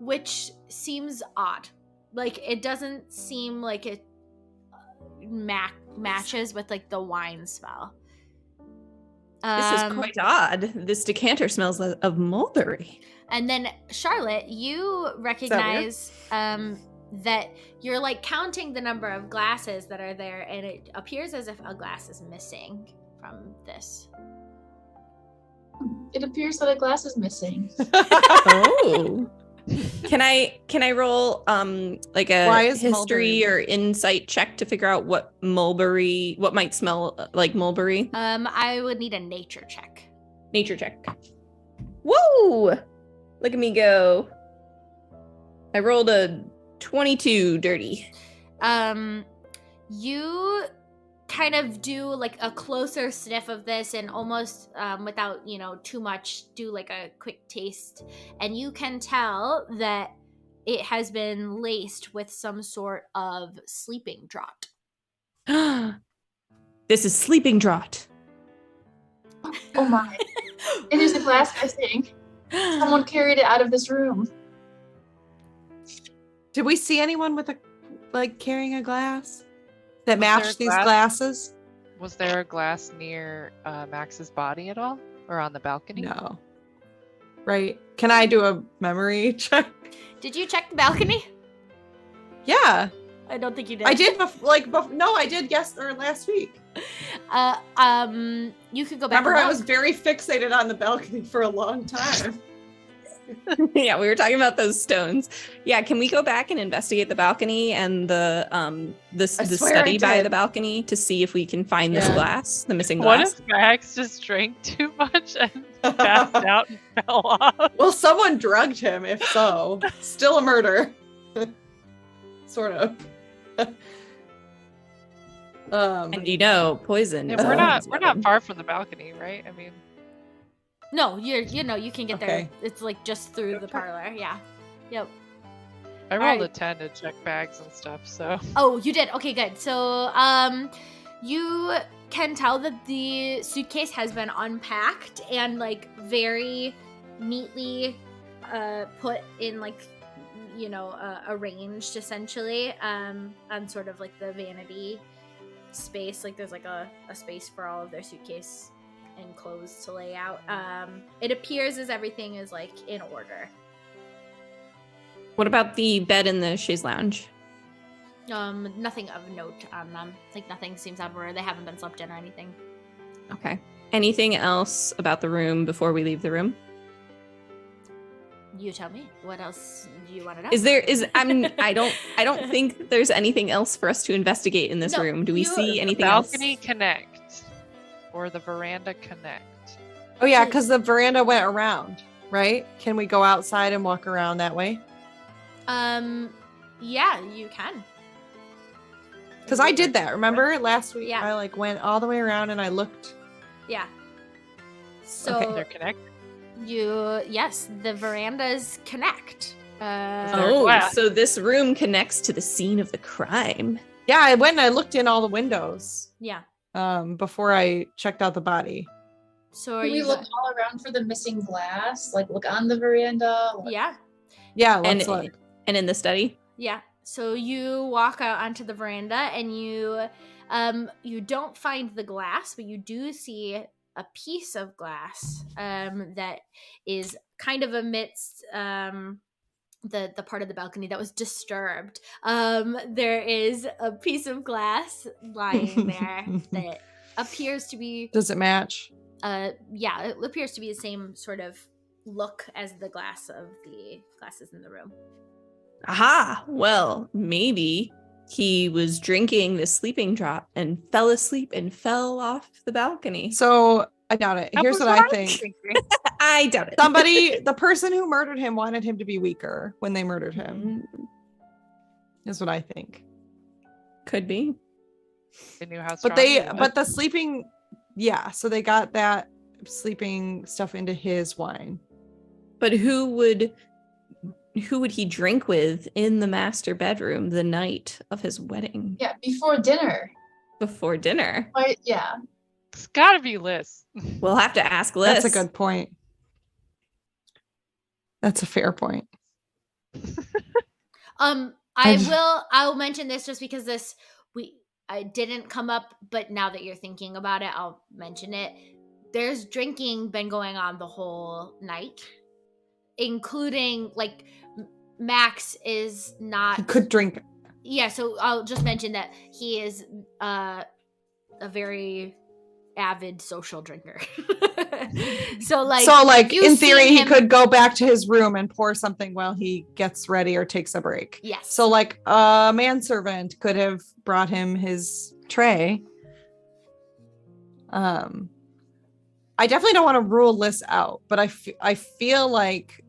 which seems odd. Like it doesn't seem like it matches with like the wine smell. This is quite odd. This decanter smells of mulberry. And then Charlotte, you recognize that you're like counting the number of glasses that are there, and it appears as if a glass is missing from this. It appears that a glass is missing. Oh. Can I roll like Why a is history mulberry? or insight check to figure out what might smell like mulberry? I would need a nature check. Nature check. Whoa! Look at me go. I rolled a 22 dirty. You kind of do like a closer sniff of this and almost without too much do like a quick taste, and you can tell that it has been laced with some sort of sleeping draught. This is sleeping draught. Oh my. And there's a glass missing. Someone carried it out of this room. Did we see anyone with carrying a glass that Was there matched a these glass? glasses? Was there a glass near Max's body at all? Or on the balcony? No. Right. Can I do a memory check? Did you check the balcony? Yeah. I don't think you did. I did no, I did last week. You could go back. Remember, and I look. was very fixated on the balcony for a long time. Yeah, we were talking about those stones. Yeah, can we go back and investigate the balcony and the swear study I by did. the balcony to see if we can find this Yeah. glass, the missing What glass? if Max just drank too much and passed out and fell off? Well, someone drugged him, if so. Still a murder. Sort of. And poison. Yeah, is we're a not weapon. far from the balcony, right? I mean, No, you can get there. Okay. It's like just through the parlor. Yeah. Yep. I rolled a Alright. 10 to check bags and stuff, so Oh, you did. Okay, good. So, you can tell that the suitcase has been unpacked and like very neatly put in arranged essentially on sort of like the vanity space. Like there's like a space for all of their suitcase and clothes to lay out. It appears as everything is like in order. What about the bed in the chaise lounge? Nothing of note on them. Like nothing seems out of order. They haven't been slept in or anything. Okay. Anything else about the room before we leave the room? You tell me. What else do you want to know? I don't think there's anything else for us to investigate in this No, room. Do we see anything Balcony else? connect, or the veranda connect. Oh yeah, because the veranda went around, right? Can we go outside and walk around that way? Yeah, you can. Because I did that. Remember last week? Yeah. I like went all the way around and I looked. Yeah. So Okay. They're connected. yes, the verandas connect. They're glass. So this room connects to the scene of the crime. Yeah, I went and I looked in all the windows Yeah. before I checked out the body. So are Can we you look all around for the missing glass? Like look on the veranda? Like, Yeah. Yeah, And let's look. and in the study? Yeah. So you walk out onto the veranda and you don't find the glass, but you do see a piece of glass that is kind of amidst the part of the balcony that was disturbed. There is a piece of glass lying there that appears to be Does it match? yeah, it appears to be the same sort of look as the glass of the glasses in the room. Aha! Well, maybe he was drinking the sleeping draught and fell asleep and fell off the balcony. So I doubt it. That Here's was what I I'm think. thinking. I doubt it. The person who murdered him wanted him to be weaker when they murdered him. Is what I think. Could be. They knew how But strong he was. but the sleeping, yeah. So they got that sleeping stuff into his wine. But who would he drink with in the master bedroom the night of his wedding? yeah, before dinner. Before dinner? Right? Yeah. It's gotta be Liz. We'll have to ask Liz. That's a good point. That's a fair point. I'll mention this just because I didn't come up, but now that you're thinking about it, I'll mention it. There's drinking been going on the whole night, including like Max is not He could drink. Yeah, so I'll just mention that he is a very avid social drinker. so like you've in theory, seen he him- could go back to his room and pour something while he gets ready or takes a break. Yes. So like a manservant could have brought him his tray. I definitely don't want to rule Liz out, but I feel like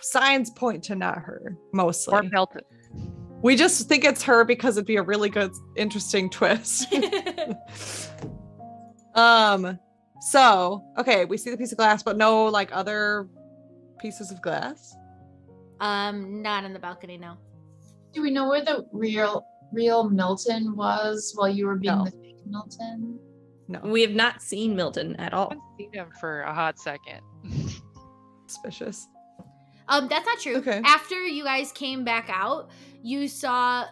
signs point to not her mostly. Or Milton. We just think it's her because it'd be a really good, interesting twist. So okay, we see the piece of glass, but no like other pieces of glass. Not in the balcony, no. Do we know where the real Milton was while you were being No. the fake Milton? No, We have not seen Milton at I all. haven't seen him for a hot second. suspicious. That's not true. Okay. After you guys came back out, you saw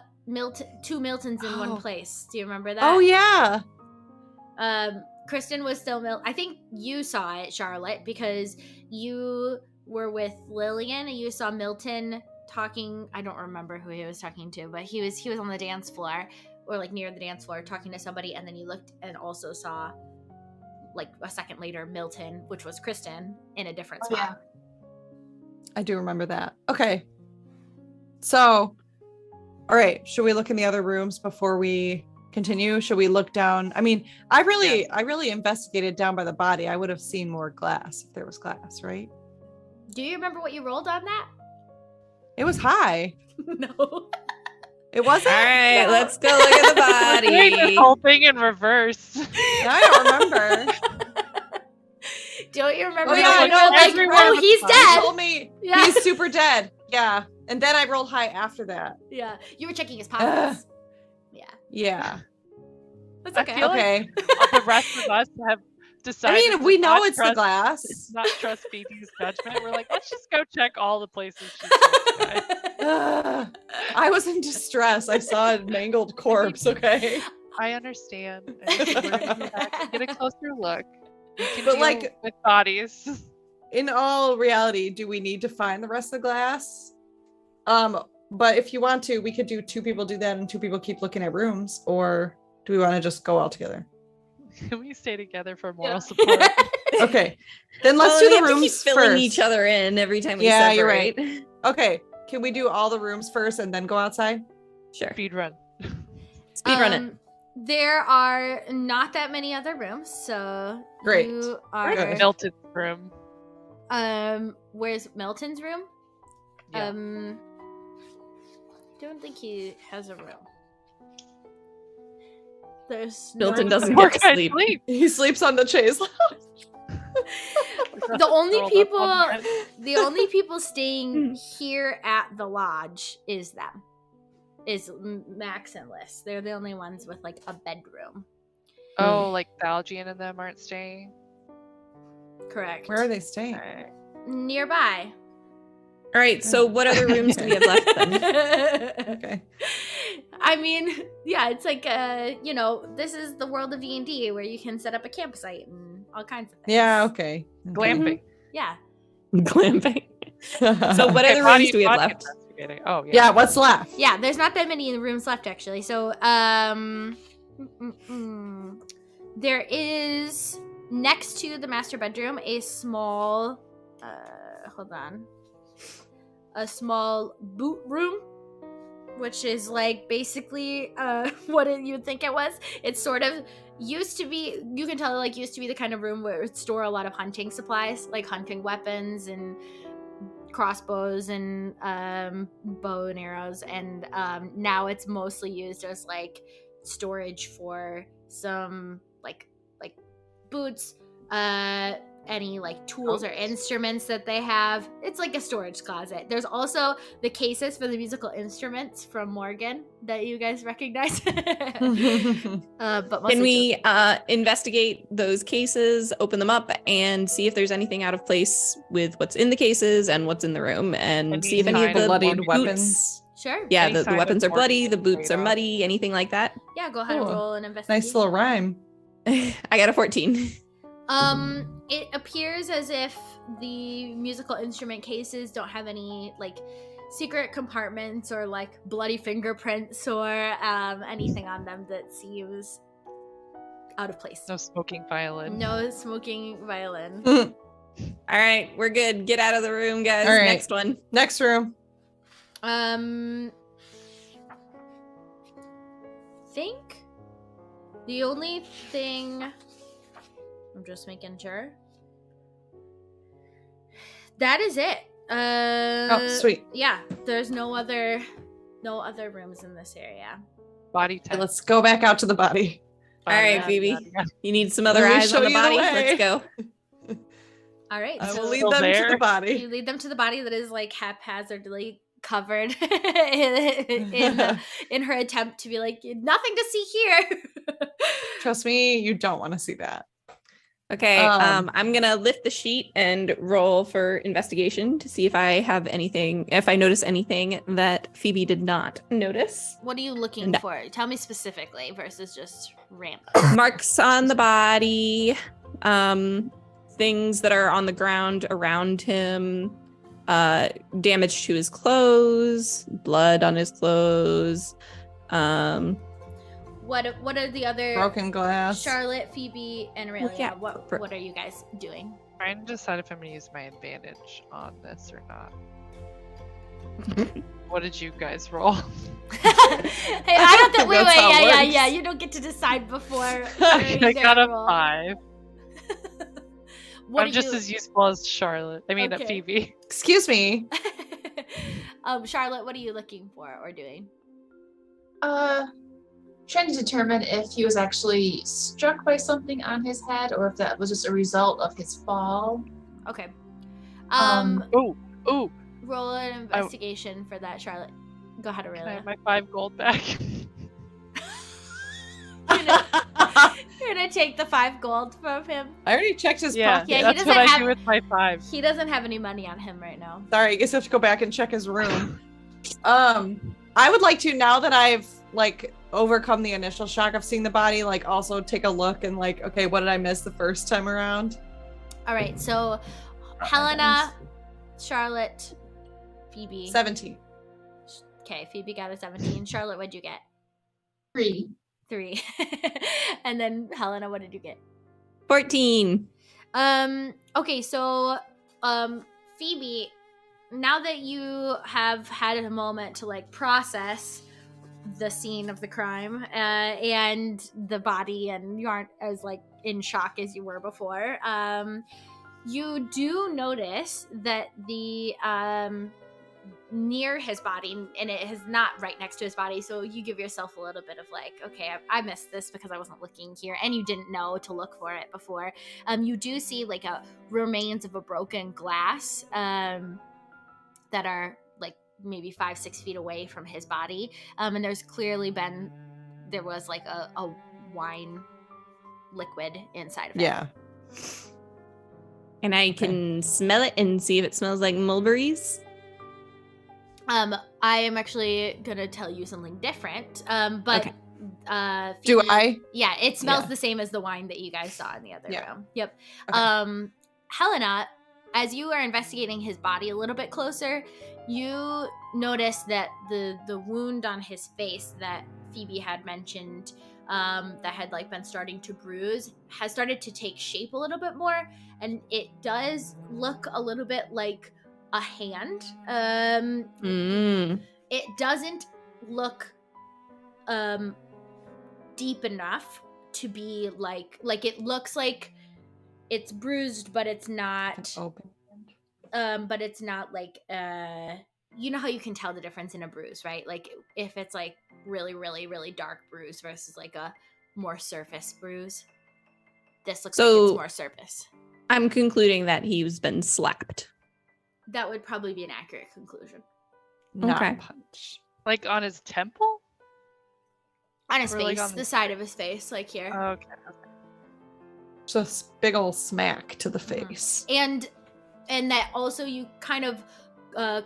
two Miltons in Oh. one place. Do you remember that? Oh yeah. Kristen was still I think you saw it, Charlotte, because you were with Lillian and you saw Milton talking. I don't remember who he was talking to, but he was on the dance floor or like near the dance floor talking to somebody, and then you looked and also saw like a second later Milton, which was Kristen, in a different Oh, spot. I do remember that. Okay. So, all right. Should we look in the other rooms before we continue? Should we look down? I mean, I really investigated down by the body. I would have seen more glass if there was glass, right? Do you remember what you rolled on that? It was high. No. It wasn't? All right, No. let's go look at the We're doing this body. whole thing in reverse. I don't remember. Don't you remember? Oh, yeah, when I you know. were like, Everyone oh, was he's fine. You dead. told me Yeah. he's super dead. Yeah. And then I rolled high after that. Yeah, you were checking his pockets. Yeah, Yeah. that's I okay. feel like- Okay. The rest of us have I decided. mean, to we know not it's the trust- glass. Not trust Phoebe's judgment. We're like, let's just go check all the places she's checked, guys. I was in distress. I saw a mangled corpse. Okay. I understand. And we're gonna go back and get a closer look. We can But, deal like- with bodies. in all reality, do we need to find the rest of the glass? But if you want to, we could do 2 people do that and 2 people keep looking at rooms, or do we want to just go all together? Can we stay together for moral support? Okay, then let's Well, do we the have to keep rooms filling first. each other in every time we Yeah, you're separate. right. Okay, can we do all the rooms first and then go outside? Sure. Speed run. Speed run it. There are not that many other rooms, so Great. you We're good. are. Milton's room. Where's Milton's room? Yeah. Don't think he has a room. There's Milton no doesn't room. get to sleep. He sleeps on the chaise. The only Rolled up people, on bed. the only people staying here at the lodge is them. Is Max and Liz. They're the only ones with like a bedroom. Oh, like Thalgian and them aren't staying? Correct. Where are they staying? Alright. Nearby. All right, so what other rooms do we have left then? Okay. I mean, yeah, it's like this is the world of D&D where you can set up a campsite and all kinds of things. Yeah, okay. Glamping. Yeah. Glamping. So what Okay, other body- rooms do we have body left? investigating. Oh, yeah. Yeah, what's left? Yeah, there's not that many rooms left actually. So, there is next to the master bedroom a small a small boot room, which is like basically what you'd think it was. It's sort of used to be, you can tell, like, used to be the kind of room where it would store a lot of hunting supplies, like hunting weapons and crossbows and bow and arrows, and now it's mostly used as like storage for some like boots, any like tools or instruments that they have. It's like a storage closet. There's also the cases for the musical instruments from Morgan that you guys recognize. But mostly Can we investigate those cases, open them up, and see if there's anything out of place with what's in the cases and what's in the room, and Any see if any of sign the of bloodied boots- weapons? Sure. Yeah, Any the sign of weapons are bloody, the Morgan's boots are radar? muddy, anything like that. Yeah, go ahead and Cool. roll an investigation. Nice little rhyme. I got a 14. It appears as if the musical instrument cases don't have any like secret compartments or like bloody fingerprints or anything on them that seems out of place. No smoking violin. No smoking violin. All right, we're good. Get out of the room, guys. All right. Next one. Next room. Think the only thing, I'm just making sure, that is it. Oh, sweet. Yeah, there's no other rooms in this area. Body Okay, test. let's go back out to the body. All right, yeah, Phoebe. yeah. You need some other Let me eyes show on the you the body. way. Let's go. All right, I so will lead Still them to there? the body. you lead them to the body that is like haphazardly covered in her attempt to be like, nothing to see here. Trust me, you don't want to see that. Okay, Um, I'm gonna lift the sheet and roll for investigation to see if I have anything, if I notice anything that Phoebe did not notice. What are you looking No. for? Tell me specifically versus just random. Marks on the body, things that are on the ground around him, damage to his clothes, blood on his clothes. What are the other Broken glass. Charlotte, Phoebe, and Aurelia? yeah, What are you guys doing? Trying to decide if I'm gonna use my advantage on this or not. What did you guys roll? Hey, I don't think. Wait, That's how it works. yeah. You don't get to decide before. I got a roll. 5. What I'm just as useful as Charlotte. I mean, Okay. Phoebe. Excuse me. Charlotte, what are you looking for or doing? Trying to determine if he was actually struck by something on his head or if that was just a result of his fall. Okay. Ooh. Roll an investigation for that, Charlotte. Go ahead, Can I Aurelia. have my 5 gold back? You're gonna take the 5 gold from him. I already checked his Yeah, pocket. Yeah, he that's doesn't what I have- do with my 5. He doesn't have any money on him right now. Sorry, I guess I have to go back and check his room. I would like to, now that I've like overcome the initial shock of seeing the body, like also take a look and like, okay, what did I miss the first time around? All right, so Helena, Charlotte, Phoebe. 17. Okay, Phoebe got a 17. Charlotte, what'd you get? 3. 3. And then Helena, what did you get? 14. Okay, so Phoebe, now that you have had a moment to like process the scene of the crime and the body, and you aren't as like in shock as you were before, you do notice that the near his body, and it is not right next to his body, so you give yourself a little bit of like, okay, I missed this because I wasn't looking here, and you didn't know to look for it before. You do see like a remains of a broken glass that are like maybe 5-6 feet away from his body, and there was like a wine liquid inside of it. Yeah. And I can smell it and see if it smells like mulberries. I am actually gonna tell you something different. But Okay. Do Phoebe- I? Yeah, it smells Yeah. the same as the wine that you guys saw in the other Yeah. room. Yep. Okay. Helena, as you are investigating his body a little bit closer, you notice that the wound on his face that Phoebe had mentioned, that had like been starting to bruise, has started to take shape a little bit more, and it does look a little bit like a hand. It doesn't look deep enough to be like it looks like it's bruised, but it's not Open. but it's not like you know how you can tell the difference in a bruise, right? Like if it's like really really really dark bruise versus like a more surface bruise. This looks like it's more surface. I'm concluding that he's been slapped. That would probably be an accurate conclusion. Not Okay. punch. Like on his temple? On his Or, like, face, on the side of his face, like here. Okay. Just big ol' smack to the face. And that also you kind of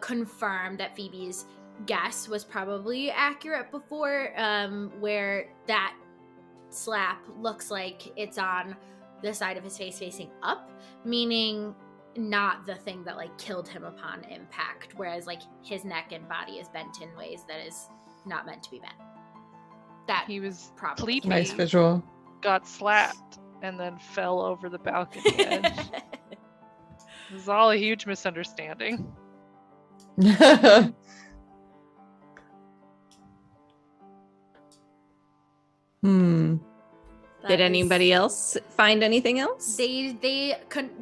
confirm that Phoebe's guess was probably accurate before, where that slap looks like it's on the side of his face facing up, meaning not the thing that like killed him upon impact, whereas like his neck and body is bent in ways that is not meant to be bent. That He was probably Pleepy Nice visual. got slapped and then fell over the balcony edge. This is all a huge misunderstanding. Hmm. Did anybody else find anything else? They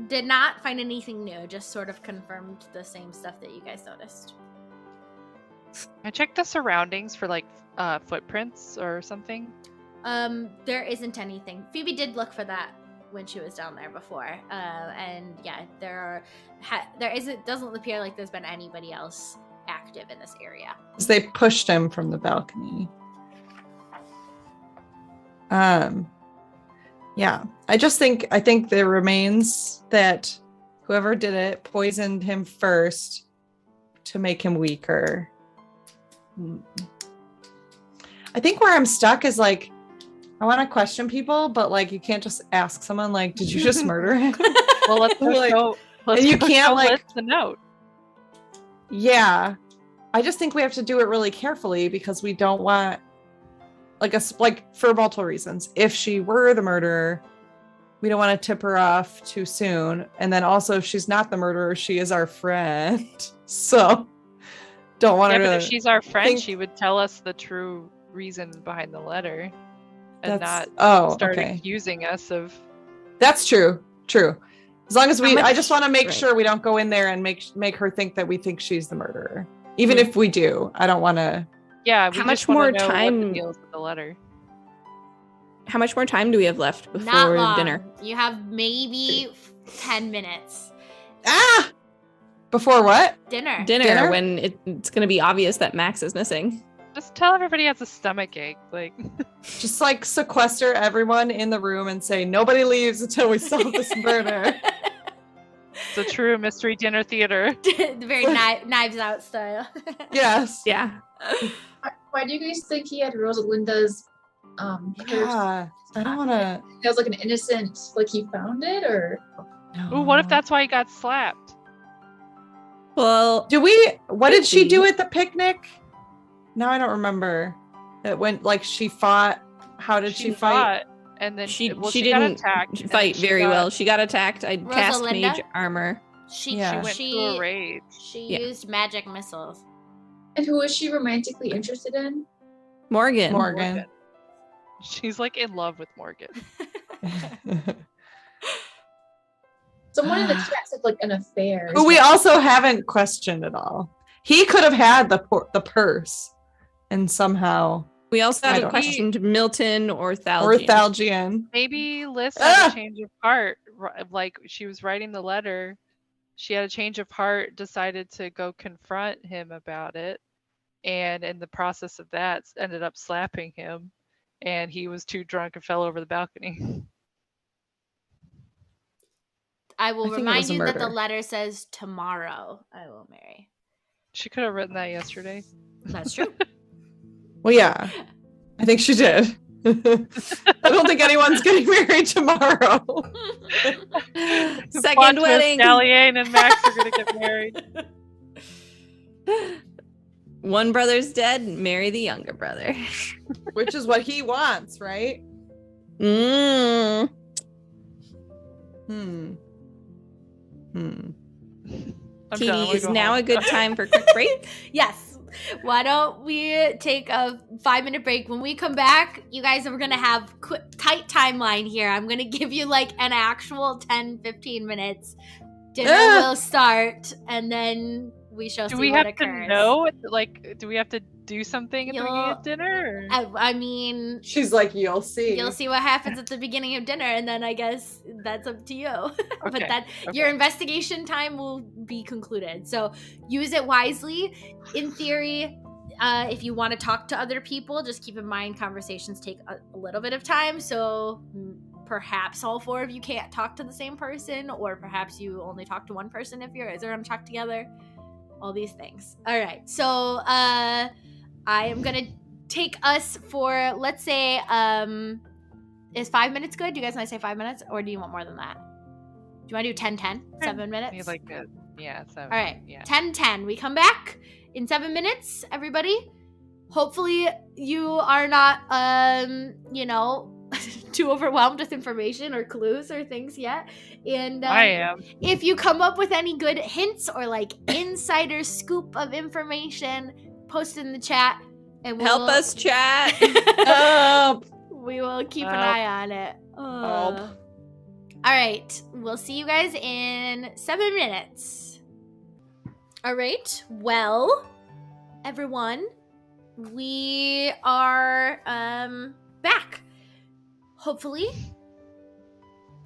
did not find anything new, just sort of confirmed the same stuff that you guys noticed. I checked the surroundings for like footprints or something. There isn't anything. Phoebe did look for that when she was down there before, and yeah, doesn't appear like there's been anybody else active in this area. They pushed him from the balcony. Yeah, I think there remains that whoever did it poisoned him first to make him weaker. I think where I'm stuck is like, I want to question people, but like you can't just ask someone like, "Did you just murder him?" Well, let's Like, go. Let's and you go can't, show like- Liz the note. Yeah, I just think we have to do it really carefully because we don't want like for multiple reasons. If she were the murderer, we don't want to tip her off too soon, and then also if she's not the murderer, she is our friend, so don't want Yeah, her but to. if she's our friend, think- she would tell us the true reason behind the letter, and That's not start okay. accusing us of. That's true. As long as How much- I just want to make right. sure we don't go in there and make her think that we think she's the murderer. Even Hmm. if we do, I don't want to. Yeah, we How just much wanna more know what time- the deal is with the letter. How much more time do we have left Not before long. dinner? You have maybe 10 minutes. Before what? Dinner. Dinner when it's going to be obvious that Max is missing. Just tell everybody has a stomach ache. Like, Just like sequester everyone in the room and say nobody leaves until we solve this murder. it's a true mystery dinner theater. Very Knives Out style. Yes. Yeah. Why do you guys think he had Rosalinda's purse? Yeah. I don't want to. That was like an innocent, like he found it, or Ooh, what if that's why he got slapped? Well, what did she maybe. do at the picnic? Now I don't remember. It went like she fought. How did she fight? fought, and then She got didn't attacked. and fight then she very got- well. She got attacked. I cast Rosalinda? mage armor. She Yeah. She went through a rage. she Yeah. used magic missiles. And who is she romantically interested in? Morgan. Morgan. She's like in love with Morgan. Someone in the chat said like an affair. Who we also haven't questioned at all. He could have had the purse, and somehow We also I haven't don't questioned Milton or Thalgian. or Thalgian. Maybe Liz had a change of heart. Like she was writing the letter. She had a change of heart, decided to go confront him about it. And in the process of that, ended up slapping him. And he was too drunk and fell over the balcony. I will I think it remind was a you that the murder. letter says tomorrow I will marry. She could have written that yesterday. That's true. Well, yeah, I think she did. I don't think anyone's getting married tomorrow. Second Plot twist, wedding. Galliane and Max are gonna get married. One brother's dead. Marry the younger brother. Which is what he wants, right? Mm. Hmm. I'm done. Katie, I wanna is go now home. a good time for quick break? Yes. Why don't we take a 5-minute break? When we come back, you guys are going to have tight timeline here. I'm going to give you like an actual 10-15 minutes. Dinner will start, and then we shall Do see we what have occurs. to know? Like, do we have to do something at the beginning You'll- of dinner? I mean, She's like, you'll see. you'll see what happens at the beginning of dinner, and then I guess that's up to you. But Okay, that your investigation time will be concluded. So use it wisely. In theory, if you want to talk to other people, just keep in mind conversations take a little bit of time. So perhaps all 4 of you can't talk to the same person, or perhaps you only talk to one person if you're going to talk together. All these things. All right. So I am going to take us for, let's say, is 5 minutes good? Do you guys want to say 5 minutes, or do you want more than that? Do you want to do 10-10? 7 minutes? Need like a, yeah, 7. All right. Yeah. 10-10. We come back in 7 minutes, everybody. Hopefully you are not, too overwhelmed with information or clues or things yet. And I am. if you come up with any good hints or like insider scoop of information, post in the chat and we'll Help us, chat. we will keep an Help. eye on it. All right. We'll see you guys in 7 minutes. All right. Well, everyone, we are back. Hopefully,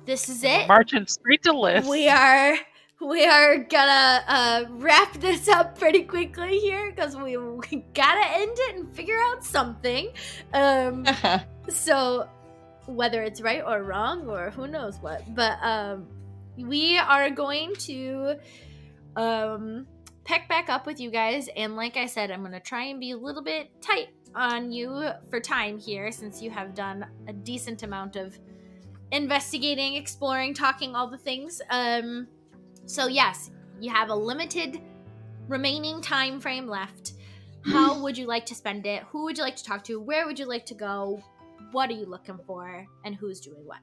this is it. Marching straight to Liz. We are gonna wrap this up pretty quickly here because we gotta end it and figure out something. So whether it's right or wrong or who knows what, but we are going to pick back up with you guys, and like I said, I'm gonna try and be a little bit tight on you for time here since you have done a decent amount of investigating, exploring, talking, all the things. So yes, you have a limited remaining time frame left. How would you like to spend it? Who would you like to talk to? Where would you like to go? What are you looking for? And who's doing what?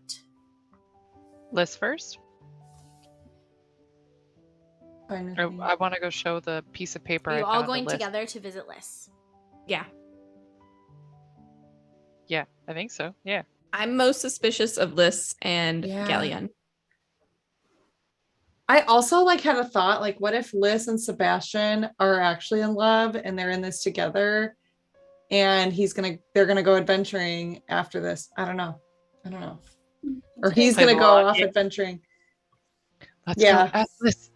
Liz first. Fine with me. I want to go show the piece of paper. Are you I all found going the list. together to visit Liz? Yeah. Yeah, I think so. Yeah. I'm most suspicious of Liz and Yeah. Gallion. I also had a thought, what if Liz and Sebastian are actually in love and they're in this together and they're gonna go adventuring after this. I don't know. Or he's Play gonna the go log, off yeah. adventuring. Let's Yeah. go ask Liz.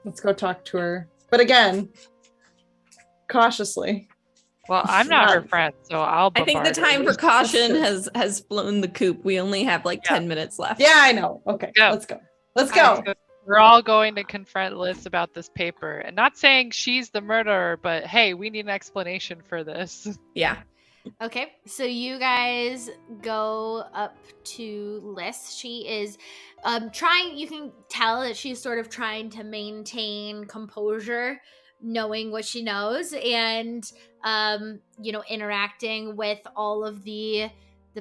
Let's go talk to her. But again, cautiously. Well, I'm not her Not- friend, so I'll. I think the bombard her. time for caution That's has flown the coop. We only have 10 minutes left. Yeah, I know. Okay, Go. let's go. Let's Alright, go. so we're all going to confront Liz about this paper, and not saying she's the murderer, but hey, we need an explanation for this. Yeah. Okay, so you guys go up to Liz. She is trying, you can tell that she's sort of trying to maintain composure, knowing what she knows, and interacting with all of the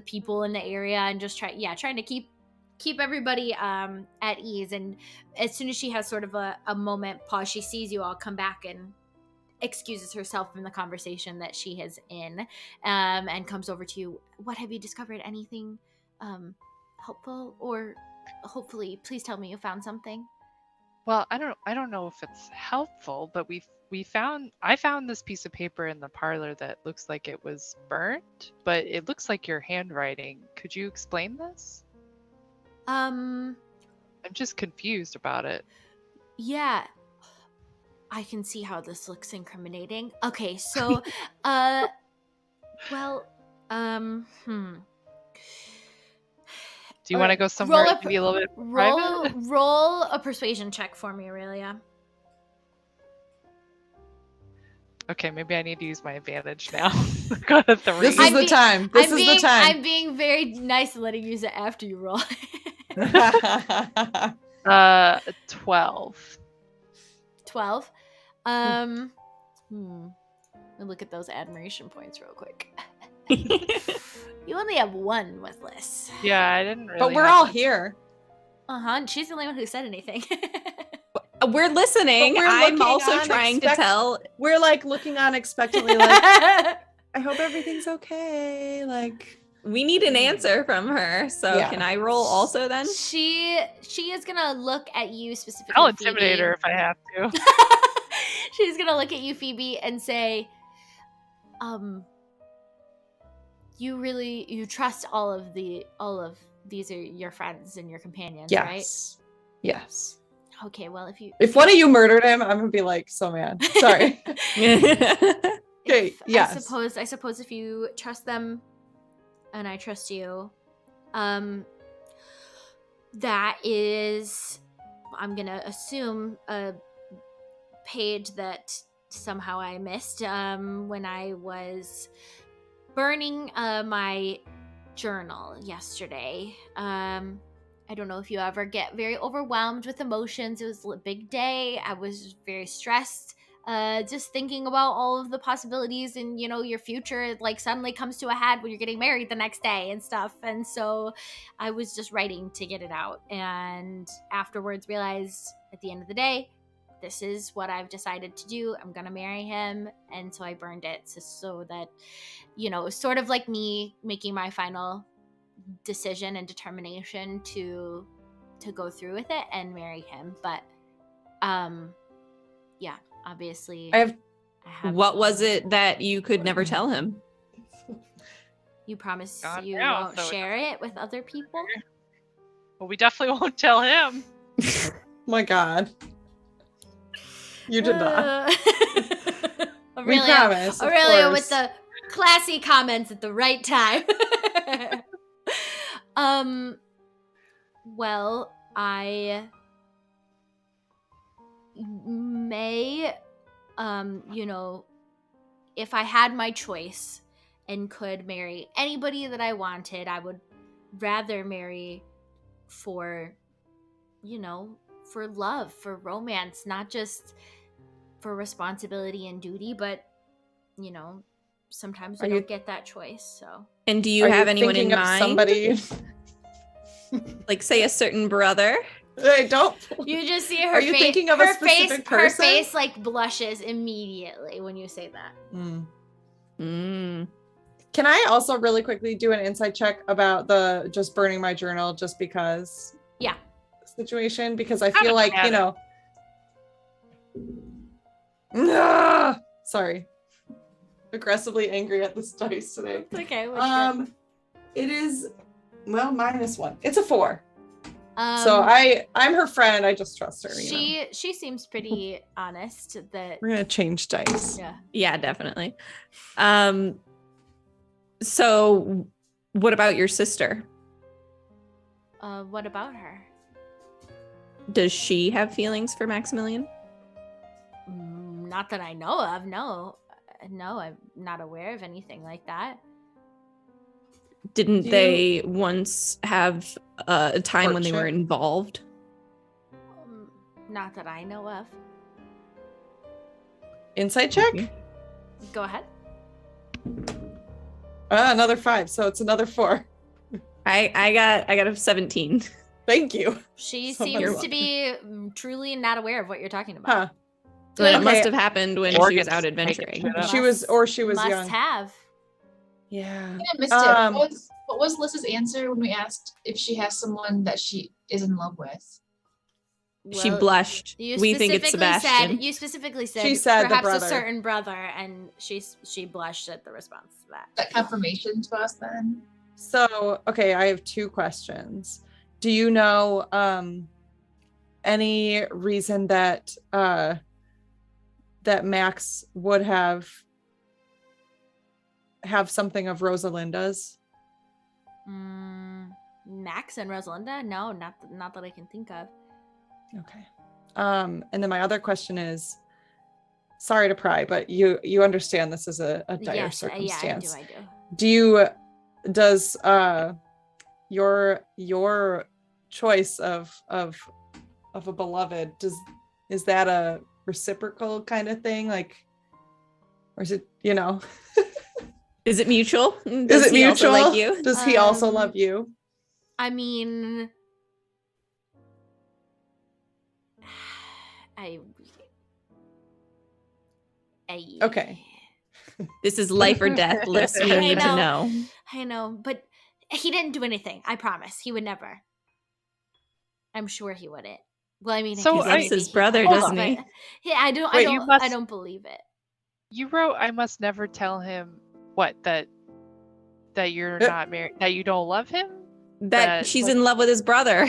people in the area, and just trying to keep everybody at ease. And as soon as she has sort of a moment pause, she sees you all come back and excuses herself from the conversation that she is in, and comes over to you. What have you discovered? Anything helpful? Or hopefully, please tell me you found something. Well, I don't know if it's helpful, but I found this piece of paper in the parlor that looks like it was burnt, but it looks like your handwriting. Could you explain this? Um, I'm just confused about it. yeah. I can see how this looks incriminating. Okay, so well, Do you want to go somewhere maybe a little bit private? roll a persuasion check for me, Aurelia. Okay, maybe I need to use my advantage now. Got a 3. This is the time. This is the time. I'm being very nice and letting you use it after you roll. 12. 12. Let me look at those admiration points real quick. You only have 1 with Liz. Yeah, I didn't really. But we're all here. She's the only one who said anything. We're listening. But we're I'm looking also on trying to tell. We're like looking on expectantly, like, I hope everything's okay. Like, We need an answer from her. So Yeah. can I roll also then? She is gonna look at you specifically. I'll intimidate Phoebe. her if I have to. She's gonna look at you, Phoebe, and say, you trust all of these are your friends and your companions, right? Yes. Okay, well, If one of you murdered him, I'm gonna be like so mad. Sorry. Okay. Yes. I suppose if you trust them, and I trust you, that is, I'm gonna assume, a page that somehow I missed when I was burning my journal yesterday. I don't know if you ever get very overwhelmed with emotions. It was a big day. I was very stressed, just thinking about all of the possibilities, and your future like suddenly comes to a head when you're getting married the next day and stuff. And so I was just writing to get it out, and afterwards realized at the end of the day, this is what I've decided to do. I'm gonna marry him. And so I burned it so that it was sort of like me making my final decision and determination to go through with it and marry him. But yeah, obviously I have What was it that you could never tell him? You promise God, you no, won't so it share it with other people? Well, we definitely won't tell him. My God. You did not. We Aurelia, promise. Aurelia with the classy comments at the right time. Well, I may, if I had my choice and could marry anybody that I wanted, I would rather marry for love, for romance, not just for responsibility and duty, but sometimes we don't get that choice. So, And do you have anyone in thinking of mind? somebody? Like, say, a certain brother? I don't. you just see her Are you face. thinking of a specific Her person? face like blushes immediately when you say that. Mm. Can I also really quickly do an insight check about the just burning my journal just because? Yeah. Situation, because I feel like, matter. Sorry. Aggressively angry at this dice today. It's okay. It is, well, -1. It's a 4. Um, So I'm her friend. I just trust her. she seems pretty honest that We're gonna change dice. yeah. Yeah, definitely. So what about your sister? What about her? Does she have feelings for Maximilian? Not that I know of. No, I'm not aware of anything like that. Didn't Do they once have a time when they were Courtship? involved? Not that I know of. Insight check? Go ahead. Another 5, so it's another 4. I got a 17. Thank you. She So seems much. to be truly not aware of what you're talking about. Huh. Then it Okay. must have happened when she was out Morgan's making adventuring. shit up. She was Must young. have. Yeah. I missed it. What was Liz's answer when we asked if she has someone that she is in love with? She Well, blushed. You We think it's specifically Sebastian. said you specifically said, She said the perhaps a brother. certain brother, and she blushed at the response to that. That confirmation to us then? So, okay, I have 2 questions. Do you know any reason that that Max would have something of Rosalinda's? Max and Rosalinda? No, not that I can think of. Okay. And then my other question is, sorry to pry, but you understand this is a dire Yes, circumstance. yeah, I do. Does your choice of a beloved, is that a reciprocal kind of thing, like, or is it, Is it mutual? is it he also mutual? like you? Does he also love you? I mean, I Okay. This is life or death list. We I need to know. know. I know, but he didn't do anything. I promise. He would never. I'm sure he wouldn't. Well, I mean, So I guess I- maybe his he brother, could, doesn't but- he? Yeah, I don't. Wait, I you don't. must- I don't believe it. You wrote, I must never tell him what, that you're not married, that you don't love him? That she's in love with his brother.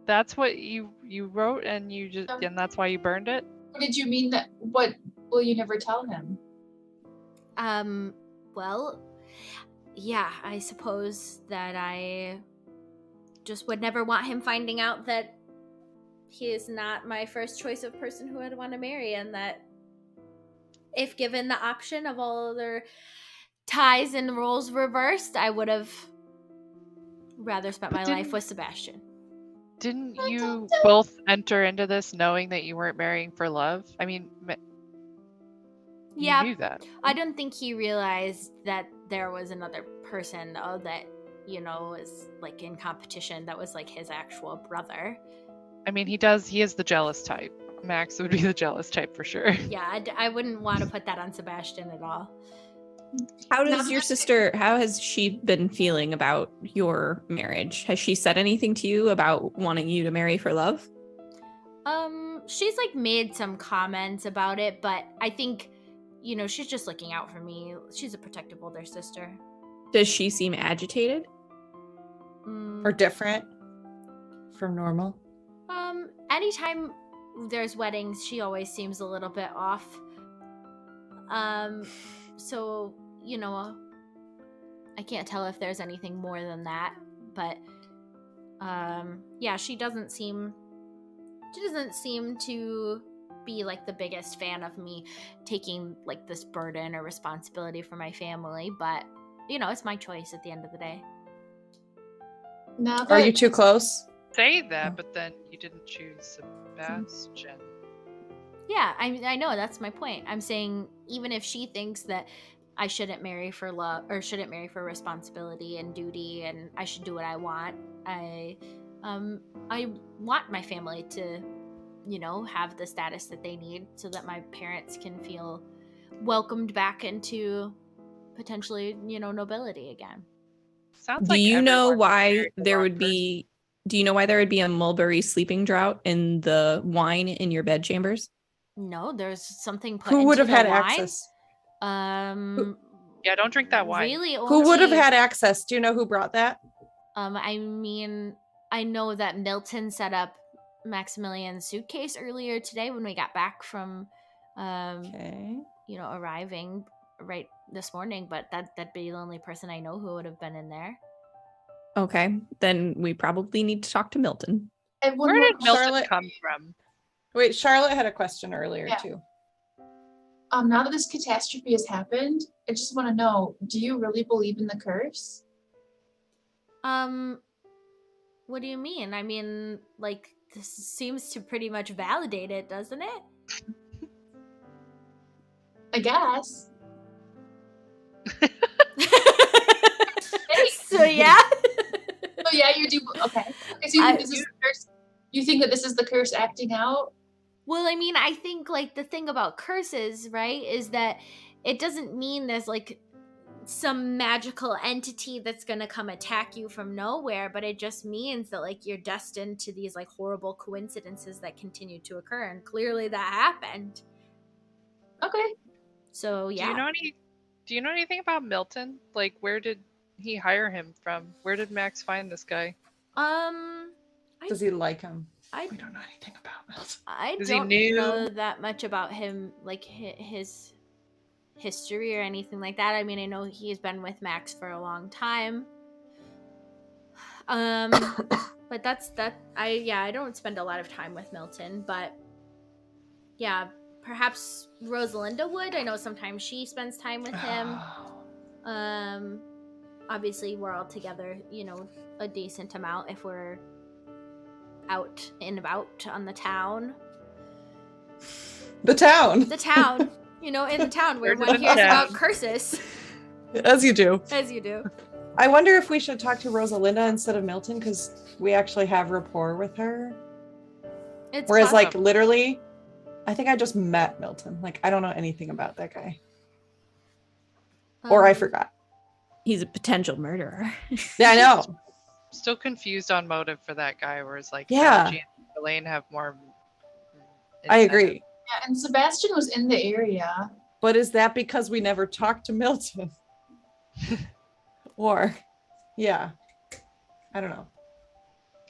That's what you wrote, and you just, and that's why you burned it? What did you mean that, what will you never tell him? Well, yeah, I suppose that I just would never want him finding out that he is not my first choice of person who I'd want to marry, and that if given the option of all other ties and roles reversed, I would have rather spent my life with Sebastian. Didn't you both enter into this knowing that you weren't marrying for love? I mean, you Yeah, knew that. I don't think he realized that there was another person, though, that, was like in competition, that was like his actual brother. I mean, he is the jealous type. Max would be the jealous type for sure. Yeah, I wouldn't want to put that on Sebastian at all. How has she been feeling about your marriage? Has she said anything to you about wanting you to marry for love? She's like made some comments about it, but I think, she's just looking out for me. She's a protective older sister. Does she seem agitated? Or different from normal? Anytime there's weddings, she always seems a little bit off. So, I can't tell if there's anything more than that, but yeah, she doesn't seem to be like the biggest fan of me taking like this burden or responsibility for my family, but it's my choice at the end of the day. Now Are that you too close? Say that, but then you didn't choose Sebastian. Yeah, I know, that's my point. I'm saying even if she thinks that I shouldn't marry for love or shouldn't marry for responsibility and duty and I should do what I want, I want my family to, have the status that they need so that my parents can feel welcomed back into potentially, nobility again. Sounds Do like you know everyone why married the there wrong would be a mulberry sleeping drought in the wine in your bedchambers? No, there's something put Who would into have the had wine. access? person. Yeah, don't drink that wine. Really, Who would have only- had access? Do you know who brought that? I mean, I know that Milton set up Maximilian's suitcase earlier today when we got back from, Okay. arriving right this morning. But that'd be the only person I know who would have been in there. Okay, then we probably need to talk to Milton. and one Where more did Milton Charlotte- come from? Wait, Charlotte had a question earlier Yeah. too. now that this catastrophe has happened, I just want to know, do you really believe in the curse? What do you mean? I mean, like, this seems to pretty much validate it, doesn't it? I guess. So yeah. Oh yeah, you do. Okay. Okay, so you think this is the curse? You think that this is the curse acting out? Well, I mean, I think like the thing about curses, right, is that it doesn't mean there's like some magical entity that's going to come attack you from nowhere, but it just means that like you're destined to these like horrible coincidences that continue to occur, and clearly that happened. Okay. So yeah. Do you know anything about Milton? Like, where did he hire him from? Where did Max find this guy? Does he like him? I We don't know anything about Milton. I Is he don't new? know that much about him, like his history or anything like that. I mean, I know he's been with Max for a long time. But that's that. I don't spend a lot of time with Milton, but yeah, perhaps Rosalinda would. I know sometimes she spends time with him. Obviously we're all together, you know, a decent amount if we're out and about on the town. The town. The town. You know, in the town where Where one does the hears town- about curses. As you do. As you do. I wonder if we should talk to Rosalinda instead of Milton, because we actually have rapport with her. It's Whereas, possible. like, literally, I think I just met Milton. Like, I don't know anything about that guy. Or I forgot. He's a potential murderer. Yeah, I know. Still confused on motive for that guy, whereas like Yeah. Algie and Elaine have more. I incentive. agree. Yeah, and Sebastian was in the area. But is that because we never talked to Milton? Or, yeah. I don't know.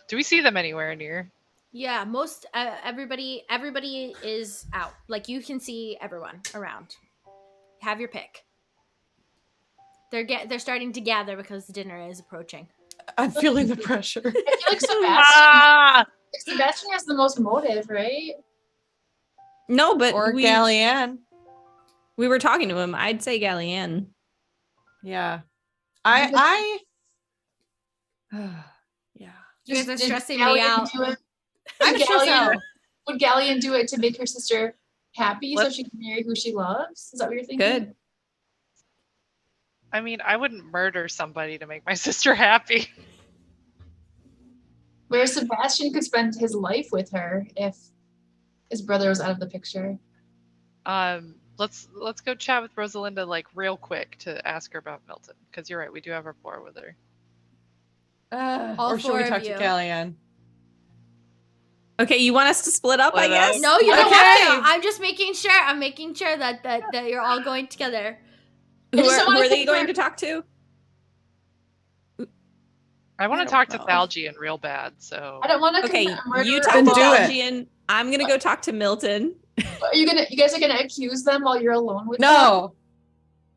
Do we see them anywhere near? Yeah, most everybody is out. Like you can see everyone around. Have your pick. They're starting to gather because dinner is approaching. I'm feeling the pressure. I feel like Ah! Sebastian has the most motive, right? No, but Or we Gallienne. were talking to him. I'd say Gallienne. Yeah. I yeah. You guys are Did stressing me Gallian out. do it- I'm Would sure Gallian- so. Would Gallian do it to make her sister happy so Let- she can marry who she loves? Is that what you're thinking? Good. I mean, I wouldn't murder somebody to make my sister happy. Where Sebastian could spend his life with her if his brother was out of the picture. Let's go chat with Rosalinda like real quick to ask her about Milton, because you're right, we do have rapport with her. All Or should four we of talk to you. Gallienne? Okay, you want us to split up, I Split up? guess? No, you don't Okay. want to. I'm just making sure. I'm making sure that you're all going together. Who just don't are wanna they think going we're- to talk to? I want I to don't talk to know. Thalgian real bad, so I don't want to Okay, murder. you talk Then to do it. Dalgian. I'm gonna go talk to Milton. Are you guys are gonna accuse them while you're alone with them? No.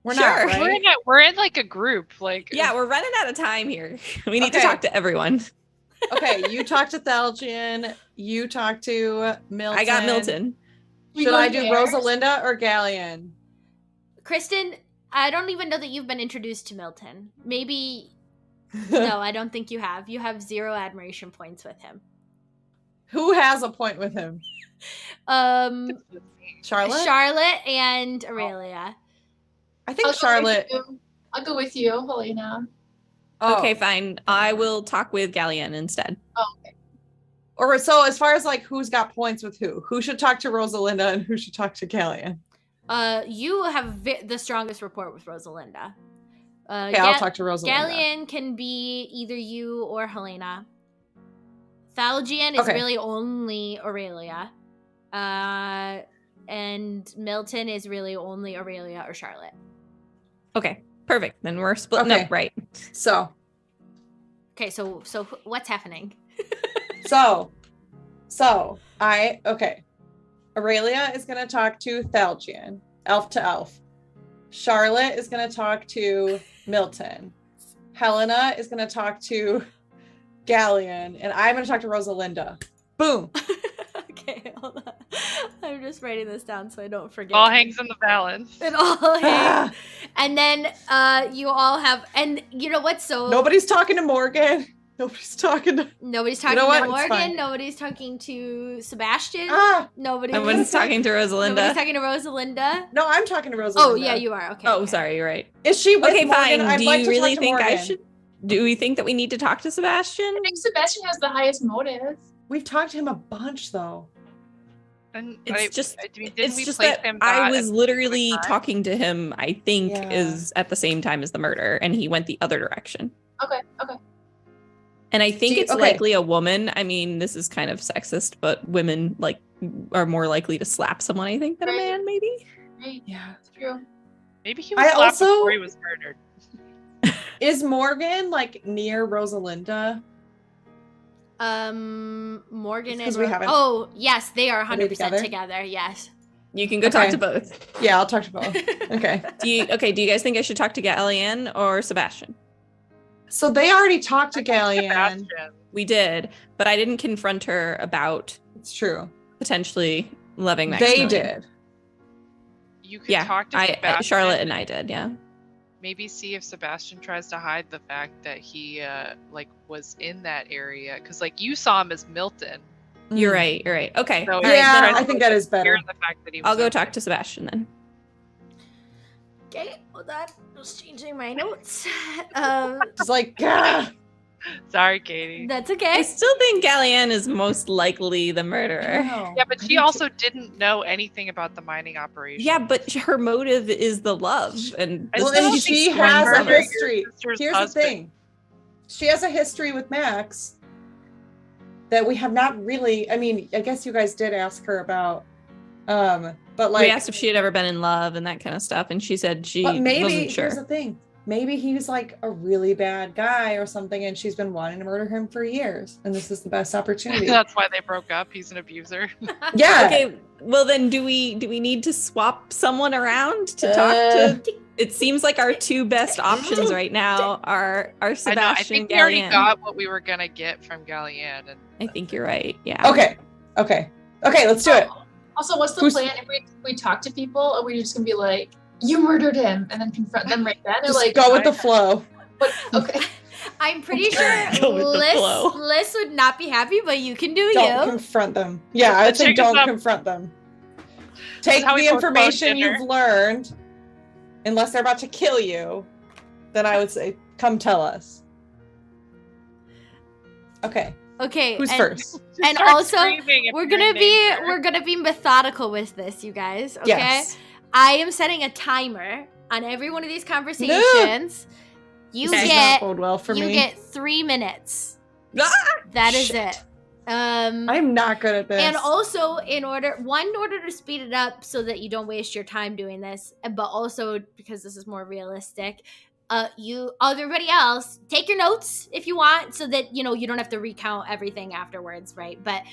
We're Sure. not, we're right? we're in like a group, like Yeah, we're running out of time here. We need to Okay. talk to everyone. Okay, you talk to Thalgian. You talk to Milton. I got Milton. We Should go I do there. Rosalinda or Gallienne? Kristen, I don't even know that you've been introduced to Milton. Maybe no, I don't think you have. You have 0 admiration points with him. Who has a point with him? Charlotte? Charlotte and Aurelia. I think I'll go Charlotte. with you. I'll go with you, Helena. Oh. Okay, fine. I will talk with Gallienne instead. Or so as far as like who's got points with who should talk to Rosalinda and who should talk to Gallienne? You have the strongest rapport with Rosalinda. Okay, I'll talk to Rosalinda. Gallienne can be either you or Helena. Thalgian is Okay. really only Aurelia. And Milton is really only Aurelia or Charlotte. Okay, perfect. Then we're splitting Okay. up, right? So Okay, so what's happening? okay. Aurelia is gonna talk to Thalgian, elf to elf. Charlotte is gonna talk to Milton. Helena is gonna talk to Gallienne, and I'm gonna talk to Rosalinda. Boom. Okay, hold on. I'm just writing this down so I don't forget. All hangs in the balance. It all hangs. And then you all have, and you know what? So Nobody's talking to Morgan. Nobody's talking to. nobody's talking know what? to It's Morgan. fine. Nobody's talking to Sebastian. Ah, Nobody's Someone's talking to Rosalinda. Nobody's talking to Rosalinda. no, I'm talking to Rosalinda. Oh yeah, you are. Okay. Oh, okay. sorry, you're right. Is she with Okay, Morgan? fine. I'd Do like you to really talk to think I Morgan. should? Do we think that we need to talk to Sebastian? I think Sebastian has the highest motive. We've talked to him a bunch, though. And It's just, didn't it's we just place that him I not was at literally the time? talking to him. I think Yeah. is at the same time as the murder, and he went the other direction. Okay. And I think Do you- it's okay. likely a woman. I mean, this is kind of sexist, but women like are more likely to slap someone, I think, than a Right. man, maybe. Right. Yeah. That's true. Maybe he was I slapped also- before he was murdered. Is Morgan like near Rosalinda? Morgan It's and 'cause we haven't- oh yes, they are Are they 100% together? together. Yes. You can go talk Okay. to both. Yeah, I'll talk to both. Okay. Do you guys think I should talk to Gallianne or Sebastian? So they already talked to Gallianne. Sebastian. We did, but I didn't confront her about It's true. potentially loving They Maximilian. did. You could Yeah, talk to Sebastian. Charlotte and I did, yeah. Maybe see if Sebastian tries to hide the fact that he like was in that area, because like you saw him as Milton. You're Mm. right, you're right. Okay. So all he right, Yeah, then I think that is fear better. the fact that he was I'll go in talk there. to Sebastian then. Okay, hold on. Just changing my notes. Just like, ah, Sorry, Katie. That's I okay. still think Gallianne is most likely the murderer. no. Yeah, but I she do also too. didn't know anything about the mining operation. Yeah, but her motive is the love, and I Well, still and think she she's has a murder your history. sister's Here's husband. the thing. She has a history with Max that we have not really. I mean, I guess you guys did ask her about, but like, we asked if she had ever been in love and that kind of stuff, and she said she but maybe wasn't sure. here's the thing. Maybe he's like a really bad guy or something, and she's been wanting to murder him for years, and this is the best opportunity. That's why they broke up. He's an abuser. Yeah. Okay, well then, do we need to swap someone around to talk to? It seems like our two best options right now are I know. I Sebastian think and we already Gallianne. got what we were gonna get from Gallianne, and I think you're right. Yeah. Okay. Let's do it. Also, what's the Who's- plan if we talk to people? Or are we just gonna be like, you murdered him, and then confront them right then? Or Just like, go with the flow. But, okay. I'm pretty Okay. sure Go with the flow. Liz would not be happy, but you can do Don't you. confront them. Yeah, The I'd say chick is don't up. confront them. Take how we the postpone information dinner. you've learned, unless they're about to kill you, then I would say, come tell us. Okay, Okay. who's and- first? And Start also, screaming if we're you're gonna in be danger. methodical with this, you guys. Okay. Yes. I am setting a timer on every one of these conversations. You This does get not bode well for you me. get 3 minutes. Ah! That is Shit. it. I'm not good at this. And also, in order to speed it up so that you don't waste your time doing this, but also because this is more realistic, everybody else take your notes if you want, so that you don't have to recount everything afterwards, right? But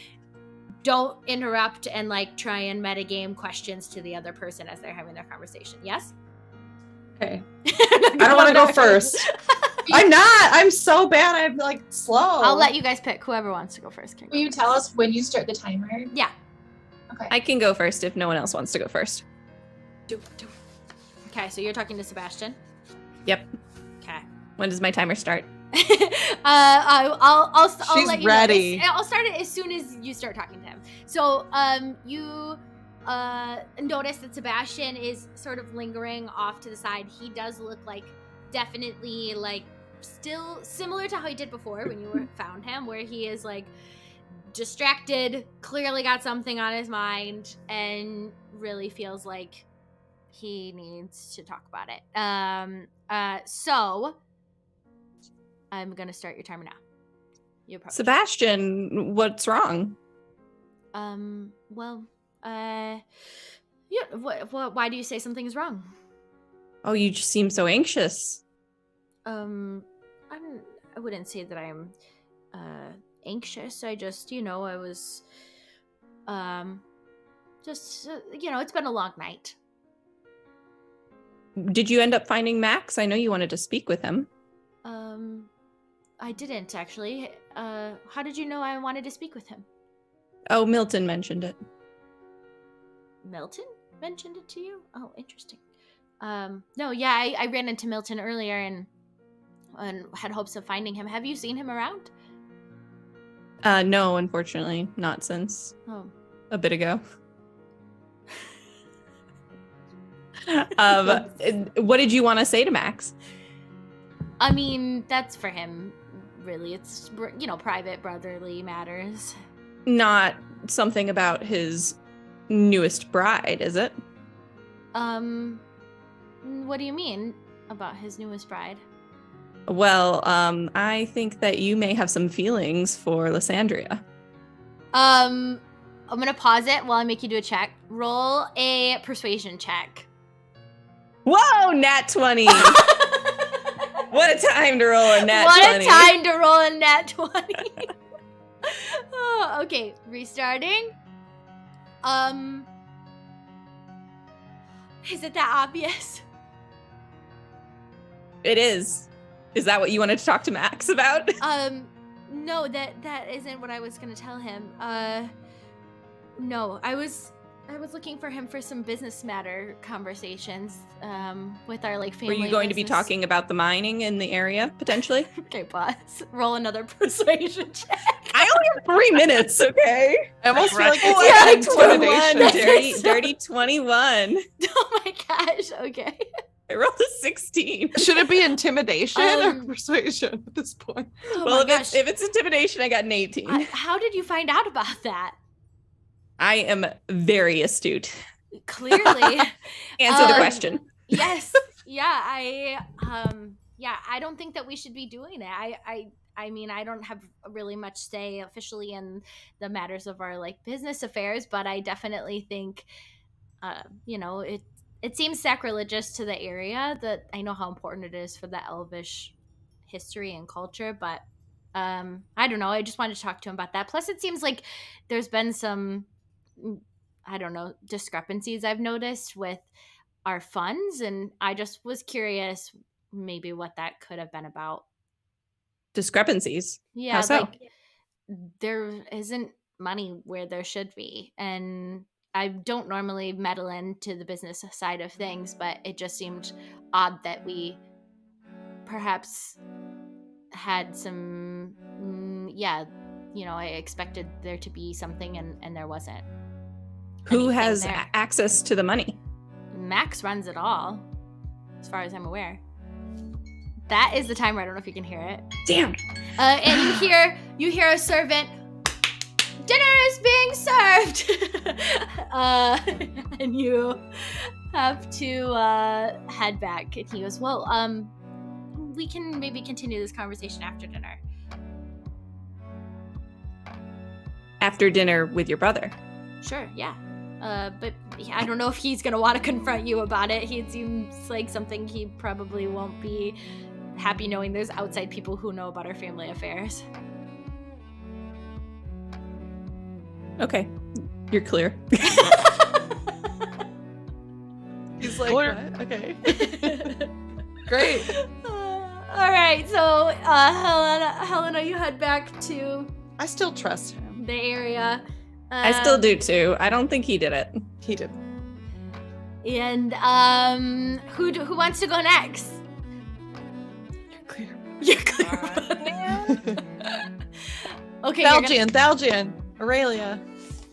don't interrupt and like try and metagame questions to the other person as they're having their conversation. Yes. okay. I don't want to go first. I'm not. I'm so bad. I'm like slow. I'll let you guys pick. Whoever wants to go first can go Will you first. tell us when you start the timer? Yeah. Okay. I can go first if no one else wants to go first. Okay, so you're talking to Sebastian. Yep. Okay. When does my timer start? I'll She's let you ready. know. I'll start it as soon as you start talking to him. So, you notice that Sebastian is sort of lingering off to the side. He does look like definitely like still similar to how he did before when you found him, where he is like distracted, clearly got something on his mind, and really feels like he needs to talk about it. So I'm gonna start your timer now. You approach. Sebastian, what's wrong? Well, yeah. What? Why do you say something is wrong? Oh, you just seem so anxious. I wouldn't say that I'm anxious. I just, I was just it's been a long night. Did you end up finding Max? I know you wanted to speak with him. I didn't actually. How did you know I wanted to speak with him? Oh, Milton mentioned it. Milton mentioned it to you? Oh, interesting. No, yeah, I ran into Milton earlier and had hopes of finding him. Have you seen him around? No, unfortunately, not since Oh. a bit ago. What did you want to say to Max? I mean, that's for him, really. It's, private brotherly matters. Not something about his newest bride, is it? What do you mean about his newest bride? Well, I think that you may have some feelings for Lysandria. I'm gonna pause it while I make you do a check. Roll a persuasion check. Whoa, nat 20. What a time to roll a nat 20. What a time to roll a nat 20. Oh, okay, restarting. Is it that obvious? It is. Is that what you wanted to talk to Max about? No, that isn't what I was gonna tell him. No, I was looking for him for some business matter conversations, with our family. Were you going to be talking about the mining in the area, potentially? Okay, boss. Roll another persuasion check. I only have 3 minutes, okay? I almost feel like Yeah, it's intimidation. Dirty 21. Oh my gosh, okay. I rolled a 16. Should it be intimidation or Um, persuasion at this point? Oh Well, my if it's intimidation, I got an 18. how did you find out about that? I am very astute. Clearly. Answer the question. Yes. Yeah, I don't think that we should be doing it. I mean, I don't have really much say officially in the matters of our business affairs, but I definitely think it seems sacrilegious to the area. That I know how important it is for the Elvish history and culture, but I don't know. I just wanted to talk to him about that. Plus, it seems like there's been some, I don't know, discrepancies I've noticed with our funds, and I just was curious maybe what that could have been about. Discrepancies. Yeah, How so? there isn't money where there should be, and I don't normally meddle into the business side of things, but it just seemed odd that we perhaps had some, I expected there to be something and there wasn't. Who anything has there. access to the money? Max runs it all, as far as I'm aware. That is the timer. I don't know if you can hear it. Damn. And you hear a servant. Dinner is being served. And you have to head back. And he goes, well, we can maybe continue this conversation after dinner. After dinner with your brother? Sure, yeah. But I don't know if he's gonna want to confront you about it. It seems like something he probably won't be happy knowing there's outside people who know about our family affairs. Okay. You're clear. He's like, Clear. what? Okay. Great. All right, so Helena, you head back to I still trust him. the area. I still do too. I don't think he did it. He did. And who wants to go next? You're clear. You're clear. Okay, Thalgian, Aurelia.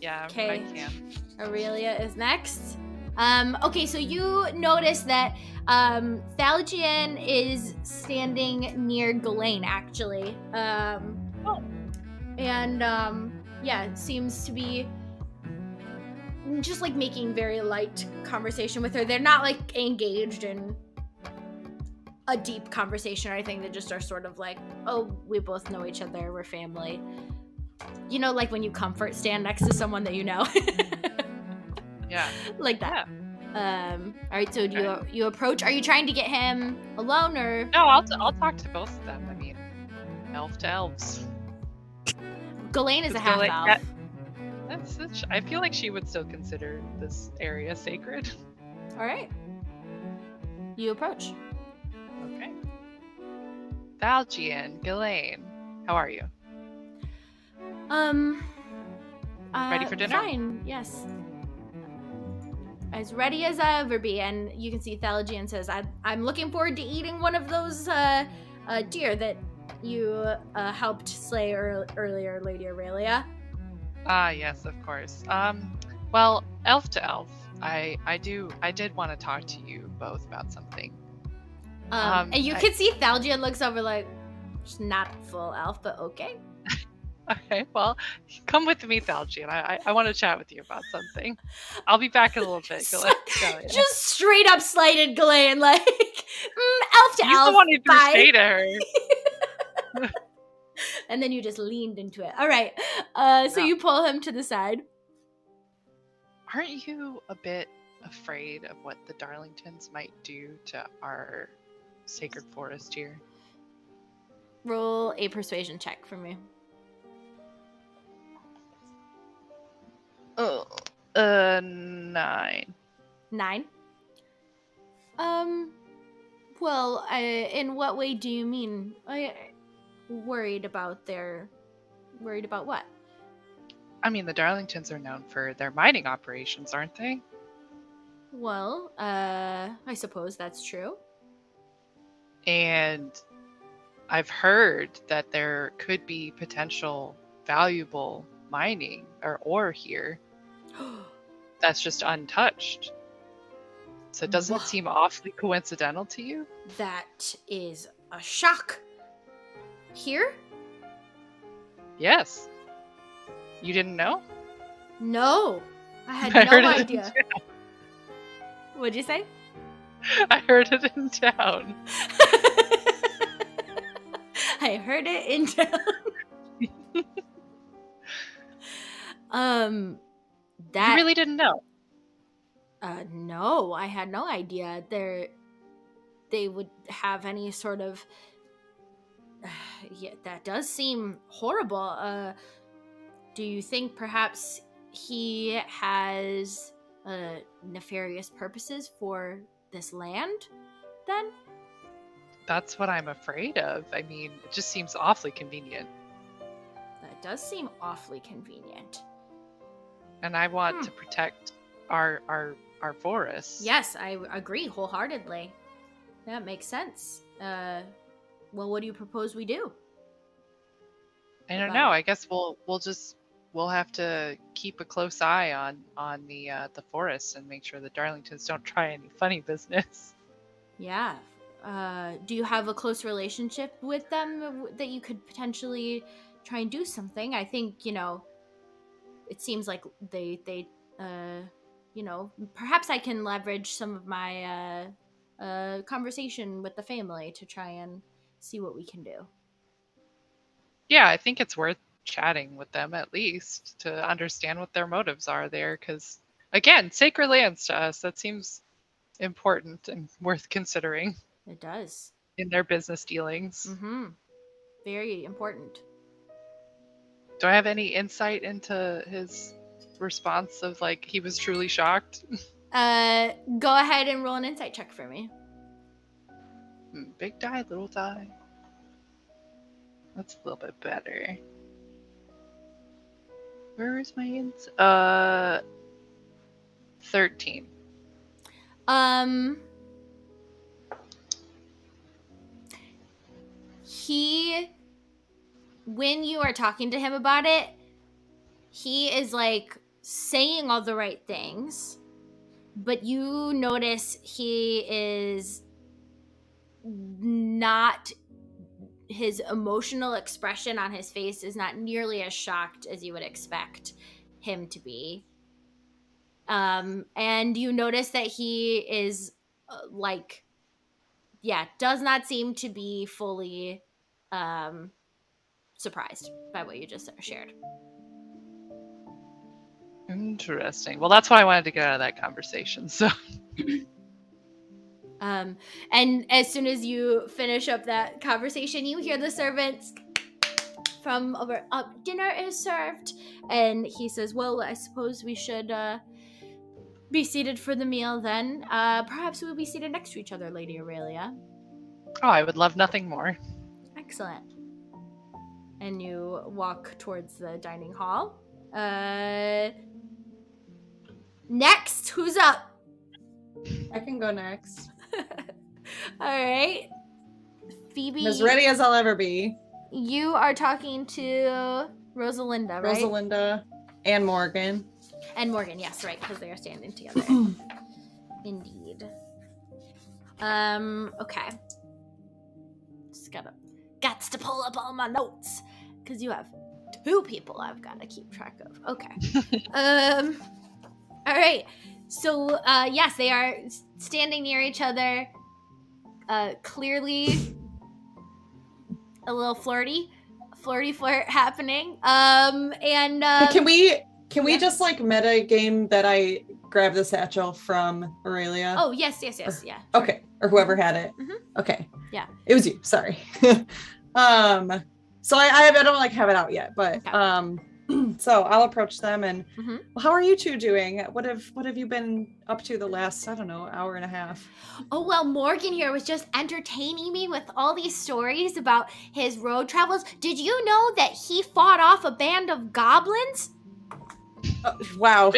Yeah, Okay. I can. Aurelia is next. Okay, so you notice that Thalgian is standing near Ghislaine, actually. And seems to be just making very light conversation with her. They're not engaged in a deep conversation or anything. They just are sort of oh, we both know each other, we're family. You know, when you comfort stand next to someone that you know. Yeah. Like that. Yeah. All right, so do you approach? Are you trying to get him alone or? No, I'll talk to both of them. I mean, elf to elves. Ghislaine is a Just half Ghislaine- elf. I feel like she would still consider this area sacred. All right. You approach. Okay. Thalgian, Ghislaine, how are you? Ready for dinner? Fine. Yes. as ready as I'll ever be. And you can see Thalagian says, I'm looking forward to eating one of those deer that you helped slay earlier, Lady Aurelia. Ah, yes, of course. Well, elf to elf, I did want to talk to you both about something. And you can see Thalagian looks over like, she's not a full elf, but okay. Okay, well, come with me, Thalgian. I want to chat with you about something. I'll be back in a little bit. Just straight up slighted Ghislaine, like, elf to He's elf. the one who threw bye. shade at her. And then you just leaned into it. All right. So Yeah. you pull him to the side. Aren't you a bit afraid of what the Darlingtons might do to our sacred forest here? Roll a persuasion check for me. Oh, 9. 9. Well, in what way do you mean? Worried about what? I mean, the Darlingtons are known for their mining operations, aren't they? Well, I suppose that's true. And I've heard that there could be potential valuable mining or ore here that's just untouched. So doesn't it seem awfully coincidental to you? That is a shock. Here? Yes. You didn't know? No. I had I no heard it in idea. town. What'd you say? I heard it in town. I heard it in town. That You really didn't know? no, I had no idea they would have any sort of yeah, that does seem horrible. Do you think perhaps he has nefarious purposes for this land then? That's what I'm afraid of. I mean, it just seems awfully convenient. That does seem awfully convenient. And I want to protect our forests. Yes, I agree wholeheartedly. That makes sense. Well, what do you propose we do? I don't know. I guess we'll have to keep a close eye on the forest and make sure the Darlingtons don't try any funny business. Yeah. Do you have a close relationship with them that you could potentially try and do something? I think, it seems like they perhaps I can leverage some of my conversation with the family to try and see what we can do. Yeah, I think it's worth chatting with them at least to understand what their motives are there. Because again, sacred lands to us, that seems important and worth considering. It does. In their business dealings. Mm-hmm. Very important. Do I have any insight into his response of like he was truly shocked? Go ahead and roll an insight check for me. Big die, little die. That's a little bit better. Where is my insight? 13. When you are talking to him about it, he is like saying all the right things, but you notice he is not, his emotional expression on his face is not nearly as shocked as you would expect him to be. And you notice that he is does not seem to be fully surprised by what you just shared. Interesting. Well, that's why I wanted to get out of that conversation. So, and as soon as you finish up that conversation, you hear the servants from over. Dinner is served, and he says, "Well, I suppose we should be seated for the meal then. Perhaps we'll be seated next to each other, Lady Aurelia." Oh, I would love nothing more. Excellent. And you walk towards the dining hall. Next, who's up? I can go next. All right. Phoebe, As ready as I'll ever be. you are talking to Rosalinda, right? Rosalinda and Morgan. And Morgan, yes, right, because they are standing together. Indeed. Okay. Just gots to pull up all my notes because you have 2 people I've got to keep track of. Okay. All right. So, yes, they are standing near each other. Clearly a little flirty flirt happening. And Can we yeah. just like meta game that I grab the satchel from Aurelia? Oh, yes, yeah. Sure. Okay, or whoever had it. Mhm. Okay. Yeah. It was you. Sorry. So I don't like have it out yet, but Okay. so I'll approach them and Mhm. well, how are you two doing? What have you been up to the last, I don't know, hour and a half? Oh, well, Morgan here was just entertaining me with all these stories about his road travels. Did you know that he fought off a band of goblins? Wow.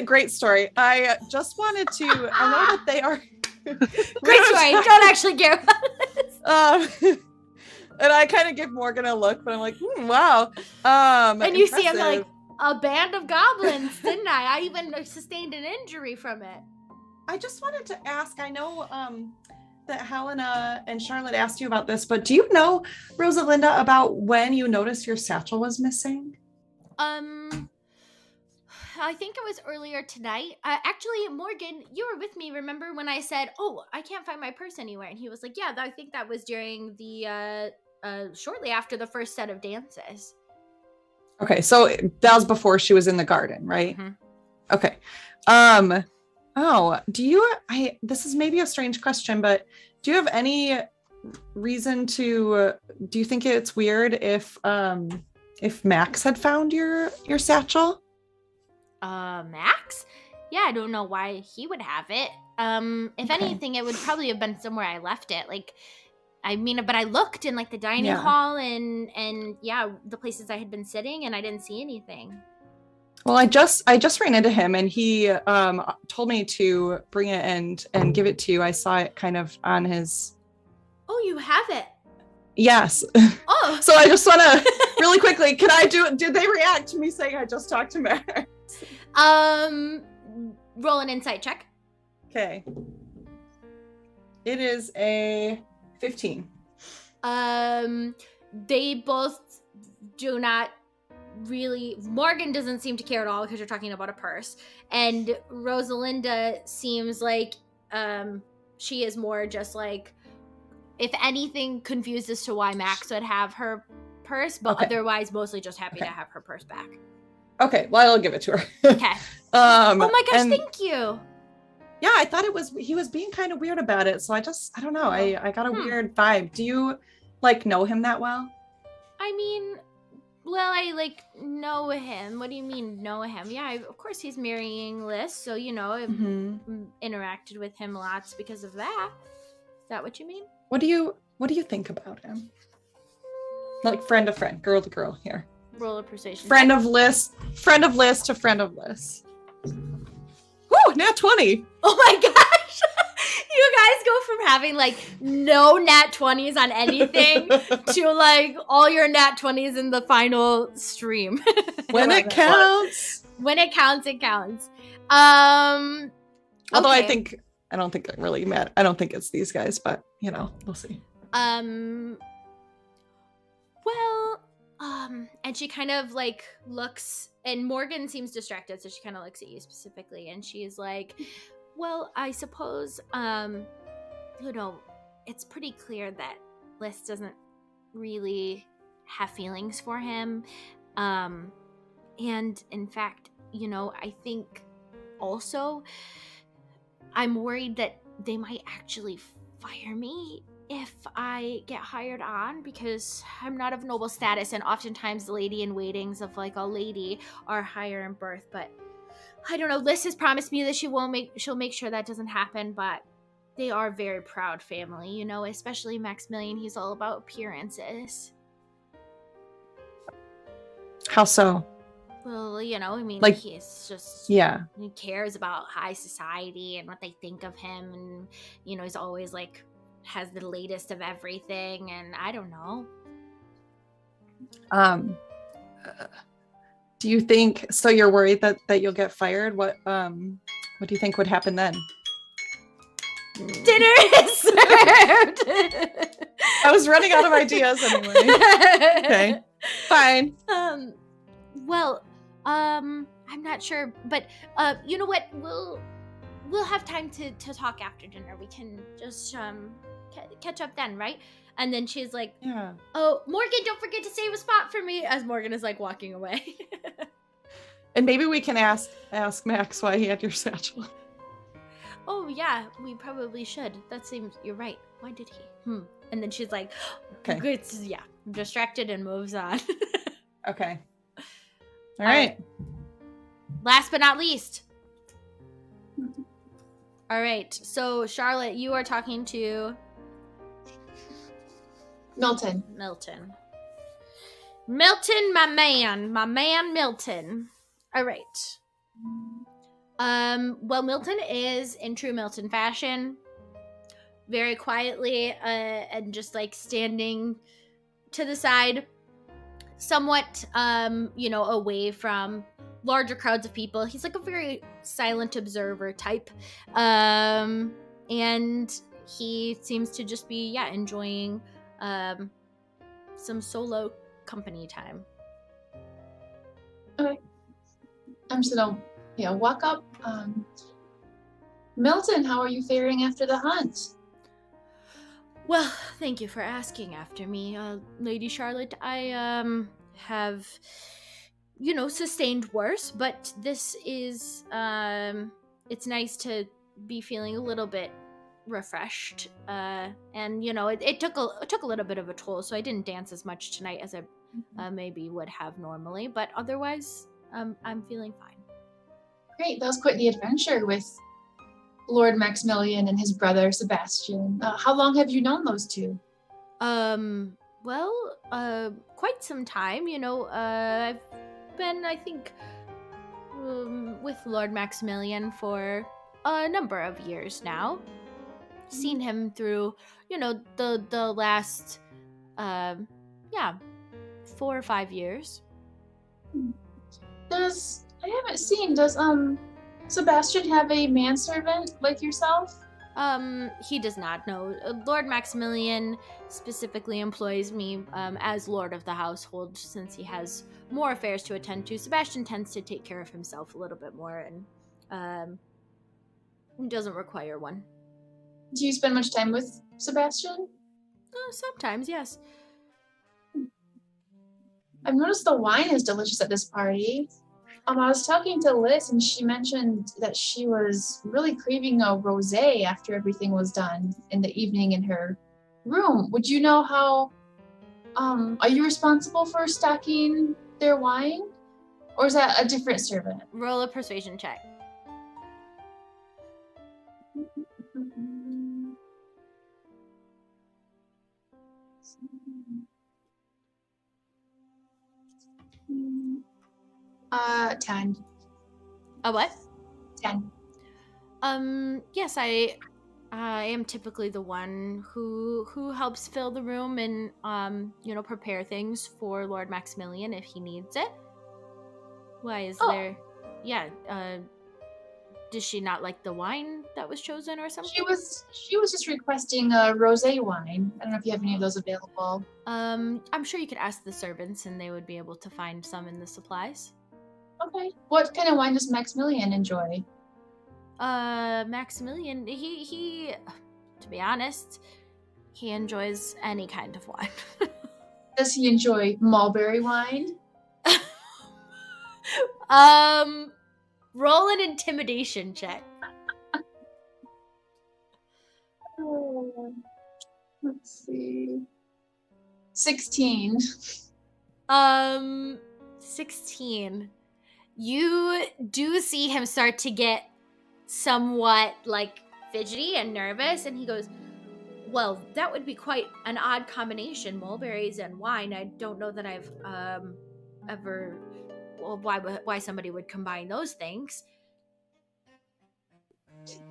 Great story. I just wanted to I know that they are Great story. Don't actually care about this. And I kind of give Morgan a look, but I'm like, wow. And you see him impressive. like, a band of goblins, didn't I? I even sustained an injury from it. I just wanted to ask, I know that Helena and Charlotte asked you about this, but do you know, Rosalinda, about when you noticed your satchel was missing? I think it was earlier tonight. Actually, Morgan, you were with me. Remember when I said, "Oh, I can't find my purse anywhere," and he was like, "Yeah, I think that was during the shortly after the first set of dances." Okay, so that was before she was in the garden, right? Mhm. Okay. This is maybe a strange question, but do you have any reason to do you think it's weird if Max had found your satchel? Max? Yeah, I don't know why he would have it. If Okay. anything, it would probably have been somewhere I left it. Like, I mean, but I looked in like the dining Yeah. hall and yeah, the places I had been sitting, and I didn't see anything. Well, I just ran into him and he told me to bring it and give it to you. I saw it kind of on his. Oh, you have it. Yes. Oh. So I just want to really quickly, did they react to me saying I just talked to Max? Roll an insight check. Okay. It is a 15. They both do not really. Morgan doesn't seem to care at all because you're talking about a purse, and Rosalinda seems like she is more just like, if anything, confused as to why Max would have her purse, but Okay. otherwise mostly just happy Okay. to have her purse back. Okay, well, I'll give it to her. Okay. Oh my gosh, and thank you. yeah, I thought he was being kind of weird about it, so I don't know. I got a weird vibe. Do you like know him that well? I mean, well, I like know him. What do you mean know him? Yeah, of course he's marrying Liz, so you know, I've interacted with him lots because of that. Is that what you mean? What do you think about him? Like friend to friend, girl to girl here. Roll a persuasion. Friend of Liz to friend of Liz. Woo, nat 20. Oh my gosh. You guys go from having like no nat 20s on anything to like all your nat 20s in the final stream. When it counts. When it counts, it counts. Although okay. I don't think it really matters. I don't think it's these guys, but you know, we'll see. Well, and she kind of like looks, and Morgan seems distracted, so she kind of looks at you specifically, and she's like, well, I suppose, you know, it's pretty clear that Liz doesn't really have feelings for him. And in fact, you know, I think also I'm worried that they might actually fire me if I get hired on, because I'm not of noble status, and oftentimes the lady in waitings of like a lady are higher in birth. But I don't know, Liz has promised me that she'll make sure that doesn't happen, but they are a very proud family, you know, especially Maximilian. He's all about appearances. How so? Well, you know, I mean, Like- he's just Yeah. he cares about high society and what they think of him, and you know, he's always like has the latest of everything, and I don't know. Do you think so? You're worried that you'll get fired? What do you think would happen then? Dinner is served. I was running out of ideas anyway. Okay, fine. Well, I'm not sure, but you know what? We'll have time to talk after dinner. We can just catch up then, right? And then she's like, Yeah. "Oh, Morgan, don't forget to save a spot for me." As Morgan is like walking away. And maybe we can ask Max why he had your satchel. Oh yeah, we probably should. That seems you're right. Why did he? And then she's like, Okay. Good. Yeah, distracted and moves on. Okay. All right. Last but not least. All right. So Charlotte, you are talking to Milton. Milton. Milton, my man Milton. All right. Well, Milton is in true Milton fashion, very quietly, and just like standing to the side, somewhat, away from larger crowds of people. He's like a very silent observer type, and he seems to just be, enjoying, some solo company time. Okay. I'm just gonna, walk up. Milton, how are you faring after the hunt? Well, thank you for asking after me, Lady Charlotte. I, have, sustained worse, but this is, it's nice to be feeling a little bit refreshed. And, it took a little bit of a toll, so I didn't dance as much tonight as I maybe would have normally, but otherwise, I'm feeling fine. Great, that was quite the adventure with Lord Maximilian and his brother Sebastian. How long have you known those two? Well, quite some time, I've been, I think, with Lord Maximilian for a number of years now. Seen him through, the last, 4 or 5 years. Does Sebastian have a manservant like yourself? He does not know. Lord Maximilian specifically employs me as lord of the household since he has more affairs to attend to. Sebastian tends to take care of himself a little bit more and doesn't require one. Do you spend much time with Sebastian? Sometimes, yes. I've noticed the wine is delicious at this party. I was talking to Liz and she mentioned that she was really craving a rosé after everything was done in the evening in her room. Would you know how, are you responsible for stocking their wine? Or is that a different servant? Roll a persuasion check. Uh, 10. A what? 10. Yes, I am typically the one who helps fill the room and prepare things for Lord Maximilian if he needs it. Why is there? Yeah. Does she not like the wine that was chosen or something? She was just requesting a rosé wine. I don't know if you have any of those available. I'm sure you could ask the servants and they would be able to find some in the supplies. Okay. What kind of wine does Maximilian enjoy? Maximilian, he to be honest, he enjoys any kind of wine. Does he enjoy mulberry wine? Roll an intimidation check. Let's see. 16. 16. You do see him start to get somewhat like fidgety and nervous, and he goes, well, that would be quite an odd combination, mulberries and wine. I don't know that I've ever well, why somebody would combine those things.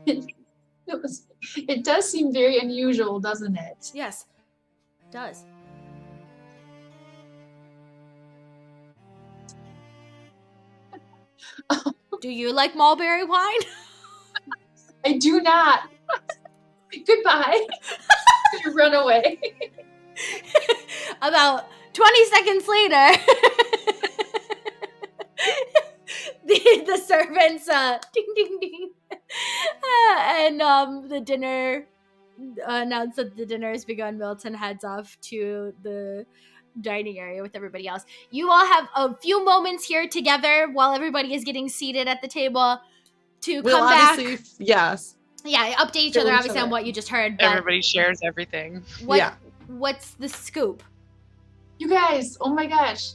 It does seem very unusual, doesn't it? Yes, it does. Do you like mulberry wine? I do not. Goodbye. You run away. About 20 seconds later, the servants ding ding ding, and the dinner announced that the dinner has begun. Milton heads off to the dining area with everybody else. You all have a few moments here together while everybody is getting seated at the table to We'll come back. Yes. Yeah, update each Fill other each obviously on other. what you just heard. But Everybody shares everything. what's the scoop? You guys, oh my gosh.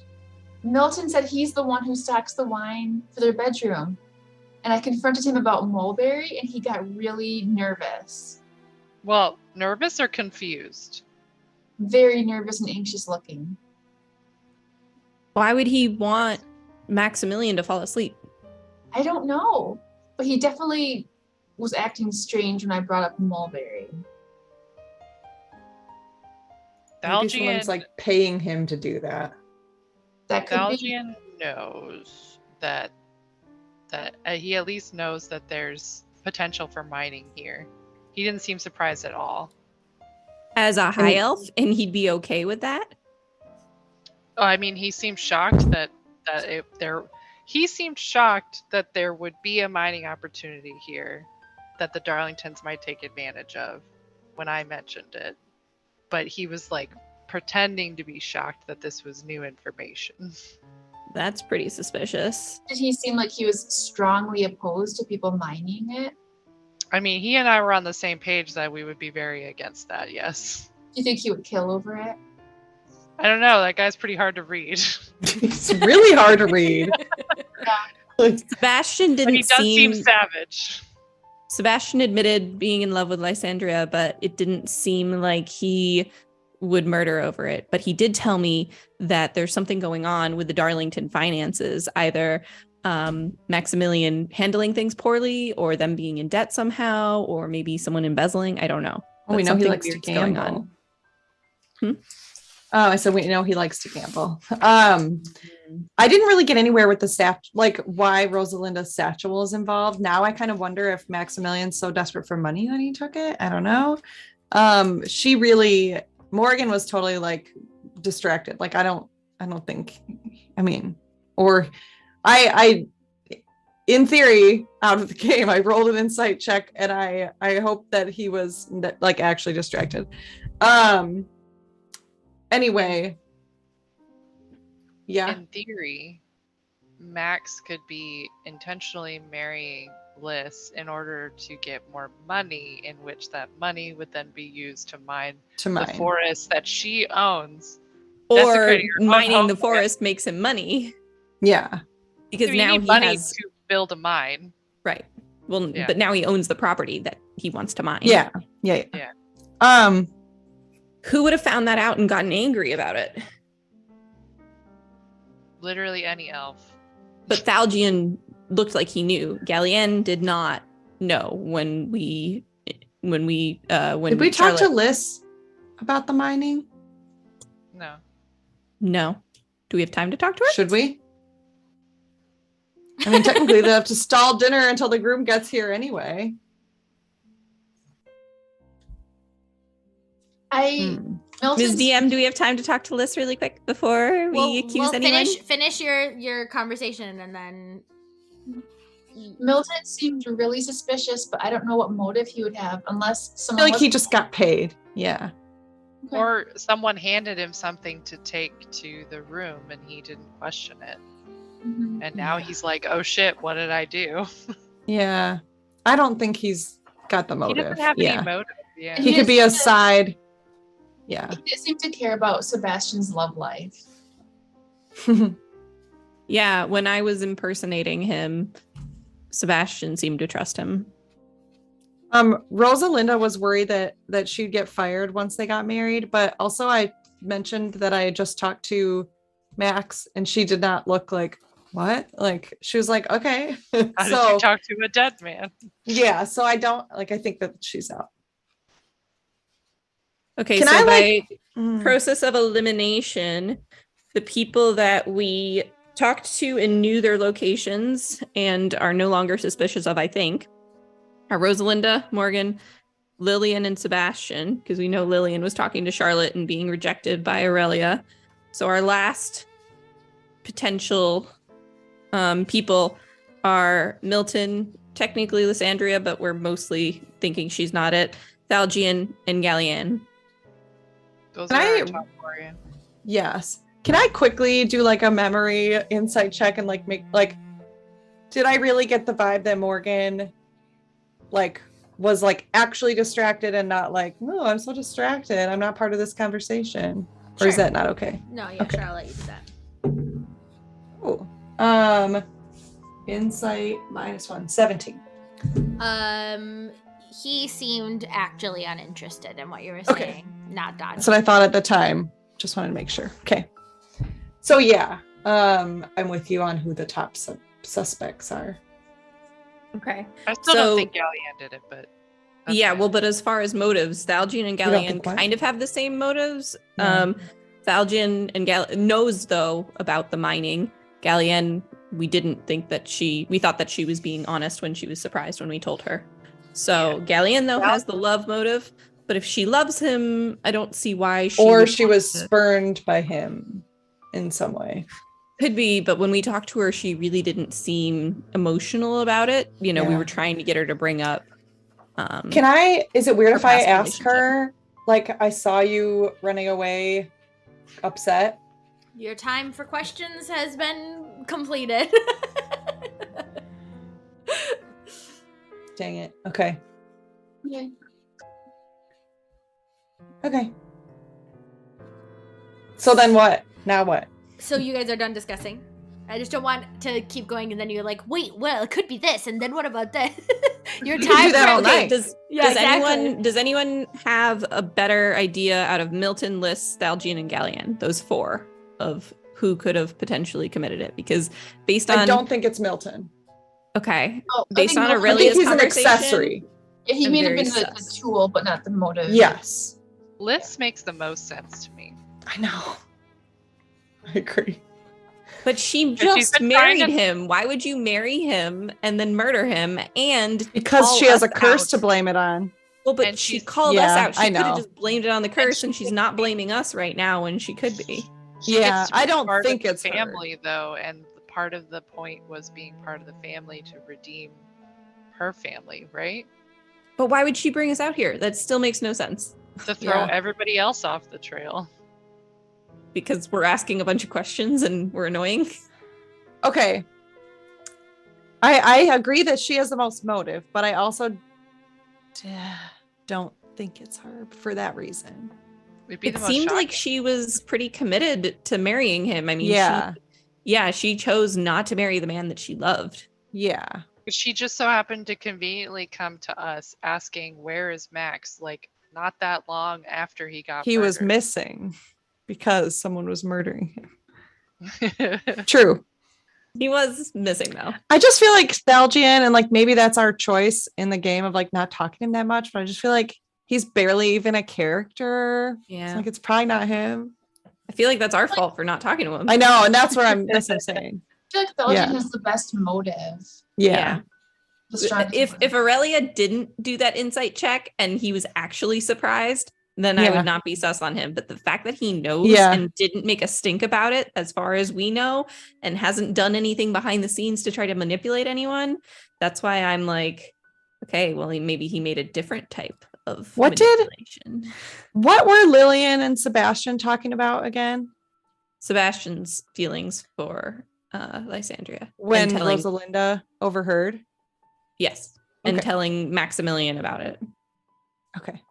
Milton said he's the one who stocks the wine for their bedroom. And I confronted him about mulberry and he got really nervous. Well, nervous or confused? Very nervous and anxious looking. Why would he want Maximilian to fall asleep? I don't know. But he definitely was acting strange when I brought up mulberry. Maybe someone's Thalgian, like paying him to do that. That could be. Thalgian knows that he at least knows that there's potential for mining here. He didn't seem surprised at all. As a high elf, and he'd be okay with that? Oh, I mean, he seemed shocked that he seemed shocked that there would be a mining opportunity here that the Darlingtons might take advantage of when I mentioned it. But he was like pretending to be shocked that this was new information. That's pretty suspicious. Did he seem like he was strongly opposed to people mining it? I mean, he and I were on the same page that we would be very against that, yes. Do you think he would kill over it? I don't know, that guy's pretty hard to read. It's really hard to read. Sebastian But didn't he does seem savage. Sebastian admitted being in love with Lysandria, but it didn't seem like he would murder over it. But he did tell me that there's something going on with the Darlington finances, either Maximilian handling things poorly, or them being in debt somehow, or maybe someone embezzling. I don't know. Oh, we But know he something likes to weird's going gamble. on. Oh, I said we know he likes to gamble. I didn't really get anywhere with the like why Rosalinda's satchel is involved. Now I kind of wonder if Maximilian's so desperate for money that he took it. I don't know. Morgan was totally like distracted. Like I don't think. I mean, or I in theory out of the game I rolled an insight check and I hope that he was like actually distracted. Anyway. Yeah. In theory, Max could be intentionally marrying Liz in order to get more money, in which that money would then be used to mine the forest that she owns. Or mining the forest makes him money. Yeah. Because now he money has to build a mine. Right. Well, Yeah. but now he owns the property that he wants to mine. Yeah. Who would have found that out and gotten angry about it? Literally any elf. But Thalgian looked like he knew. Gallienne did not know when we did we talk to Liz about the mining? No. No. Do we have time to talk to her? Should we? I mean, technically they have to stall dinner until the groom gets here anyway. Ms. DM, do we have time to talk to Liz really quick before we accuse anyone? Finish your conversation and then. Milton seemed really suspicious, but I don't know what motive he would have unless I someone. feel like he just got paid. Yeah. Okay. Or someone handed him something to take to the room and he didn't question it. Mhm. And now he's like, oh shit, what did I do? Yeah. I don't think he's got the He motive. doesn't have Yeah. any motive. Yeah. He could be a side. Yeah. He didn't seem to care about Sebastian's love life. Yeah, when I was impersonating him, Sebastian seemed to trust him. Rosalinda was worried that she'd get fired once they got married, but also I mentioned that I had just talked to Max and she did not look like what? Like, she was like, okay. How did So you talk to a dead man? yeah, so I don't like, I think that she's out. Okay, Can so I, by Mm. process of elimination, the people that we talked to and knew their locations and are no longer suspicious of, I think, are Rosalinda, Morgan, Lillian, and Sebastian, because we know Lillian was talking to Charlotte and being rejected by Aurelia. So our last potential people are Milton, technically Lysandria, but we're mostly thinking she's not it, Thalgian, and Gallian. Those Can are I- our top 4. Yeah. Yes. Can I quickly do like a memory insight check and like make like, did I really get the vibe that Morgan like was like actually distracted and not like, no, I'm so distracted, I'm not part of this conversation? Or is Sure. that not okay? No, yeah, Okay. sure, I'll let you do that. Cool. Insight -1, 17. He seemed actually uninterested in what you were Okay. saying, not dodging. That's what I thought at the time. Just wanted to make sure. Okay. So yeah, I'm with you on who the top suspects are. Okay. I still So- don't think Gallian did it, but that's Yeah, fine. well, but as far as motives, Thalgian and don't Gallian think what? kind of have the same motives. Yeah. Thalgian and knows though about the mining. Gallian, we didn't think that we thought that she was being honest when she was surprised when we told her. So Gallian though has the love motive, but if she loves him, I don't see why she Or would she want was to- spurned by him in some way. Could be, but when we talked to her, she really didn't seem emotional about it. You know, we Yeah. were trying to get her to bring up. Is it weird Her if I past ask her, like, I saw you running away upset? Your time for questions has been completed. Dang it. Okay. Okay. Okay. So then what? Now what? So you guys are done discussing? I just don't want to keep going and then you're like, wait, well, it could be this, and then what about this? Your You time do that for- all night. Does exactly. anyone have a better idea out of Milton, Lys, Thalgian, and Gallian, those 4, of who could have potentially committed it? Because based on I don't think it's Milton. okay, Oh, I based think on Milton- I think Aurelia's he's an conversation, accessory. Yeah, he I'm may have very been the sus. tool, but not the motive. Yes. Lys makes the most sense to me. I know. I agree. but she But she's just been trying married to- him. Why would you marry him and then murder him? And Because call she has a us curse out? to blame it on. Well, but And she she's- called us Yeah, out. She I could have know. just blamed it on the curse, she and she's gets not to blaming us right now when she could be. She Yeah, gets to be I don't part think of it's the her. family though, and part of the point was being part of the family to redeem her family, right? But why would she bring us out here? That still makes no sense. To throw Yeah. everybody else off the trail. Because we're asking a bunch of questions and we're annoying. Okay. I agree that she has the most motive, but I also don't think it's her for that reason. Would be It the most seemed like shocking. she was pretty committed to marrying him. I mean, Yeah. she chose not to marry the man that she loved. Yeah. But she just so happened to conveniently come to us asking, "Where is Max?" Like not that long after he got He was murdered. missing because someone was murdering him. missing. True. He was missing though. I just feel like Thalgian, and like maybe that's our choice in the game of like not talking to him that much, but I just feel like he's barely even a character. Yeah. It's like it's probably not him. I feel like that's our fault for not talking to him. I know, and that's what I'm saying. I feel like Belgian Yeah. has the best motive. Yeah. The strongest If motive. Aurelia didn't do that insight check and he was actually surprised, then I Yeah. would not be sus on him. But the fact that he knows Yeah. and didn't make a stink about it, as far as we know, and hasn't done anything behind the scenes to try to manipulate anyone, that's why I'm like, okay, well, maybe he made a different type of What did- manipulation. What were Lillian and Sebastian talking about again? Sebastian's feelings for Lysandria. When and telling, Rosalinda overheard? yes, and Okay. telling Maximilian about it. Okay.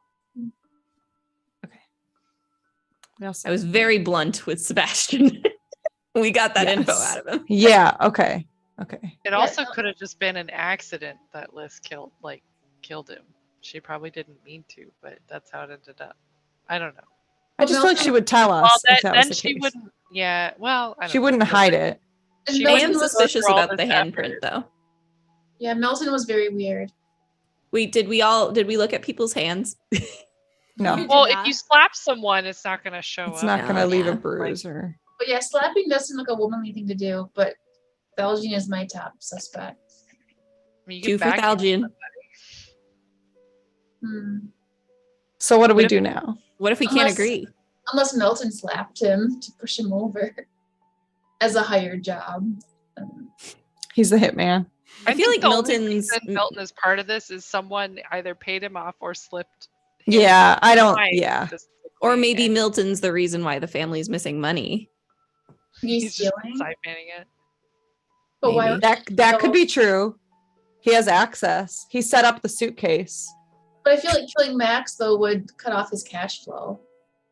Okay. What else? I was very blunt with Sebastian. We got that info Yes. out of him. Yeah. Okay. Okay. It Yeah, also no- could have just been an accident that Liz killed him. She probably didn't mean to, but that's how it ended up. I don't know. I just feel like she would tell us Well, if that then was the she case. wouldn't. Yeah. Well, I don't She know. wouldn't hide it. And She Milton I am was suspicious for all about the this handprint, effort. though. Yeah, Milton was very weird. Did we look at people's hands? No, You did Well, if not. you slap someone, it's not going to show it's up. not gonna Oh, leave yeah. a bruise or. But yeah, slapping does seem like a womanly thing to do, but Belgian is my top suspect. I mean, you 2 can for backhand Thalgian. Hmm. So what do we What if- do now? What if we can't Unless- agree? Unless Milton slapped him to push him over as a hired job. He's the hitman. I feel think like the only Milton's. reason Milton is part of this is someone either paid him off or slipped. him Yeah, I don't. fine Yeah, specifically, Or maybe and Milton's the reason why the family's missing money. He's he's just stealing. siphoning it. But why maybe. would that could So- be true. He has access. He set up the suitcase. But I feel like killing Max though would cut off his cash flow.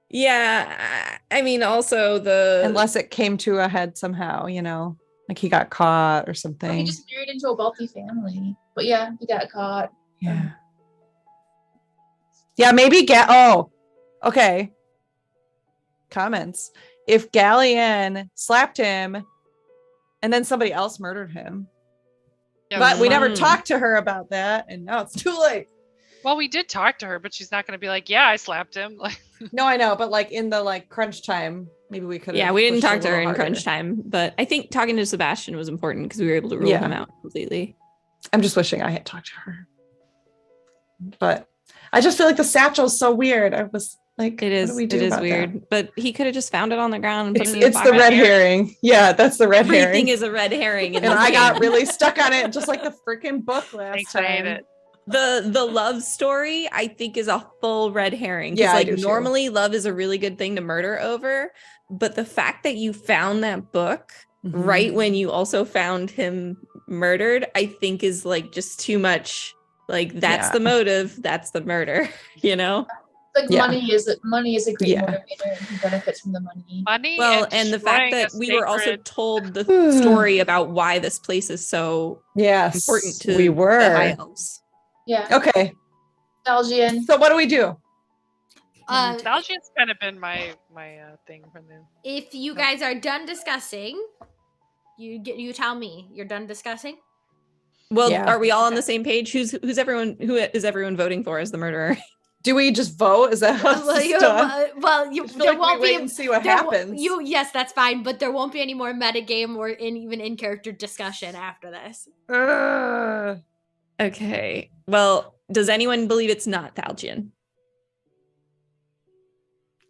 Yeah, I mean, also the Unless it came to a head somehow, like he got caught or Or something. he just married into a wealthy family. But yeah, he got caught. Yeah. Yeah, maybe okay. Comments. If Galleon slapped him and then somebody else murdered him. Yeah, But we never Mm. talked to her about that, and now it's too late. well, we did talk to her, but she's not going to be like, "Yeah, I slapped him." Like, No, I know, but like in the crunch time, maybe we could. Yeah, we didn't talk to her in crunch time, but I think talking to Sebastian was important because we were able to rule Yeah. him out completely. I'm just wishing I had talked to her. But I just feel like the satchel's so weird. I was like, It is. What do we do It is about weird, that? but he could have just found it on the ground and put It's, it in it's the red herring. Yeah, that's the red Everything herring. is a red herring. In And this I got game. really stuck on it, just like the freaking book last thanks, I hate time. it. The love story I think is a full red herring. 'Cause, Yeah, I like do too. normally love is a really good thing to murder over, but the fact that you found that book Mhm. right when you also found him murdered, I think is like just too much. Like that's Yeah. the motive, that's the murder, you know? Like Yeah. money is a great Yeah. motivator and he benefits from the money. Money. Well, and the fact destroying that a we were also sacred- told the story about why this place is so Yes, important to we were. the High Elves. Yeah. Okay, Belgian. so what do we do? Nostalgia's kind of been my thing from them. If you guys are done discussing, you tell me you're done discussing. Well, Yeah. are we all on Okay. the same page? Who is everyone voting for as the murderer? Do we just vote? Is that how it's Well, you, done? I feel there like won't we wait be. and see what there wo- happens. Yes, that's fine, but there won't be any more metagame or even in character discussion after this. Ugh. Okay. Well, does anyone believe it's not Thalgian?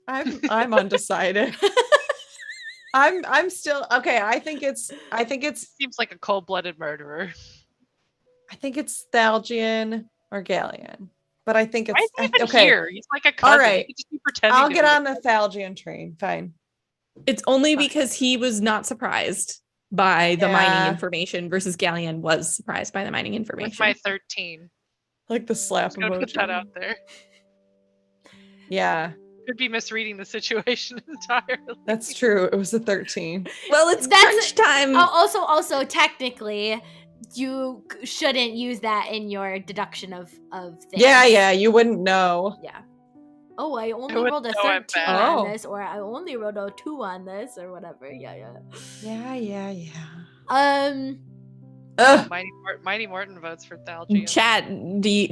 I'm undecided. I'm still okay. I think it's Seems like a cold-blooded murderer. Thalgian or Galleon, but I think it's Why is he even okay. here? He's like a cousin. All right. He could just be pretending I'll to get be on the Thalgian train. Fine. It's only Fine. because he was not surprised by the Yeah. mining information versus Galleon was surprised by the mining with information. my 13. Like the slap Just gonna put that emoji. out there. Yeah, Could be misreading the situation entirely. that's true. It was a 13. Well, it's That's- crunch time. Also, technically, you shouldn't use that in your deduction of things. Yeah. You wouldn't know. Yeah. Oh, I only wouldn't rolled a know I'm 13 bad. on Oh. this, or I only rolled a 2 on this, or whatever. Yeah. Yeah. Ugh. Mighty Morton votes for Thalgia. Chat,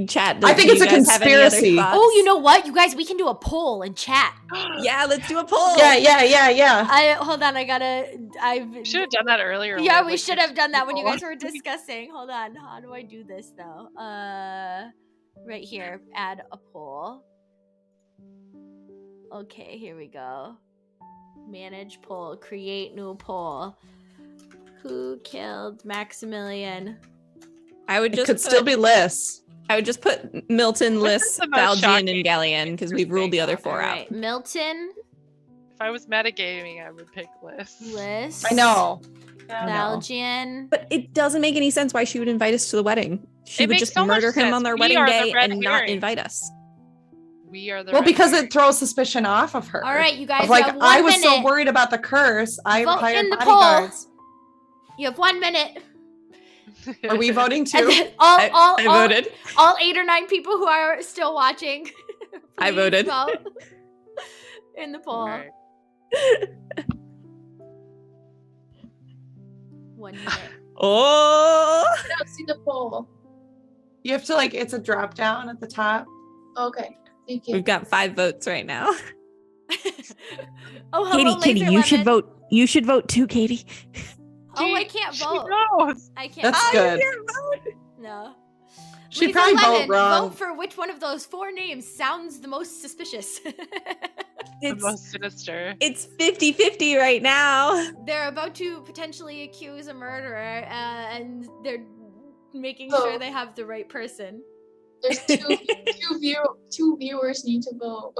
chat? I think do it's you a guys have any other conspiracy. thoughts? Oh, you know what? You guys, we can do a poll in chat. Yeah, let's do a poll. Yeah. Hold on, I've Should have done that earlier. Yeah, when, we like, should have done that when you people- guys were discussing. Hold on. How do I do this though? Right here. Add a poll. Okay, here we go. Manage poll. Create new poll. Who killed Maximilian? I would It just could still be Liz. I would just put Milton, Which Liss, is the most Thalgian, shocking, and Galleon because we've ruled the other interesting four out. Alright, Milton, If I was metagaming, I would pick Liz. Liz, I know. Thalgian. But it doesn't make any sense why she would invite us to the wedding. She It would makes just so much murder him sense. on their We wedding are the day red and not herring. invite us. We are the Well, red because herring. it throws suspicion off of her. All right, you guys Of like, have 1 I was minute. so worried about the curse. I Vote hired in the bodyguards. You have 1 minute. Are we voting And too? then I voted. all 8 or 9 people who are still watching. I please voted. vote in the poll. Alright. 1 minute. Oh, I don't see the poll. You have to it's a drop down at the top. Okay, thank you. we've got 5 votes right now. Oh, hello, Katie, Laser you should Lemon. vote. You should vote too, Katie. Oh, I She- can't she vote. knows. I can't. That's Oh, good. you can't vote. No. She'd Laser probably vote Lemon, wrong. vote for which one of those 4 names sounds the most suspicious. The It's most sinister. it's 50-50 right now. They're about to potentially accuse a murderer, and they're making Oh. sure they have the right person. There's two viewers need to vote.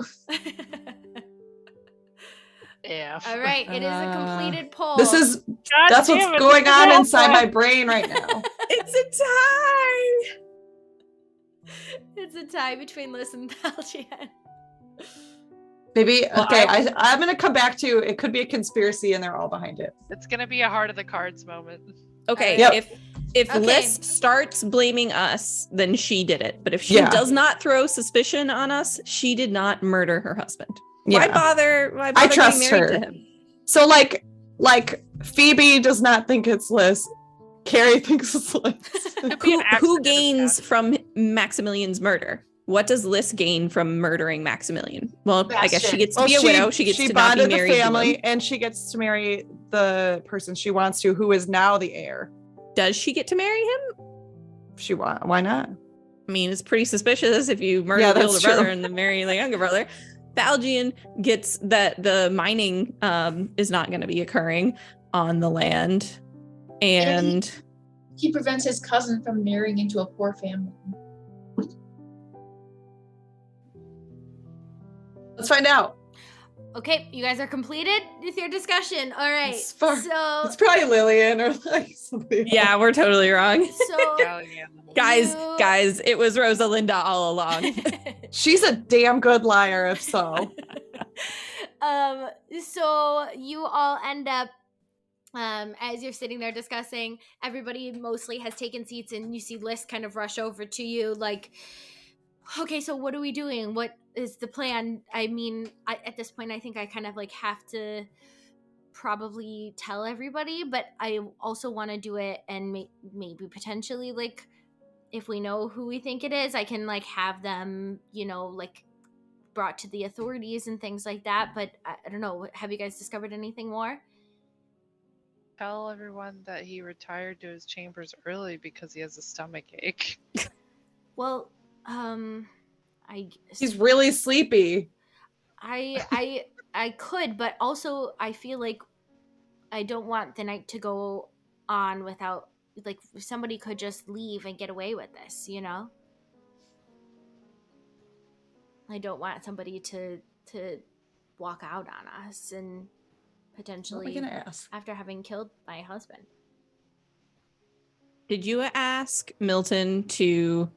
Yeah. All right, it is a completed poll. This is God that's what's damn it, going this is on awful. inside my brain right now. It's a tie. It's a tie between Liz and Thaljian. Maybe Well, okay. I'm gonna come back to it. Could be a conspiracy, and they're all behind it. It's gonna be a heart of the cards moment. Okay, Yep. if Okay. Liz starts blaming us, then she did it. But if she Yeah. does not throw suspicion on us, she did not murder her husband. Yeah. Why bother? Why bother trust being married her. to him? So like Phoebe does not think it's Liz. Carrie thinks it's Liz. Could be an Who accident gains of from Maximilian's murder? What does Liz gain from murdering Maximilian? Well, I guess she gets to be a widow. She gets to not be bonded married the family, to him. and she gets to marry the person she wants to, who is now the heir. Does she get to marry him? Why not? I mean, it's pretty suspicious if you murder Yeah, the that's older brother true. and then marry the younger brother. Thaljian gets that the mining is not going to be occurring on the land, and He prevents his cousin from marrying into a poor family. Let's find out. Okay, you guys are completed with your discussion. All right. It's far- So, It's probably Lillian or something. yeah, we're totally wrong. so Galleon. Guys, it was Rosalinda all along. She's a damn good liar, if so. so you all end up as you're sitting there discussing, everybody mostly has taken seats, and you see Liz kind of rush over to you like, okay, so what are we doing? What is the plan? I mean, at this point, I think I kind of have to probably tell everybody, but I also want to do it and maybe potentially if we know who we think it is, I can have them, brought to the authorities and things like that. But I don't know. Have you guys discovered anything more? Tell everyone that he retired to his chambers early because he has a stomach ache. Well, He's really sleepy. I could, but also I feel like I don't want the night to go on without somebody could just leave and get away with this, I don't want somebody to walk out on us and What are potentially we gonna ask? after having killed my husband. Did you ask Milton to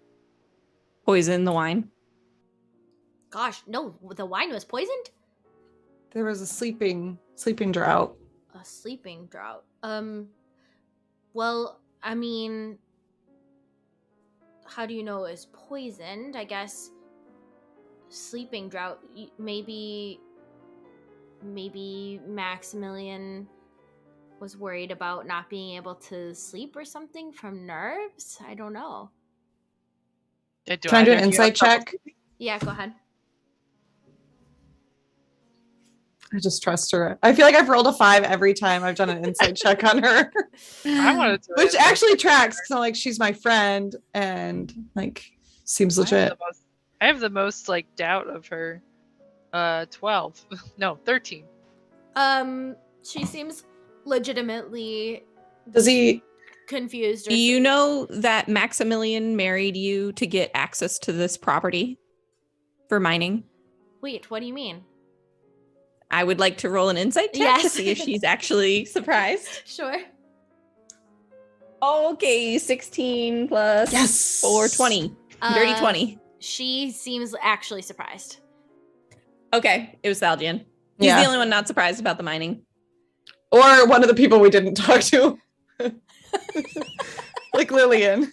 poison the wine? Gosh, no, the wine was poisoned? There was a sleeping drought. A sleeping drought. Well, I mean, how do you know it was poisoned? I guess sleeping drought, maybe Maximilian was worried about not being able to sleep or something from nerves. I don't know. Trying to do an insight check. Yeah, go ahead. I just trust her. I feel like I've rolled a 5 every time I've done an insight check on her. I wanted to. Which actually tracks because I'm she's my friend and seems legit. I have the most doubt of her. 12. No, 13. She seems legitimately Does he? confused. Or Do you know that Maximilian married you to get access to this property for mining? Wait, what do you mean? I would like to roll an insight check to Yes. see if she's actually surprised. Sure. Okay, 16 plus Yes. 4, 20. Dirty 20. She seems actually surprised. Okay, it was Thaljian. He's Yeah. the only one not surprised about the mining. Or one of the people we didn't talk to. Like Lillian.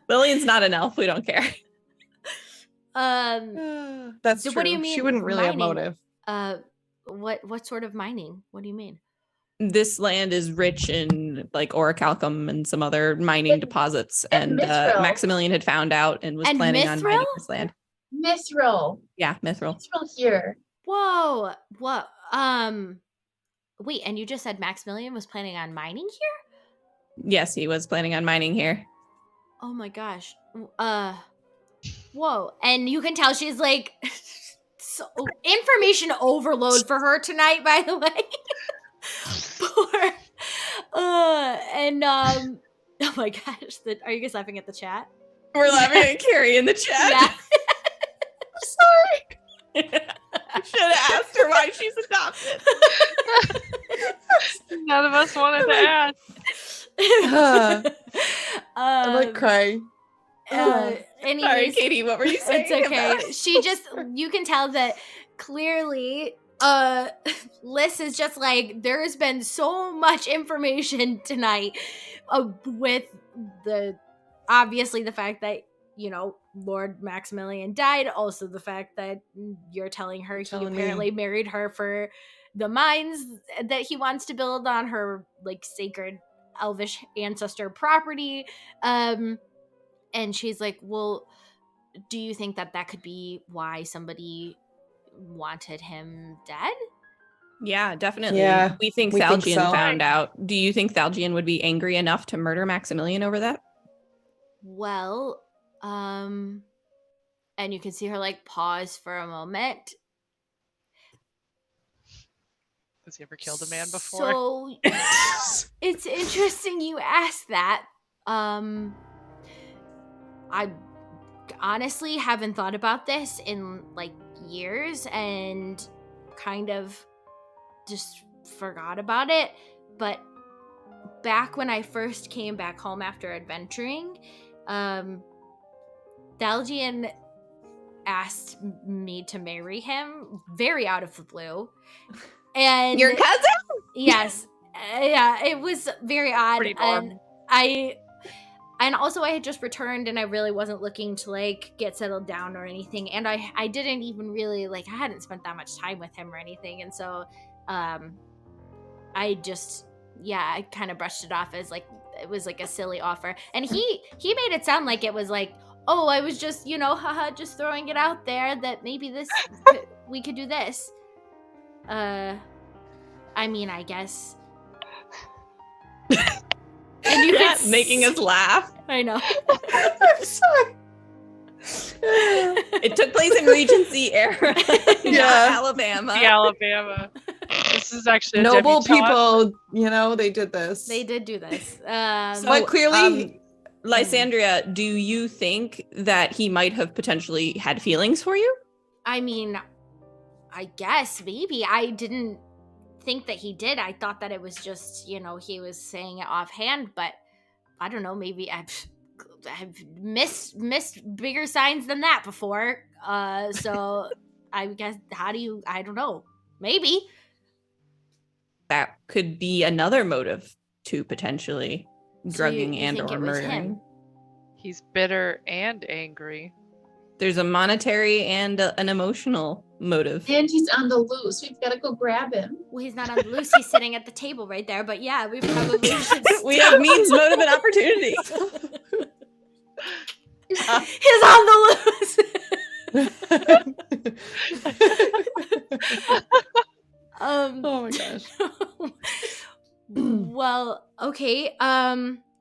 Lillian's not an elf. We don't care. That's So true. what do you mean She wouldn't really have mining? motive. What sort of mining? What do you mean? this land is rich in like orichalcum and some other mining deposits, and mithril. Maximilian had found out and was And planning on mithril? mining this land. Mithril. Yeah, mithril. Mithril here. Whoa. What? Wait, and you just said Maximilian was planning on mining here? Yes, he was planning on mining here. Oh my gosh. Whoa. And you can tell she's like so, information overload for her tonight, by the way. Poor. Oh my gosh. Are you guys laughing at the chat? We're laughing at Carrie in the chat. Yeah. Sorry. I should have asked her why she's adopted. None of us wanted to ask. I'm like crying. Anyways, Sorry, Katie, what were you saying? it's okay. about- She just, you can tell that clearly Liz is just like, there has been so much information tonight with obviously the fact that, you know, Lord Maximilian died, also the fact that you're telling her he apparently married her for the mines that he wants to build on her like sacred elvish ancestor property. And she's like, well, do you think that could be why somebody wanted him dead? Yeah, definitely. Yeah, we think we think Thalgian so. found out. Do you think Thalgian would be angry enough to murder Maximilian over that? Well, and you can see her like pause for a moment. Has he ever killed a man before? So it's interesting you ask that. I honestly haven't thought about this in like years and kind of just forgot about it. But back when I first came back home after adventuring, Thalgian asked me to marry him very out of the blue. And Your cousin? yes. Yeah, it was very odd. Pretty And normal. and also I had just returned and I really wasn't looking to like get settled down or anything. And I didn't even really like, I hadn't spent that much time with him or anything. And so I just, I kind of brushed it off as like, it was like a silly offer. And he made it sound like it was like, oh, I was just, you know, haha, just throwing it out there that maybe we could do this. I mean, I guess. And you could making us laugh. I know. I'm sorry. It took place in Regency era. Yeah. Not Alabama. The Alabama. This is actually a Noble debutante. people, you know, they did this. They did do this. But clearly, Lysandria, do you think that he might have potentially had feelings for you? I mean, I guess maybe. I didn't think that he did. I thought that it was just, you know, he was saying it offhand, but I don't know, maybe I've missed bigger signs than that before. So I guess I don't know. Maybe. That could be another motive to potentially So drugging you and think or it was murdering. him? He's bitter and angry. There's a monetary and an emotional motive. And he's on the loose. We've got to go grab him. Well, he's not on the loose. He's sitting at the table right there. But yeah, we probably should. We have means, motive, and opportunity. He's on the loose. oh my gosh. Well, okay.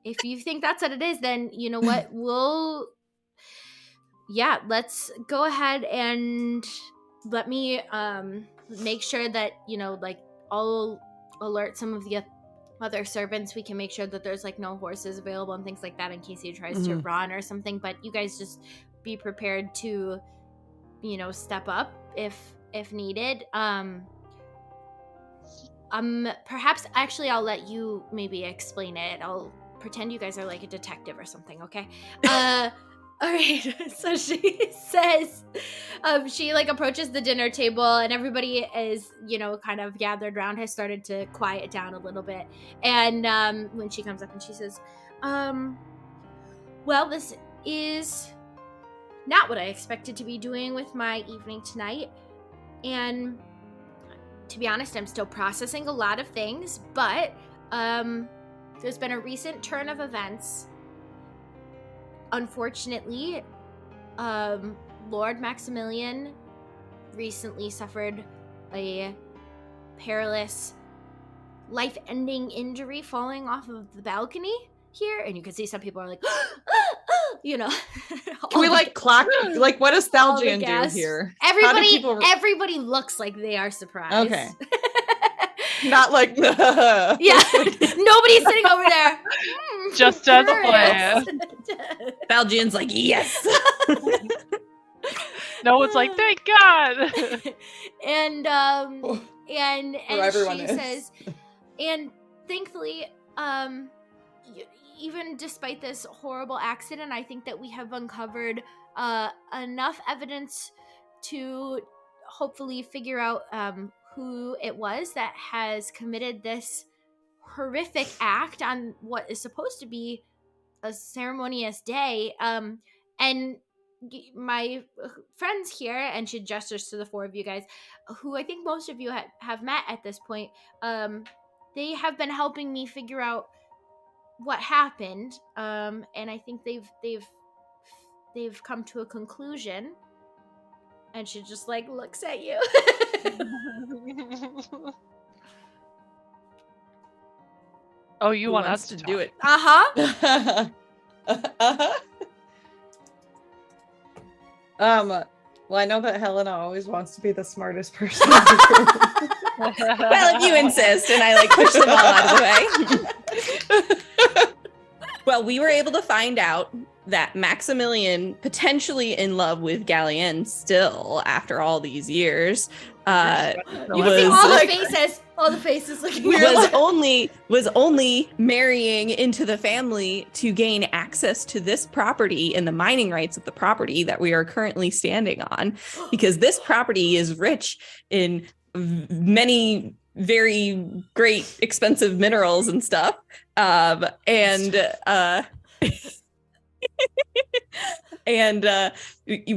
If you think that's what it is, then you know what? Let's go ahead and let me make sure that, you know, like I'll alert some of the other servants. We can make sure that there's like no horses available and things like that in case he tries to run or something. But you guys just be prepared to, you know, step up if needed. Perhaps actually I'll let you maybe explain it. I'll pretend you guys are like a detective or something, okay? All right, so she says, she like approaches the dinner table and everybody is, you know, kind of gathered around, has started to quiet down a little bit. And when she comes up and she says, well, this is not what I expected to be doing with my evening tonight. And to be honest, I'm still processing a lot of things, but there's been a recent turn of events. Unfortunately, Lord Maximilian recently suffered a perilous, life-ending injury falling off of the balcony here, and you can see some people are like, you know. Can we like clock? Like, what does all the Thalgian do gas. here? How do people- Everybody looks like they are surprised. Okay. Not like Yeah, nobody's sitting over there. Just as curious. planned. Valjean's like, yes. No one's like, thank God. and everyone she is. says, and thankfully, even despite this horrible accident, I think that we have uncovered enough evidence to hopefully figure out who it was that has committed this horrific act on what is supposed to be a ceremonious day. And my friends here, and she gestures to the four of you guys, who I think most of you have met at this point, they have been helping me figure out what happened, and I think they've come to a conclusion. And she just like looks at you. Oh, you Who want wants us to to do it? Uh-huh. Well, I know that Helena always wants to be the smartest person in the room. Well, if you insist, and I like push them all out of the way. Well, we were able to find out that Maximilian, potentially in love with Gallienne still after all these years, You can see all the faces looking. was only marrying into the family to gain access to this property and the mining rights of the property that we are currently standing on, because this property is rich in many very great expensive minerals and stuff, and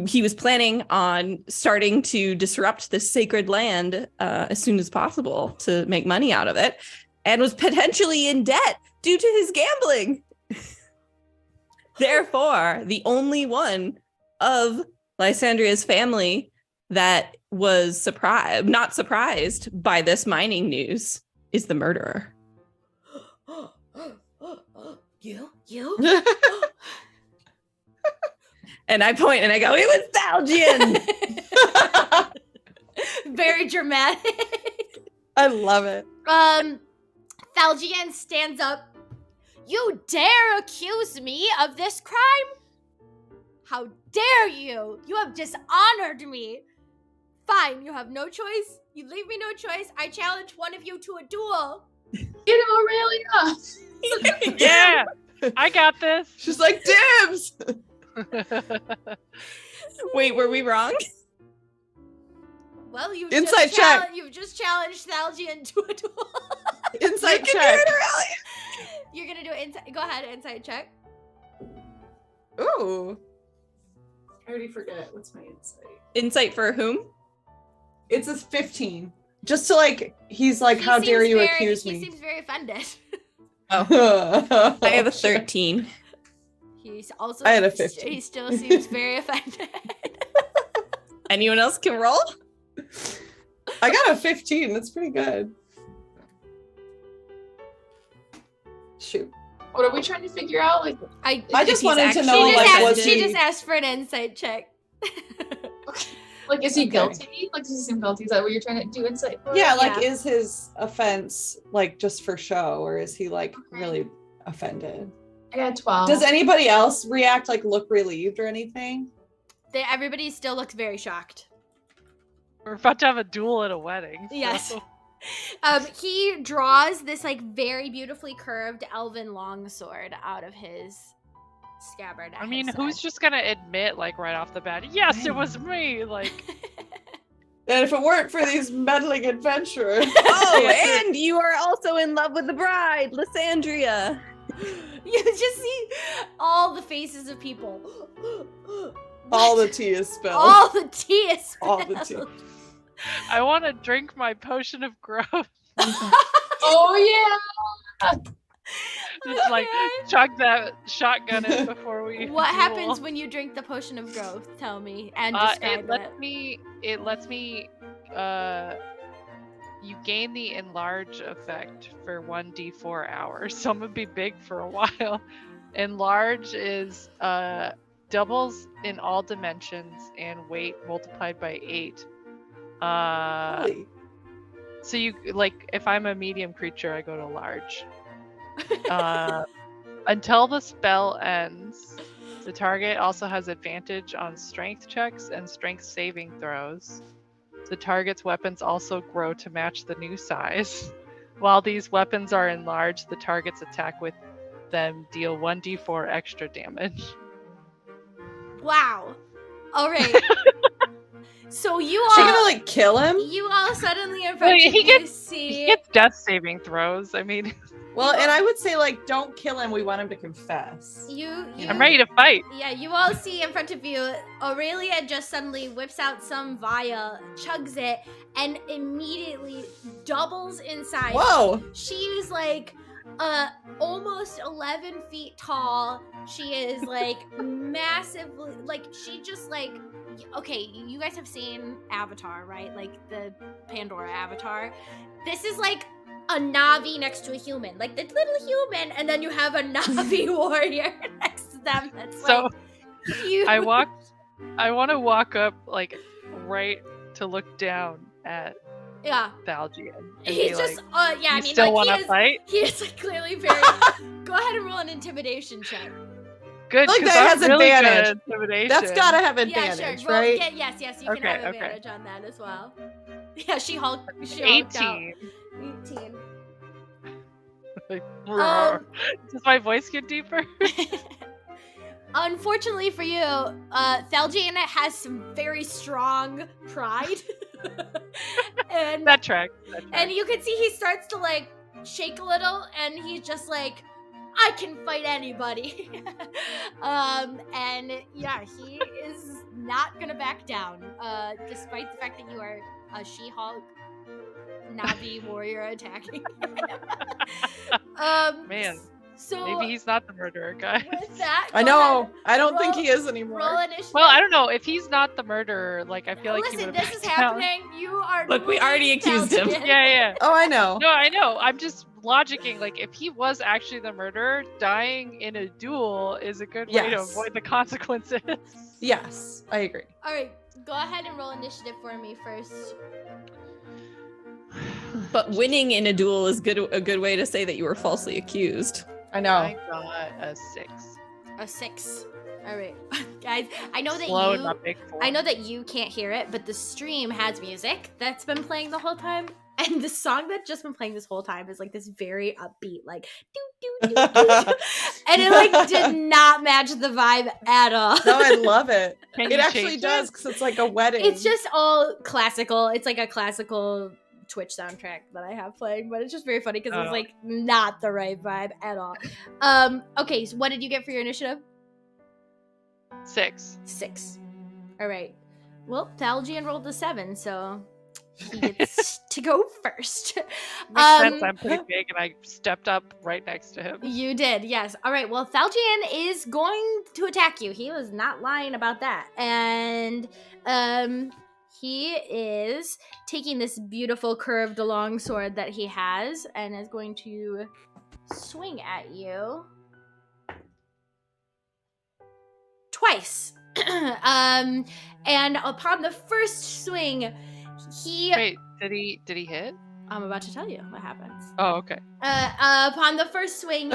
he was planning on starting to disrupt this sacred land as soon as possible to make money out of it, and was potentially in debt due to his gambling. Therefore, the only one of Lysandria's family that was not surprised by this mining news is the murderer. You? And I point and I go, it was Thalgian. Very dramatic. I love it. Thalgian stands up. You dare accuse me of this crime? How dare you? You have dishonored me. Fine, you have no choice. You leave me no choice. I challenge one of you to a duel. Get Aurelia. Yeah, I got this. She's like, dibs. Wait, were we wrong? Well, you've Insight check. You've just challenged Thalgian to a duel. Insight check. You're gonna do it. Go ahead, insight check. Ooh. I already forget. What's my insight? Insight for whom? It's a 15. Just to like, he's like, how dare you accuse He me? seems very offended. Oh, I have a 13. He's also. I had a 15. He still seems very offended. Anyone else can roll? I got a 15. That's pretty good. Shoot. What are we trying to figure out? Like, I If just he's wanted to actually- know, like, was she he... just asked for an insight check. is he Okay. guilty? Like, does he seem guilty? Is that what you're trying to do insight for? Yeah, like, Yeah. is his offense, like, just for show, or is he, like, really offended? I got a 12. Does anybody else react, like, look relieved or anything? Everybody still looks very shocked. We're about to have a duel at a wedding. So. Yes. He draws this like very beautifully curved elven longsword out of his scabbard. at I mean, his who's side. just gonna admit, like, right off the bat, yes, it was me? Like, And if it weren't for these meddling adventurers... Oh, and you are also in love with the bride, Lysandria. You just see all the faces of people. All the tea is spilled. All the tea is All the spilled. I want to drink my potion of growth. Oh yeah. Just like chug that shotgun in before we. What duel. happens when you drink the potion of growth? Tell me and describe It lets me. You gain the enlarge effect for 1d4 hours, so I'm gonna be big for a while. Enlarge is doubles in all dimensions and weight multiplied by 8. Really? So you like if I'm a medium creature, I go to large. Until the spell ends, the target also has advantage on strength checks and strength saving throws. The target's weapons also grow to match the new size. While these weapons are enlarged, the target's attack with them deal 1d4 extra damage. Wow. All right. So you She all, gonna like kill him? you all suddenly in front of He you gets- see. He gets death saving throws. I mean, Well, and I would say like, don't kill him. We want him to confess. You I'm ready to fight. Yeah, you all see in front of you, Aurelia just suddenly whips out some vial, chugs it, and immediately doubles in size. Whoa! She's like almost 11 feet tall. She is like massively, like she just like, okay, you guys have seen Avatar, right? Like the Pandora Avatar. This is like a Navi next to a human, like the little human, and then you have a Navi warrior next to them. That's So like huge. I want to walk up like right to look down at Yeah, Thalgian. And he's be just, like, yeah, I you mean, still like want to fight? he is like clearly very. Go ahead and roll an intimidation check. Good, Like 'cause that I'm has really good advantage. at intimidation. That's gotta have Yeah, advantage, sure. Roll, right? yes, you can Okay, have okay. advantage on that as well. Yeah, she hulked out. 18. 18. Like, roar. Does my voice get deeper? Unfortunately for you, Thalgian has some very strong pride. and That tracks. and you can see he starts to like shake a little, and he's just like, I can fight anybody. And yeah, he is not gonna back down, despite the fact that you are a She-Hulk Navi warrior attacking. Man, so maybe he's not the murderer, guys. with that, I go know. ahead, I don't think roll- he is anymore. roll initiative. Well, I don't know. If he's not the murderer, like I feel like he Listen, would this have is happening. You are Look, we losing already accused him. Thalgian. Yeah. Oh, I know. No, I know. I'm just logicking. Like, if he was actually the murderer, dying in a duel is a good way to Yes. avoid the consequences. Yes, I agree. All right, go ahead and roll initiative for me first. But winning in a duel is a good way to say that you were falsely accused. I know. I got a 6. A 6. All right, guys. I know that Slow, you. not big 4. I know that you can't hear it, but the stream has music that's been playing the whole time, and the song that's just been playing this whole time is like this very upbeat, like doo doo doo doo, doo. And it like did not match the vibe at all. No, I love it. Can It you actually change does it? because it's like a wedding. It's just all classical. It's like a classical Twitch soundtrack that I have playing, but it's just very funny because it's Oh. like not the right vibe at all. Okay, so what did you get for your initiative? 6. 6. All right. Well, Thalgian rolled a 7, so he gets to go first. Makes sense. I'm pretty big, and I stepped up right next to him. You did, yes. All right. Well, Thalgian is going to attack you. He was not lying about that, and he is taking this beautiful curved long sword that he has, and is going to swing at you twice. And upon the first swing, he. Wait, did he hit? I'm about to tell you what happens. Oh, okay. Upon the first swing,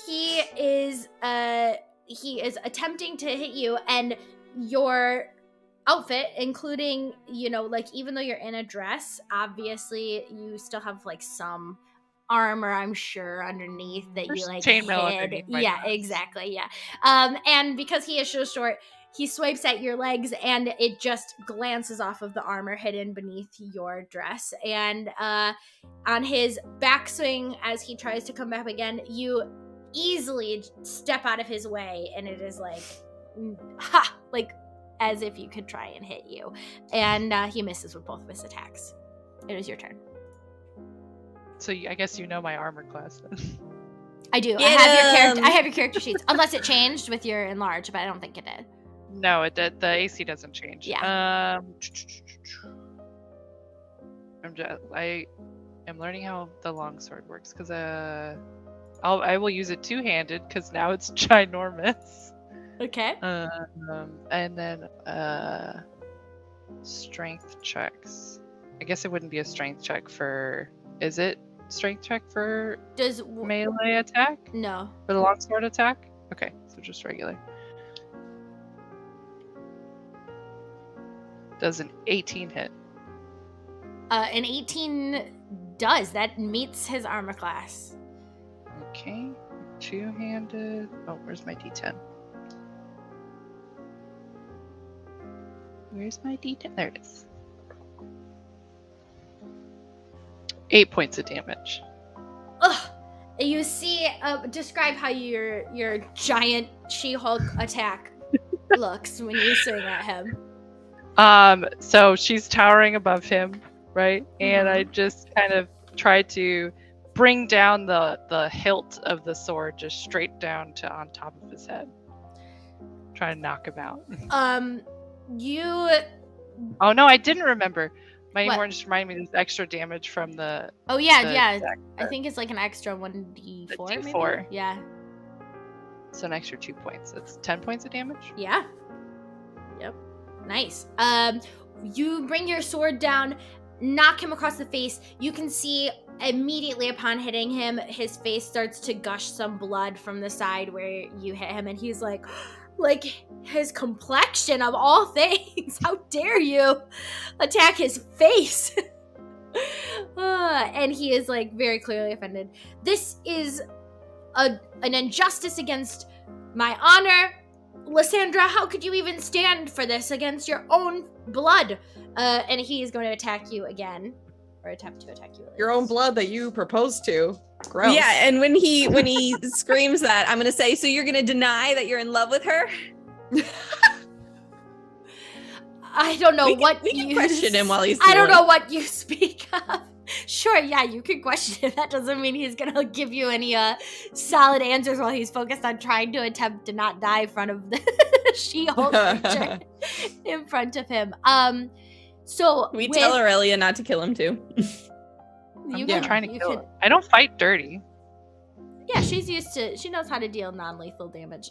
he is attempting to hit you, and your outfit, including, you know, like, even though you're in a dress, obviously you still have like some armor, I'm sure, underneath that There's you like chainmail hid. underneath my Yeah, dress. exactly. Yeah. And because he is so short, he swipes at your legs, and it just glances off of the armor hidden beneath your dress. And on his backswing, as he tries to come back again, you easily step out of his way, and it is like, ha, like as if he could try and hit you. And he misses with both of his attacks. It is your turn. So I guess you know my armor class then. I do. Get I him! have your character sheets. Unless it changed with your enlarge, but I don't think it did. No, it did. The AC doesn't change. Yeah. I am learning how the longsword works because I will use it two-handed because now it's ginormous. Okay. And then strength checks. I guess it wouldn't be a strength check for. Is it strength check for Does melee attack? No. For the longsword attack? Okay, so just regular. Does an 18 hit? An 18 does. That meets his armor class. Okay, two-handed. Oh, where's my D10? Where's my D10? There it is. 8 points of damage. Ugh. You see, describe how your giant She-Hulk attack looks when you swing at him. So she's towering above him, right? And I just kind of try to bring down the hilt of the sword just straight down to on top of his head. Try to knock him out. You. Oh no, I didn't remember. My What? horn just reminded me there's extra damage from the. Oh yeah, the yeah. attack. I think it's like an extra 1d4. The Maybe? D4. Yeah. So an extra 2 points. That's 10 points of damage. Yeah. Yep. Nice. You bring your sword down, knock him across the face. You can see immediately upon hitting him, his face starts to gush some blood from the side where you hit him, and he's like his complexion of all things. How dare you attack his face? And he is like very clearly offended. This is an injustice against my honor. Lysandra, how could you even stand for this against your own blood? And he is going to attack you again, or attempt to attack you. Your own blood that you proposed to. Gross. Yeah, and when he screams that, I'm gonna say, so you're gonna deny that you're in love with her? I don't know we what can you question him while he's I don't doing know what you speak of. Sure, yeah, you can question him. That doesn't mean he's gonna give you any solid answers while he's focused on trying to attempt to not die in front of the She-Hulk creature in front of him. So We tell Aurelia not to kill him too. You I'm trying to kill him. I don't fight dirty. Yeah, she knows how to deal non-lethal damage.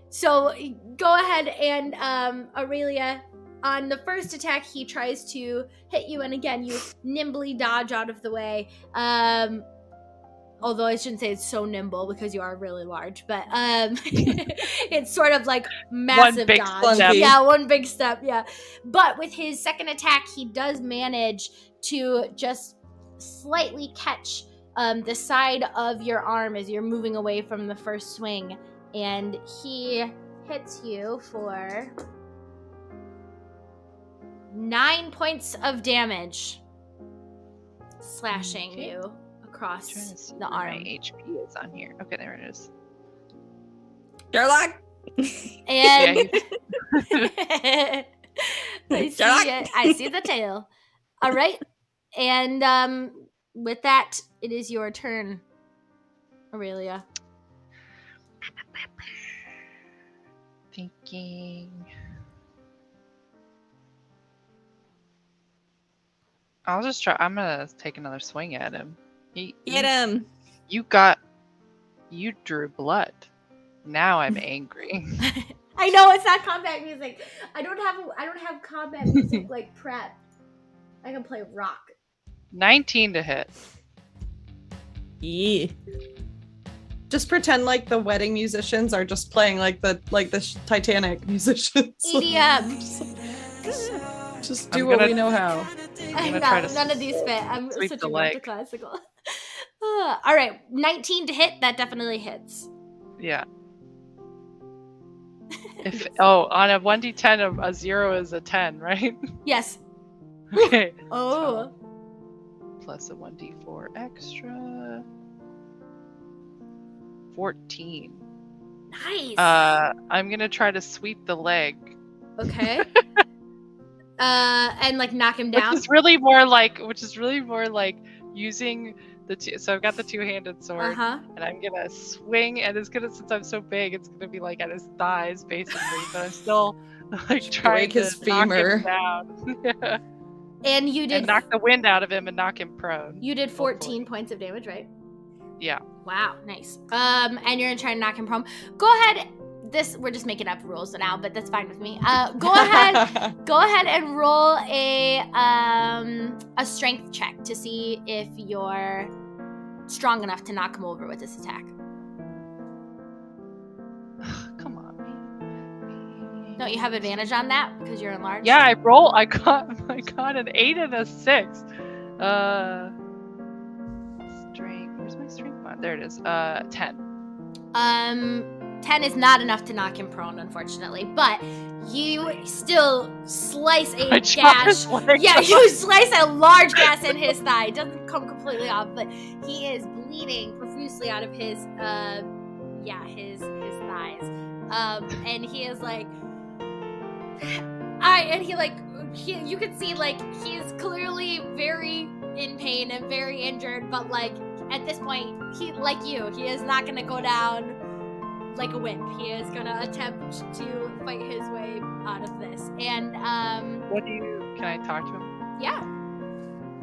So go ahead and Aurelia, on the first attack, he tries to hit you, and again, you nimbly dodge out of the way. Although I shouldn't say it's so nimble because you are really large, but it's sort of like massive One big dodge. step. Yeah, one big step, yeah. But with his second attack, he does manage to just slightly catch the side of your arm as you're moving away from the first swing, and he hits you for 9 points of damage, slashing you across the My arm. HP is on here. Okay, there it is. Sherlock. And Yeah, I see the tail. All right, and with that, it is your turn, Aurelia. Thinking. I'll just try. I'm gonna take another swing at him. Get him. You drew blood. Now I'm angry. I know it's not combat music. I don't have combat music like prep. I can play rock. 19 to hit. Yeah. Just pretend like the wedding musicians are just playing like the Titanic musicians. EDM. Just do what we know how. I know, try to none of these fit. I'm sweep switching the back to leg. classical. All right, 19 to hit. That definitely hits. Yeah. On a 1d10, a 0 is a 10, right? Yes. Okay. Oh. Plus a 1d4 extra. 14. Nice. I'm gonna try to sweep the leg Okay. And like knock him down. Which is really more like using the two. So I've got the two-handed sword, and I'm gonna swing, and it's gonna, since I'm so big, it's gonna be like at his thighs basically. But I'm still like trying Break his to knock femur. him down. Yeah. And you did And knock the wind out of him and knock him prone. You did 14 hopefully. points of damage, right? Yeah. Wow, nice. And you're gonna try to knock him prone. Go ahead. We're just making up rules now, but that's fine with me. Go ahead and roll a strength check to see if you're strong enough to knock him over with this attack. Come on, man. Don't you have advantage on that because you're enlarged? Yeah, I got an 8 and a 6. Strength. Where's my strength mod? There it is. 10. 10 is not enough to knock him prone, unfortunately, but you still slice a gash. Yeah, you slice a large gash in his thigh. It doesn't come completely off, but he is bleeding profusely out of his thighs. And he is like, you can see like he's clearly very in pain and very injured, but like at this point, he is not gonna go down like a wimp. He is gonna attempt to fight his way out of this. And can I talk to him? Yeah.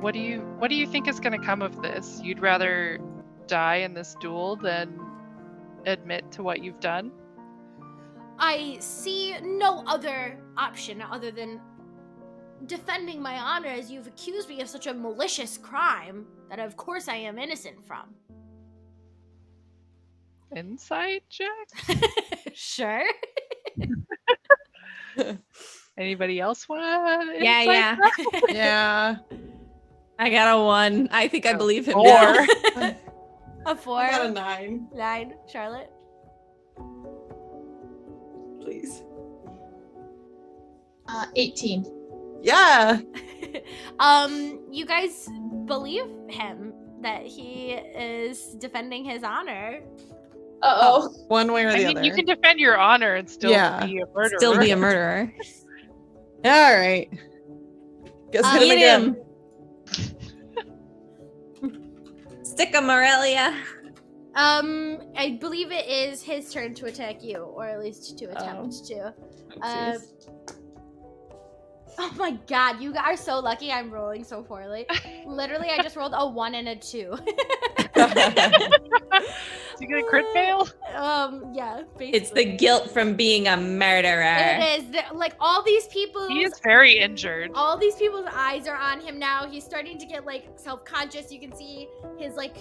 What do you think is gonna come of this? You'd rather die in this duel than admit to what you've done? I see no other option other than defending my honor, as you've accused me of such a malicious crime that of course I am innocent from. Insight check? Sure. Anybody else want to? Yeah. Yeah. I got a 1. I think I believe him 4. now. A 4. I got a 9. 9. Charlotte? Please. 18. Yeah. You guys believe him that he is defending his honor? Uh-oh. One way or the I mean, other. you can defend your honor and still Yeah. be a murderer. Still be a murderer. All right. Guess hit him Eat again. Stick 'em, Aurelia. I believe it is his turn to attack you, or at least to attempt to. Oopsies. Oh my god, you are so lucky I'm rolling so poorly. Literally, I just rolled a 1 and a 2. Is he gonna crit fail? Yeah, basically. It's the guilt from being a murderer. It is. Like, all these people... He is very injured. All these people's eyes are on him now. He's starting to get, like, self-conscious. You can see his, like,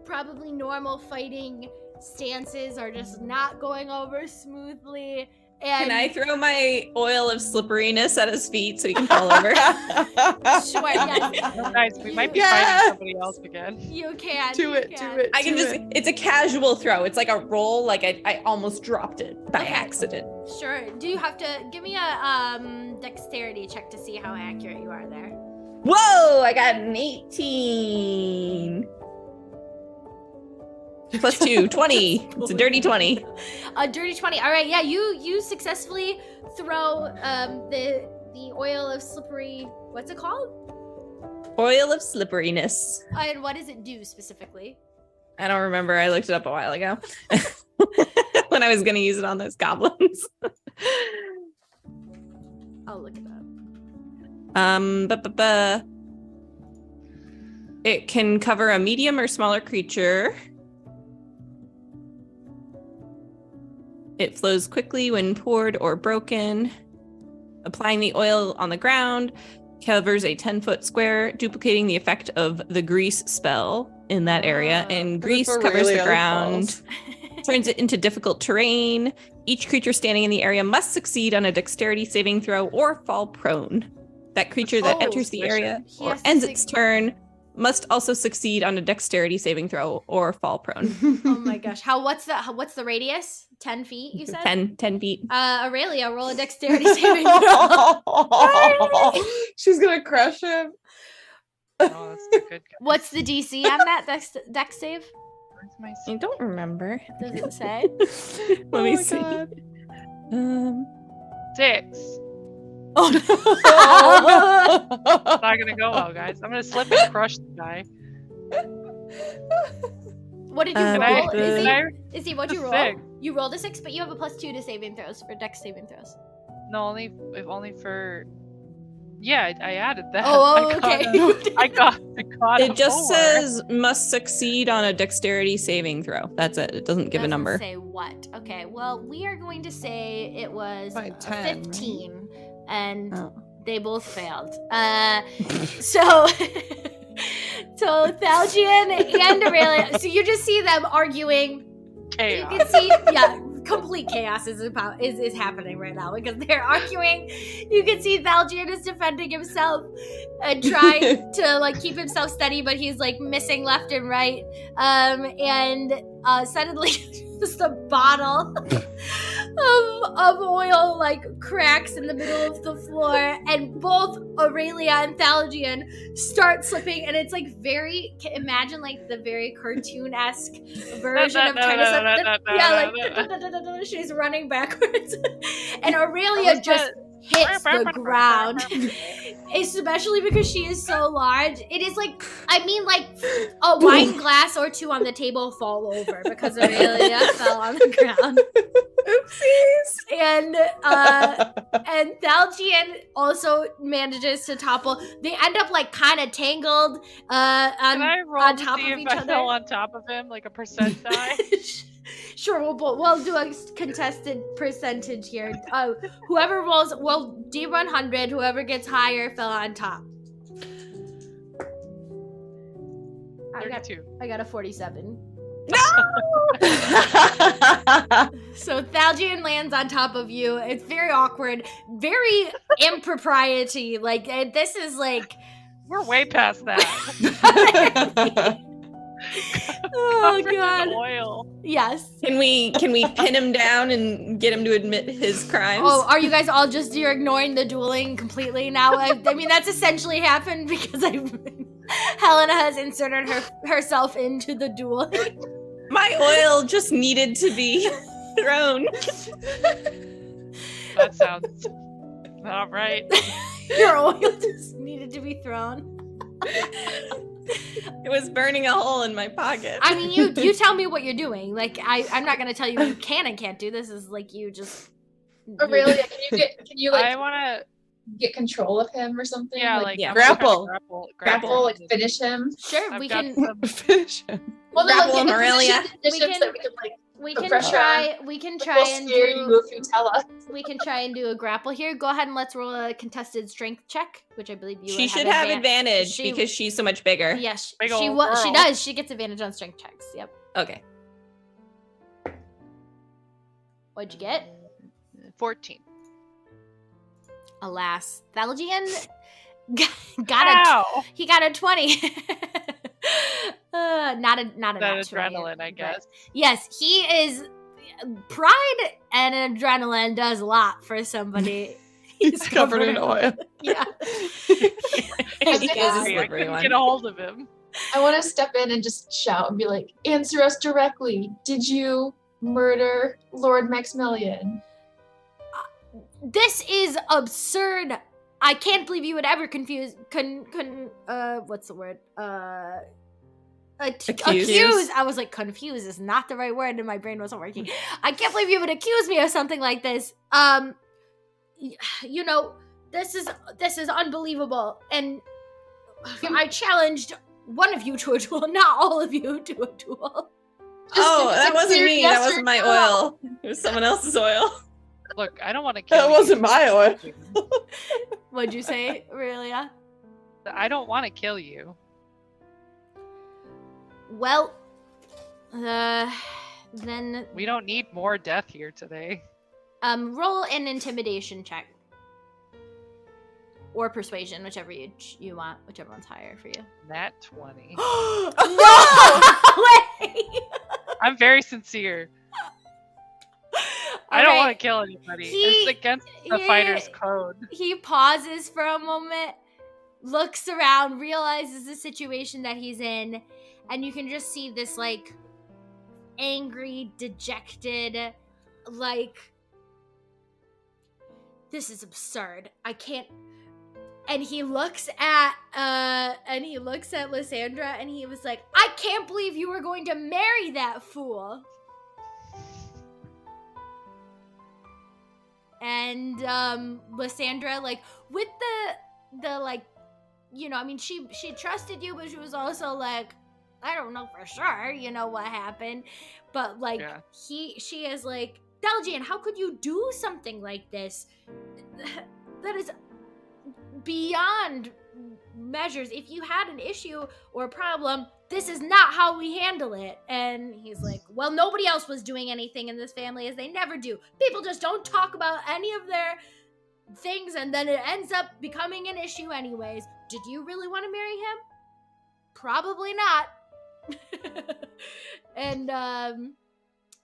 probably normal fighting stances are just not going over smoothly. And Can I throw my oil of slipperiness at his feet so he can fall over? Sure, yes. Oh, nice. We might be Yeah. fighting somebody else again. You can. Do you it. can. I can just, it's a casual throw. It's like a roll, like I almost dropped it by Okay. accident. Sure. Do you have to give me a dexterity check to see how accurate you are there? Whoa, I got an 18. Plus 2, 20. It's a dirty 20. A dirty 20. All right, yeah, you successfully throw the oil of slippery, what's it called? Oil of slipperiness. And what does it do specifically? I don't remember. I looked it up a while ago when I was going to use it on those goblins. I'll look it up. It can cover a medium or smaller creature. It flows quickly when poured or broken. Applying the oil on the ground covers a 10-foot square, duplicating the effect of the grease spell in that area. And grease covers the ground, turns it into difficult terrain. Each creature standing in the area must succeed on a dexterity saving throw or fall prone. That creature that enters the area He or has to ends its turn must also succeed on a dexterity saving throw or fall prone. Oh my gosh. What's the radius? 10 feet, you said? 10 feet. Aurelia, roll a dexterity saving throw. She's gonna crush him. Oh, that's a good guy. What's the DC on that dex save? Where's my I don't remember. Does it say? Let me Oh my see. God. 6. Oh It's not gonna go well, guys. I'm gonna slip and crush the guy. What did you Can roll? I- Izzy, what'd you A roll? 6. You rolled a 6, but you have a +2 to saving throws for dex saving throws. No, only for. Yeah, I added that. Oh, I got okay. I got It a just 4. says must succeed on a dexterity saving throw. That's it. It doesn't give a Doesn't number. say what. Okay, well, we are going to say it was By a 10, 15, and Oh. they both failed. So Thalgian and Aurelia, so you just see them arguing. Chaos. You can see, yeah, complete chaos is happening right now because they're arguing. You can see Thalgian is defending himself and trying to like keep himself steady, but he's like missing left and right. And suddenly, just a bottle of oil like cracks in the middle of the floor, and both Aurelia and Thalgian start slipping, and it's like imagine like the very cartoon-esque version of trying to slip. Yeah, like she's running backwards, and Aurelia just hits the ground, especially because she is so large. It is like, I mean, like a wine glass or two on the table fall over because Aurelia fell on the ground. Oopsies. And Thalgian also manages to topple. They end up like kind of tangled Can I roll on to top see of if each I fell other. on top of him, like a percent die? Sure, we'll do a contested percentage here. Whoever rolls, well, D100. Whoever gets higher fell on top. I 32. got a 47. No! So Thalgian lands on top of you. It's very awkward, very impropriety. Like this is like, We're way past that. oh Covered in god, oil. yes. Can we pin him down and get him to admit his crimes? Oh, are you guys all you're ignoring the dueling completely now? I mean, that's essentially happened because Helena has inserted herself into the dueling. My oil just needed to be thrown. That sounds not right. Your oil just needed to be thrown. It was burning a hole in my pocket. I mean, you tell me what you're doing. Like, I'm not gonna tell you what you can and can't do. This is like you just. Aurelia, can you like I want to. get control of him or something? Yeah, like yeah. I'm trying to Grapple. grapple, like finish him. Sure, I've we got can. some- Finish him. Well, Grapple like, him, Aurelia. conditions We can- that we can like. We The can pressure. try. We can Like, try we'll and scare you do. if you tell us. We can try and do a grapple here. Go ahead and let's roll a contested strength check, which I believe you. She would should have advantage She- because she's so much bigger. Yes, Big she ol' she girl. does. She gets advantage on strength checks. Yep. Okay. What'd you get? 14. Alas, Thalgian got a Ow! he got a 20. Not a That nat 20, adrenaline, I but- guess. Yes, he is. Pride and adrenaline does a lot for somebody. He's covered in oil. Yeah. He Yeah. is a I slippery couldn't one. get a hold of him. I want to step in and just shout and be like, "Answer us directly. Did you murder Lord Maximilian?" This is absurd. I can't believe you would ever what's the word? Accuse. I was like, confuse is not the right word, and my brain wasn't working. I can't believe you would accuse me of something like this. You know, this is unbelievable, and I challenged one of you to a duel, not all of you to a duel. Oh, Just that wasn't clear me. yes That or wasn't my no. oil. It was someone else's oil. Look, I don't want to kill That you. wasn't my oil. What'd you say, Aurelia? I don't want to kill you. Well, then We don't need more death here today. roll an intimidation check. Or persuasion, whichever you want, whichever one's higher for you. Nat 20. No way! I'm very sincere. I don't want to kill anybody. It's against the fighter's code. He pauses for a moment, looks around, realizes the situation that he's in, and you can just see this like angry, dejected, like this is absurd. I can't. And he looks at Lysandra and he was like, I can't believe you were going to marry that fool. And Lysandra, like, with the like, you know, I mean, she trusted you, but she was also like, I don't know for sure, you know, what happened. But like, she is like, Daljian, how could you do something like this? That is beyond measures. If you had an issue or a problem, this is not how we handle it. And he's like, well, nobody else was doing anything in this family, as they never do. People just don't talk about any of their things, and then it ends up becoming an issue anyways. Did you really want to marry him? Probably not. And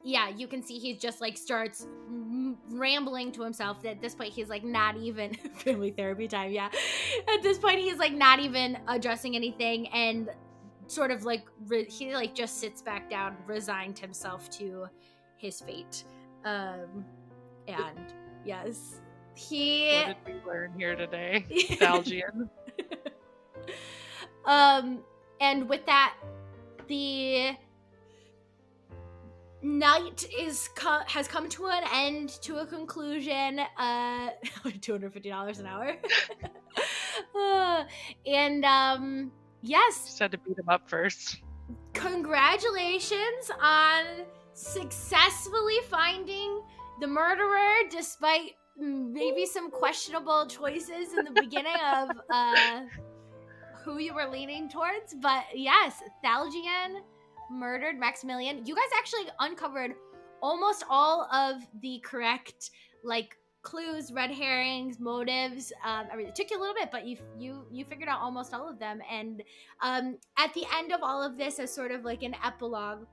yeah, you can see he just like starts rambling to himself. At this point, he's like not even family therapy time. Yeah, at this point, he's like not even addressing anything, and sort of like he like just sits back down, resigned himself to his fate. And yes, What did we learn here today? Daljian. And with that, the night has come to an end, to a conclusion. $250 an hour. And yes, Just had to beat him up first. Congratulations on successfully finding the murderer, despite maybe some questionable choices in the beginning of who you were leaning towards. But yes, Thalgian murdered Maximilian. You guys actually uncovered almost all of the correct like clues, red herrings, motives. It took you a little bit, but you figured out almost all of them. And at the end of all of this, as sort of like an epilogue,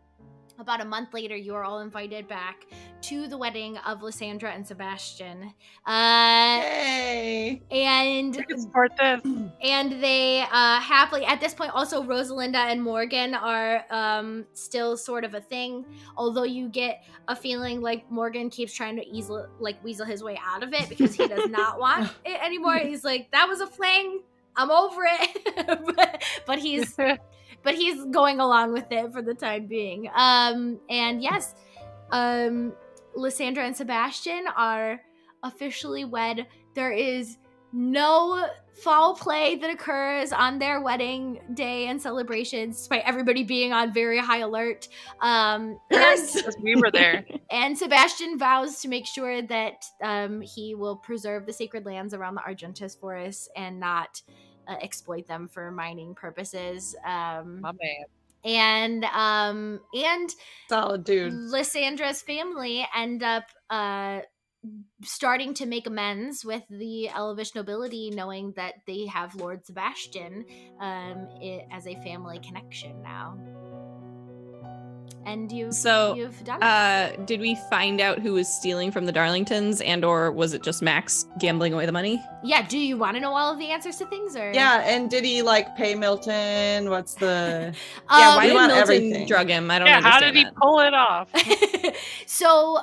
about a month later, you are all invited back to the wedding of Lysandra and Sebastian. Yay! And We can support this. and they happily, at this point, also Rosalinda and Morgan are still sort of a thing, although you get a feeling like Morgan keeps trying to weasel his way out of it because he does not want it anymore. He's like, that was a fling, I'm over it. but he's going along with it for the time being. And yes, Lysandra and Sebastian are officially wed. There is no foul play that occurs on their wedding day and celebrations, despite everybody being on very high alert. Because we were there. And Sebastian vows to make sure that he will preserve the sacred lands around the Argentus forest and not exploit them for mining purposes. My man. And Solid dude. Lysandra's family end up starting to make amends with the Elvish nobility, knowing that they have Lord Sebastian as a family connection now. And you've done it. Did we find out who was stealing from the Darlingtons, and or was it just Max gambling away the money? Yeah, do you want to know all of the answers to things, or? Yeah, and did he like pay Milton? What's the Why we did want Milton everything. drug him? I don't Yeah, understand how did he that. pull it off? So,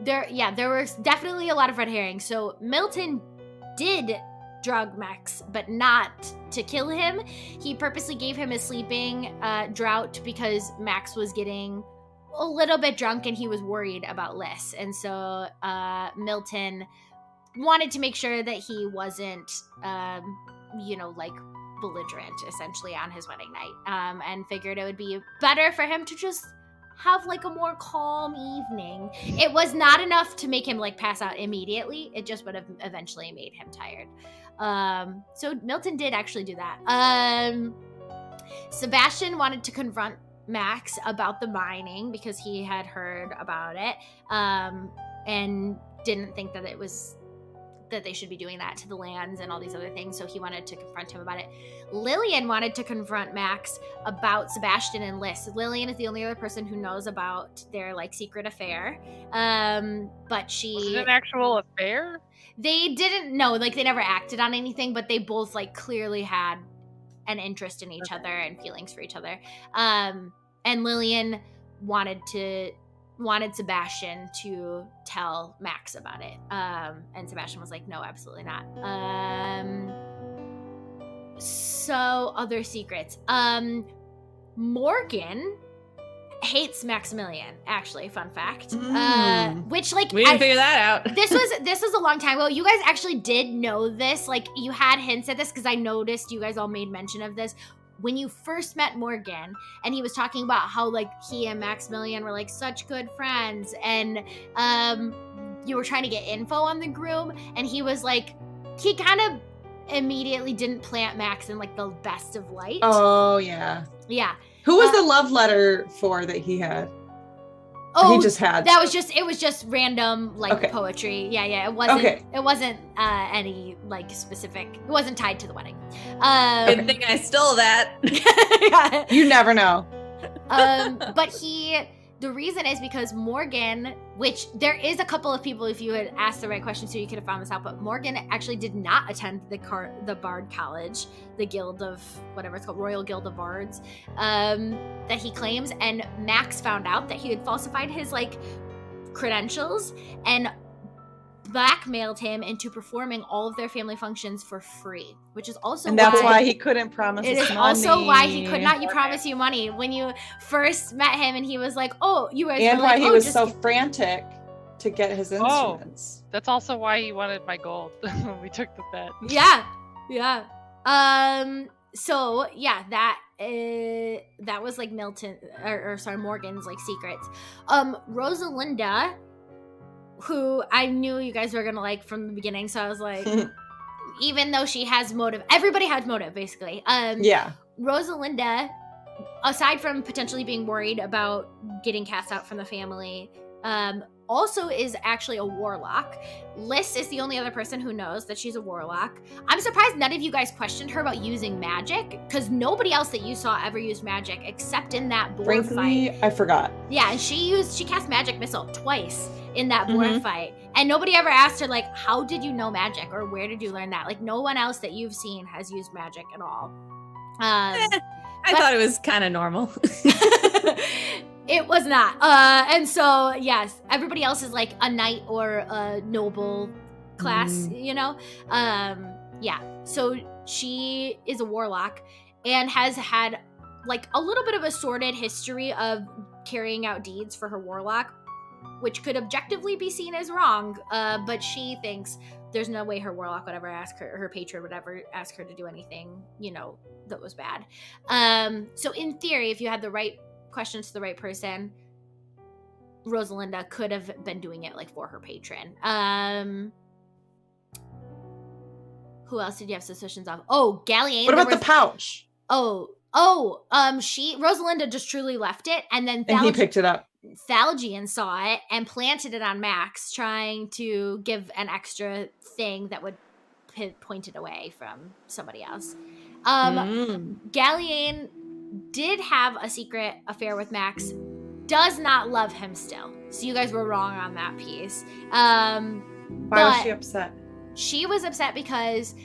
there were definitely a lot of red herrings. So Milton did drug Max, but not to kill him. He purposely gave him a sleeping drought because Max was getting a little bit drunk and he was worried about Lys. And so Milton wanted to make sure that he wasn't, belligerent essentially on his wedding night, and figured it would be better for him to just have like a more calm evening. It was not enough to make him like pass out immediately. It just would have eventually made him tired. So Milton did actually do that. Sebastian wanted to confront Max about the mining because he had heard about it, and didn't think that that they should be doing that to the lands and all these other things, so he wanted to confront him about it. Lillian wanted to confront Max about Sebastian and Lys. Lillian is the only other person who knows about their like secret affair, but she... Was it an actual affair? They didn't know, like they never acted on anything, but they both like clearly had an interest in each other and feelings for each other. And Lillian wanted to wanted Sebastian to tell Max about it. And Sebastian was like, no, absolutely not. So other secrets. Morgan hates Maximilian, actually, fun fact. Which, like, we didn't figure that out. this was a long time ago. You guys actually did know this. Like, you had hints at this because I noticed you guys all made mention of this when you first met Morgan, and he was talking about how, like, he and Maximilian were, like, such good friends, and you were trying to get info on the groom, and he was like, he kind of immediately didn't plant Max in, like, the best of light. Oh, yeah. Yeah. Who was the love letter for that he had? Oh, he just had. It was just random, like, Okay. poetry. Yeah. It wasn't. Okay. It wasn't any, like, specific. It wasn't tied to the wedding. Good thing I stole that. Yeah. You never know. But the reason is because Morgan, which there is a couple of people, if you had asked the right question, so you could have found this out, but Morgan actually did not attend the Bard College, the Guild of, whatever it's called, Royal Guild of Bards, that he claims, and Max found out that he had falsified his, like, credentials, and blackmailed him into performing all of their family functions for free, which is also And that's why he couldn't promise it us is money. also why he could not. You promise you money when you first met him, and he was like, "Oh, you guys." And were why like, he "Oh, was just so frantic to get his instruments. That's also why he wanted my gold when we took the bet. yeah." So yeah, that was like Milton or sorry, Morgan's, like, secrets. Rosalinda, who I knew you guys were gonna like from the beginning, so I was like, even though she has motive, everybody has motive, basically. Yeah. Rosalinda, aside from potentially being worried about getting cast out from the family, also is actually a warlock. Liz is the only other person who knows that she's a warlock. I'm surprised none of you guys questioned her about using magic, because nobody else that you saw ever used magic except in that boar Frankly, fight. I forgot. Yeah, and she cast magic missile twice in that boar fight, and nobody ever asked her, like, how did you know magic, or where did you learn that? Like, no one else that you've seen has used magic at all. I thought it was kind of normal. It was not. And so, yes, everybody else is like a knight or a noble class, you know? Yeah. So she is a warlock and has had, like, a little bit of a sordid history of carrying out deeds for her warlock, which could objectively be seen as wrong. But she thinks there's no way her warlock would ever ask her patron would ever ask her to do anything, you know, that was bad. So in theory, if you had the right questions to the right person, Rosalinda could have been doing it, like, for her patron. Who else did you have suspicions of? Oh, Galliane. What about the pouch? Rosalinda just truly left it, and then He picked it up. Thalgian saw it and planted it on Max, trying to give an extra thing that would point it away from somebody else. Galliane did have a secret affair with Max, does not love him still. So you guys were wrong on that piece. Why was she upset? She was upset because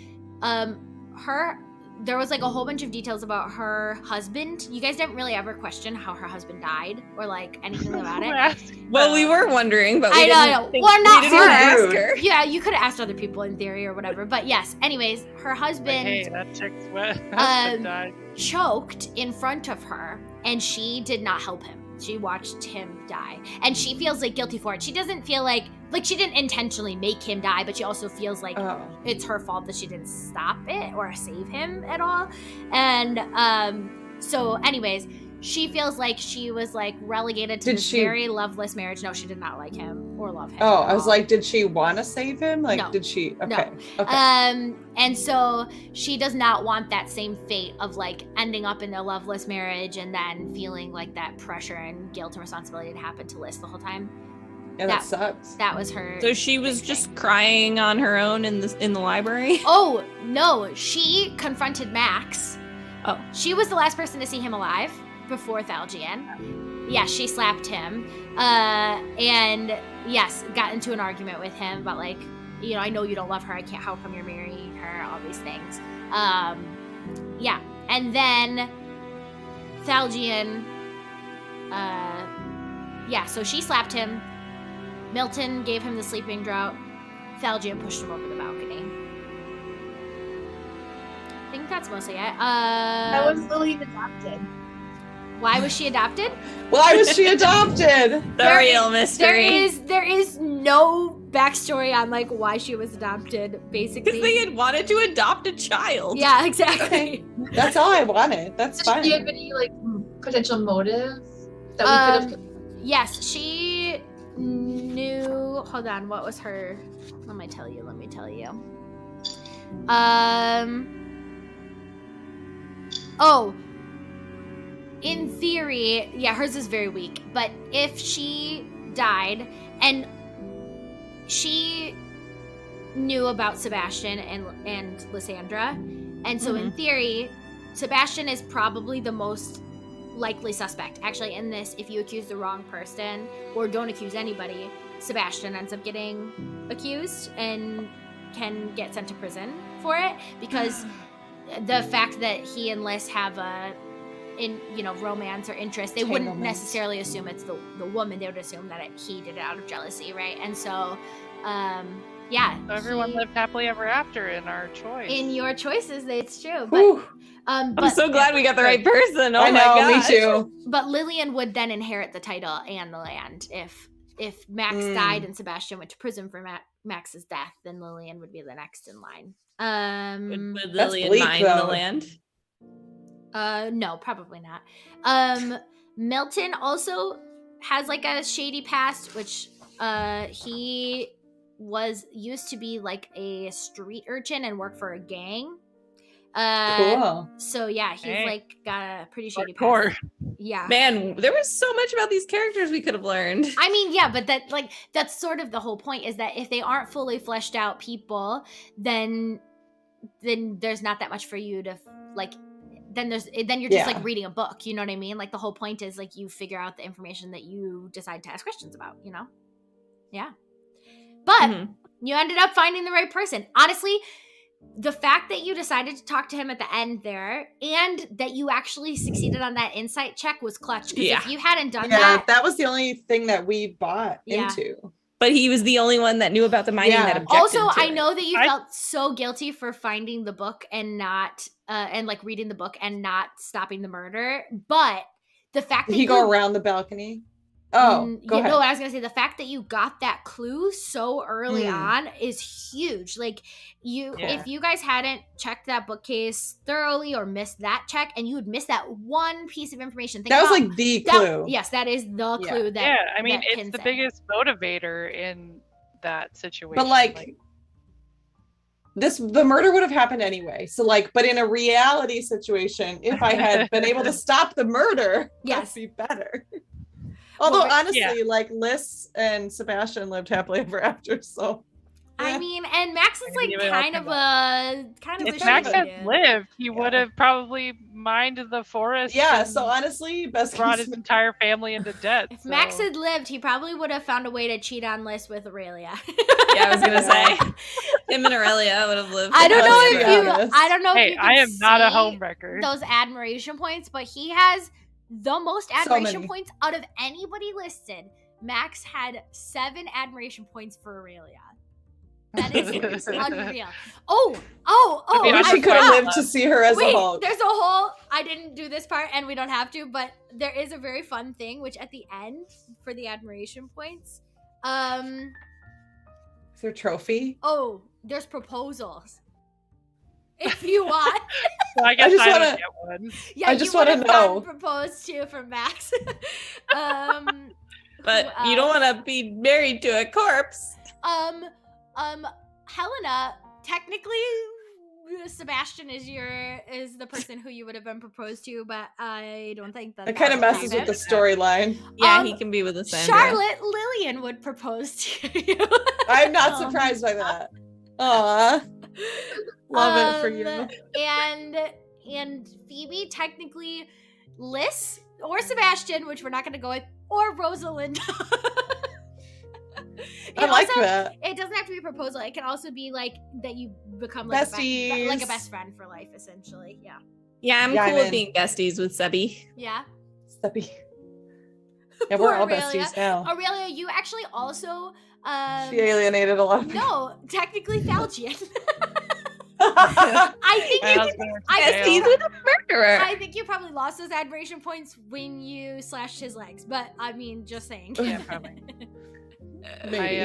there was, like, a whole bunch of details about her husband. You guys didn't really ever question how her husband died or, like, anything about it. Well, we were wondering, but I know. Well, not we didn't her. ask her. Yeah, you could have asked other people in theory or whatever. But yes, anyways, her husband Hey, that chick's husband died. choked in front of her, and she did not help him. She watched him die, and she feels, like, guilty for it. She doesn't feel like she didn't intentionally make him die, but she also feels like it's her fault that she didn't stop it or save him at all. And so anyways, she feels like she was, like, relegated to this very loveless marriage. No, she did not like him or love him. Oh, I was like, did she want to save him? Like, No. did she? Okay. No. Okay. And so she does not want that same fate of, like, ending up in a loveless marriage and then feeling like that pressure and guilt and responsibility had happened to Liz the whole time. Yeah, that sucks. That was her. So she was just crying on her own in the library? Oh, no. She confronted Max. Oh. She was the last person to see him alive before Thalgian. Yeah, she slapped him. And yes, got into an argument with him about, like, you know, I know you don't love her. How come you're marrying her? All these things. Yeah. And then Thalgian yeah, so she slapped him. Milton gave him the sleeping draught. Thalgia pushed him over the balcony. I think that's mostly it. That was Lillian adopted. Why was she adopted? Why was she adopted? The real mystery. There is no backstory on like why she was adopted, basically. Because they had wanted to adopt a child. Yeah, exactly. That's all I wanted. That's Did fine. she have any like potential motive that we could have? Yes, she knew. Hold on, what was her? Let me tell you. Oh. In theory, yeah, hers is very weak. But if she died and she knew about Sebastian and Lysandra, and so in theory, Sebastian is probably the most likely suspect. Actually, in this, if you accuse the wrong person or don't accuse anybody, Sebastian ends up getting accused and can get sent to prison for it, because the fact that he and Lys have a romance or interest, they wouldn't necessarily assume it's the woman. They would assume that he did it out of jealousy, right? And so yeah, So everyone lived happily ever after in our choice. in your choices, it's true. But I'm so glad we got the right person. Oh I know, my me gosh. too. But Lillian would then inherit the title and the land. If Max died and Sebastian went to prison for Max's death, then Lillian would be the next in line. Would That's Lillian bleak, mind though. the land? No, probably not. Milton also has like a shady past, which he used to be like a street urchin and work for a gang. Cool. So yeah, he's Dang. like got a pretty shady Hardcore. past. Yeah. Man, there was so much about these characters we could have learned. I mean, yeah, but that's sort of the whole point, is that if they aren't fully fleshed out people, then there's not that much for you to like. Then you're just like reading a book. You know what I mean? Like the whole point is like you figure out the information that you decide to ask questions about. You know? Yeah. But you ended up finding the right person. Honestly, the fact that you decided to talk to him at the end there, and that you actually succeeded on that insight check, was clutch. Because if you hadn't done that was the only thing that we bought into. But he was the only one that knew about the mining that objected Also, to I it. know that you felt so guilty for finding the book and not, and like reading the book and not stopping the murder. But the fact that Did he go around the balcony? Oh, go ahead. No, I was gonna say the fact that you got that clue so early on is huge. Like if you guys hadn't checked that bookcase thoroughly or missed that check, and you would miss that one piece of information, that was like the clue. Yes, that is the clue. I mean, it's the biggest motivator in that situation. But like the murder would have happened anyway. So like, but in a reality situation, if I had been able to stop the murder, that'd be better. Although honestly, like Lys and Sebastian lived happily ever after, so I mean, and Max is like kind of a if Max had lived, he would have probably mined the forest. Yeah, so honestly, best brought his entire family into debt. If Max had lived, he probably would have found a way to cheat on Lys with Aurelia. Yeah, I was gonna say him and Aurelia would have lived. I don't know if you I am not a homewrecker. Those admiration points, but he has the most admiration points out of anybody listed. Max had 7 admiration points for Aurelia. That is unreal. I wish he could have lived to see her as a Hulk. There's a whole, I didn't do this part and we don't have to, but there is a very fun thing, which at the end for the admiration points, is there a trophy? Oh, there's proposals. If you want. So I guess I would get one. Yeah, I just want to know. Proposed to from Max. But you don't want to be married to a corpse. Helena, technically Sebastian is the person who you would have been proposed to, but I don't think that kind of messes with the storyline. Yeah, he can be with Lysandra. Charlotte Lillian would propose to you. I'm not surprised by that. Aw. Love it for you. And Phoebe, technically Lys or Sebastian, which we're not going to go with, or Rosalind. I like that. It doesn't have to be a proposal. It can also be like that you become like like a best friend for life, essentially. Yeah. Yeah, I'm cool with being besties with Sebi. Yeah. Sebi. Yeah, we're Poor all Aurelia. besties now. Aurelia, you actually also She alienated a lot of people. no, technically Thalgian. I My husband works I in think Besties jail. with a murderer. I think you probably lost those admiration points when you slashed his legs, but I mean, just saying. Yeah, probably. Maybe.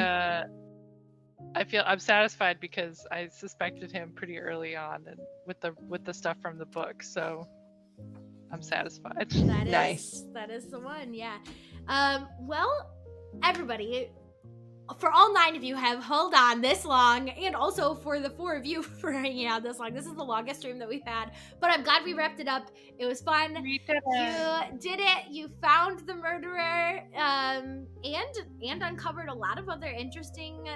I feel I'm satisfied because I suspected him pretty early on, and with the stuff from the book, so I'm satisfied. Nice. That is the one, yeah. Well, everybody, for all 9 of you have held on this long, and also for the 4 of you for hanging out this long. This is the longest stream that we've had, but I'm glad we wrapped it up. It was fun. We did it. You did it. You found the murderer, and uncovered a lot of other interesting,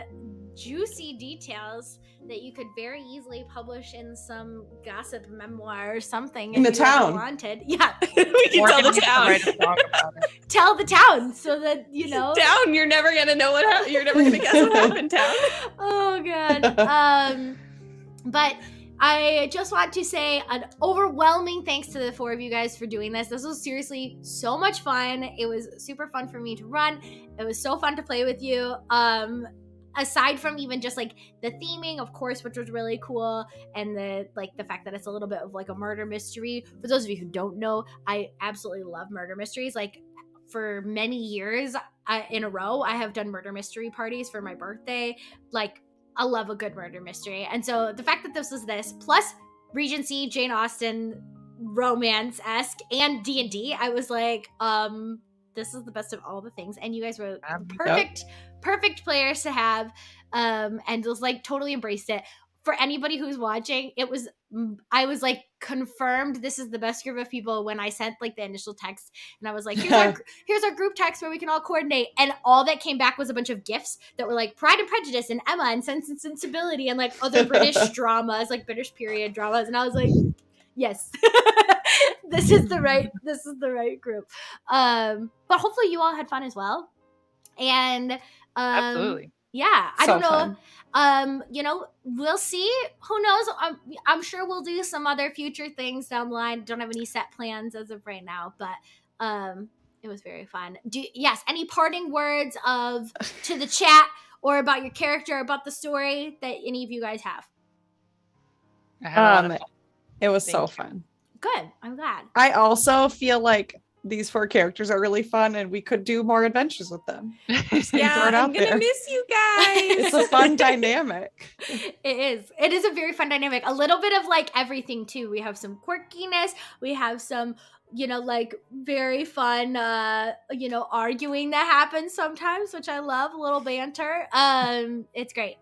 juicy details that you could very easily publish in some gossip memoir or something. In if the you ever town. wanted. Yeah, We can Morgan tell the needs to town. write a song about it. tell the town so that you know. Town, you're never gonna know what happened. You're never gonna guess what happened. Town. Oh god. But I just want to say an overwhelming thanks to the 4 of you guys for doing this. This was seriously so much fun. It was super fun for me to run. It was so fun to play with you. Aside from even just like the theming, of course, which was really cool, and the fact that it's a little bit of like a murder mystery. For those of you who don't know, I absolutely love murder mysteries. Like for many years in a row, I have done murder mystery parties for my birthday. Like I love a good murder mystery. And so the fact that this was this, plus Regency, Jane Austen, romance-esque, and D&D, I was like, this is the best of all the things. And you guys were perfect players to have, and just like totally embraced it. For anybody who's watching, I was like confirmed this is the best group of people when I sent like the initial text, and I was like, here's our group text where we can all coordinate, and all that came back was a bunch of gifs that were like Pride and Prejudice and Emma and Sense and Sensibility and like other British dramas, like British period dramas, and I was like, yes, this is the right group. But hopefully you all had fun as well, and Absolutely. yeah, I So don't know. fun. We'll see. Who knows? I'm sure we'll do some other future things down the line. Don't have any set plans as of right now, but it was very fun. Any parting words to the chat or about your character, about the story that any of you guys have? I had a lot of fun. It was Thank so you. fun. Good. I'm glad. I also feel like these 4 characters are really fun, and we could do more adventures with them. Yeah, throw it I'm out gonna there. miss you guys. It's a fun dynamic. It is a very fun dynamic. A little bit of like everything too. We have some quirkiness. We have some, like very fun, arguing that happens sometimes, which I love. A little banter. It's great.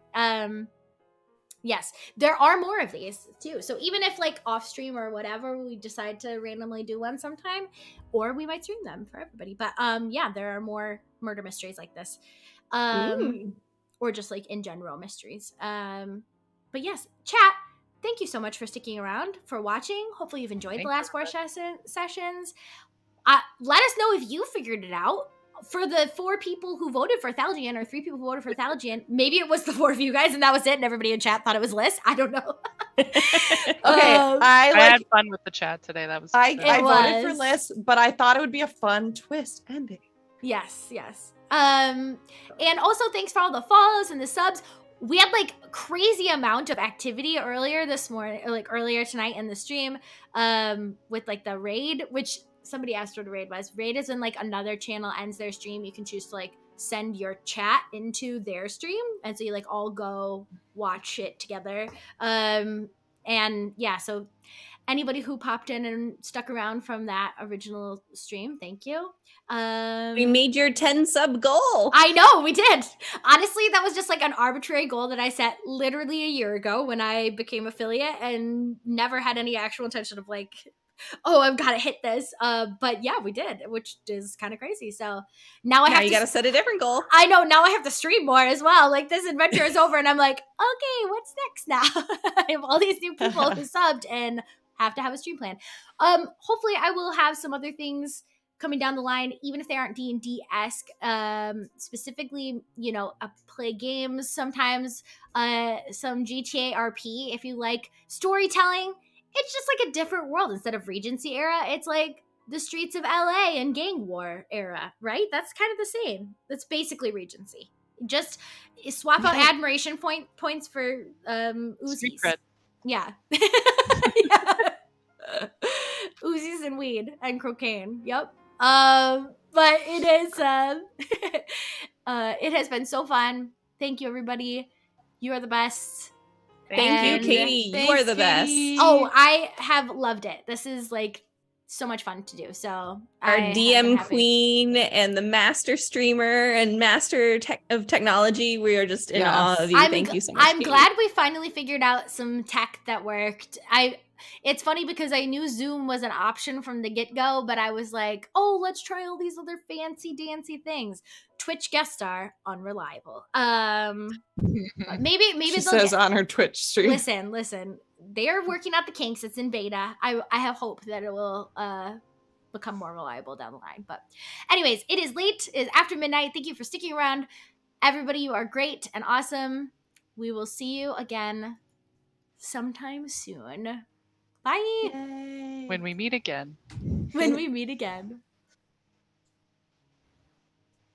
Yes, there are more of these too. So even if like off stream or whatever, we decide to randomly do one sometime, or we might stream them for everybody. But there are more murder mysteries like this. Or just like in general mysteries. But yes, chat, thank you so much for sticking around, for watching. Hopefully you've enjoyed the last 4 sessions. Let us know if you figured it out. For the 4 people who voted for Thalgian, or 3 people who voted for Thalgian, maybe it was the 4 of you guys and that was it, and everybody in chat thought it was Liz. I don't know. Okay, I had fun with the chat today. That was I It voted for was. Liz, but I thought it would be a fun twist ending. Yes. And also thanks for all the follows and the subs. We had like crazy amount of activity earlier this morning, or like earlier tonight in the stream, with like the raid, which somebody asked what a raid was. Raid is when like another channel ends their stream. You can choose to like send your chat into their stream, and so you like all go watch it together. And yeah, so anybody who popped in and stuck around from that original stream, thank you. We made your 10 sub goal. I know, we did. Honestly, that was just like an arbitrary goal that I set literally a year ago when I became affiliate, and never had any actual intention of like, oh, I've got to hit this. But yeah, we did, which is kind of crazy. So now Now you gotta set a different goal. I know, now I have to stream more as well. Like this adventure is over and I'm like, okay, what's next now? I have all these new people who subbed and have to have a stream plan. Hopefully I will have some other things coming down the line, even if they aren't D&D-esque. Specifically, I play games sometimes, some GTA RP. If you like storytelling, it's just like a different world. Instead of Regency era, it's like the streets of LA and gang war era, right? That's kind of the same. That's basically Regency. Just swap out admiration points for Street Uzis. cred. Yeah. Yeah. Uzis and weed and cocaine. Yep. But it is it has been so fun. Thank you, everybody. You are the best. Thank you, And- Katie. You are the best. Oh, I have loved it. This is like so much fun to do. So Our I have been DM happy. queen and the master streamer and master of technology. We are just in Yes. awe of you. Thank you so much. I'm Katie. glad we finally figured out some tech that worked. It's funny because I knew Zoom was an option from the get-go, but I was like, oh, let's try all these other fancy dancy things. Twitch guest star, unreliable. But maybe She they'll says get, on her Twitch stream. listen. They are working out the kinks. It's in beta. I have hope that it will become more reliable down the line. But anyways, it is late. It is after midnight. Thank you for sticking around. Everybody, you are great and awesome. We will see you again sometime soon. Bye. Yay. When we meet again. When we meet again.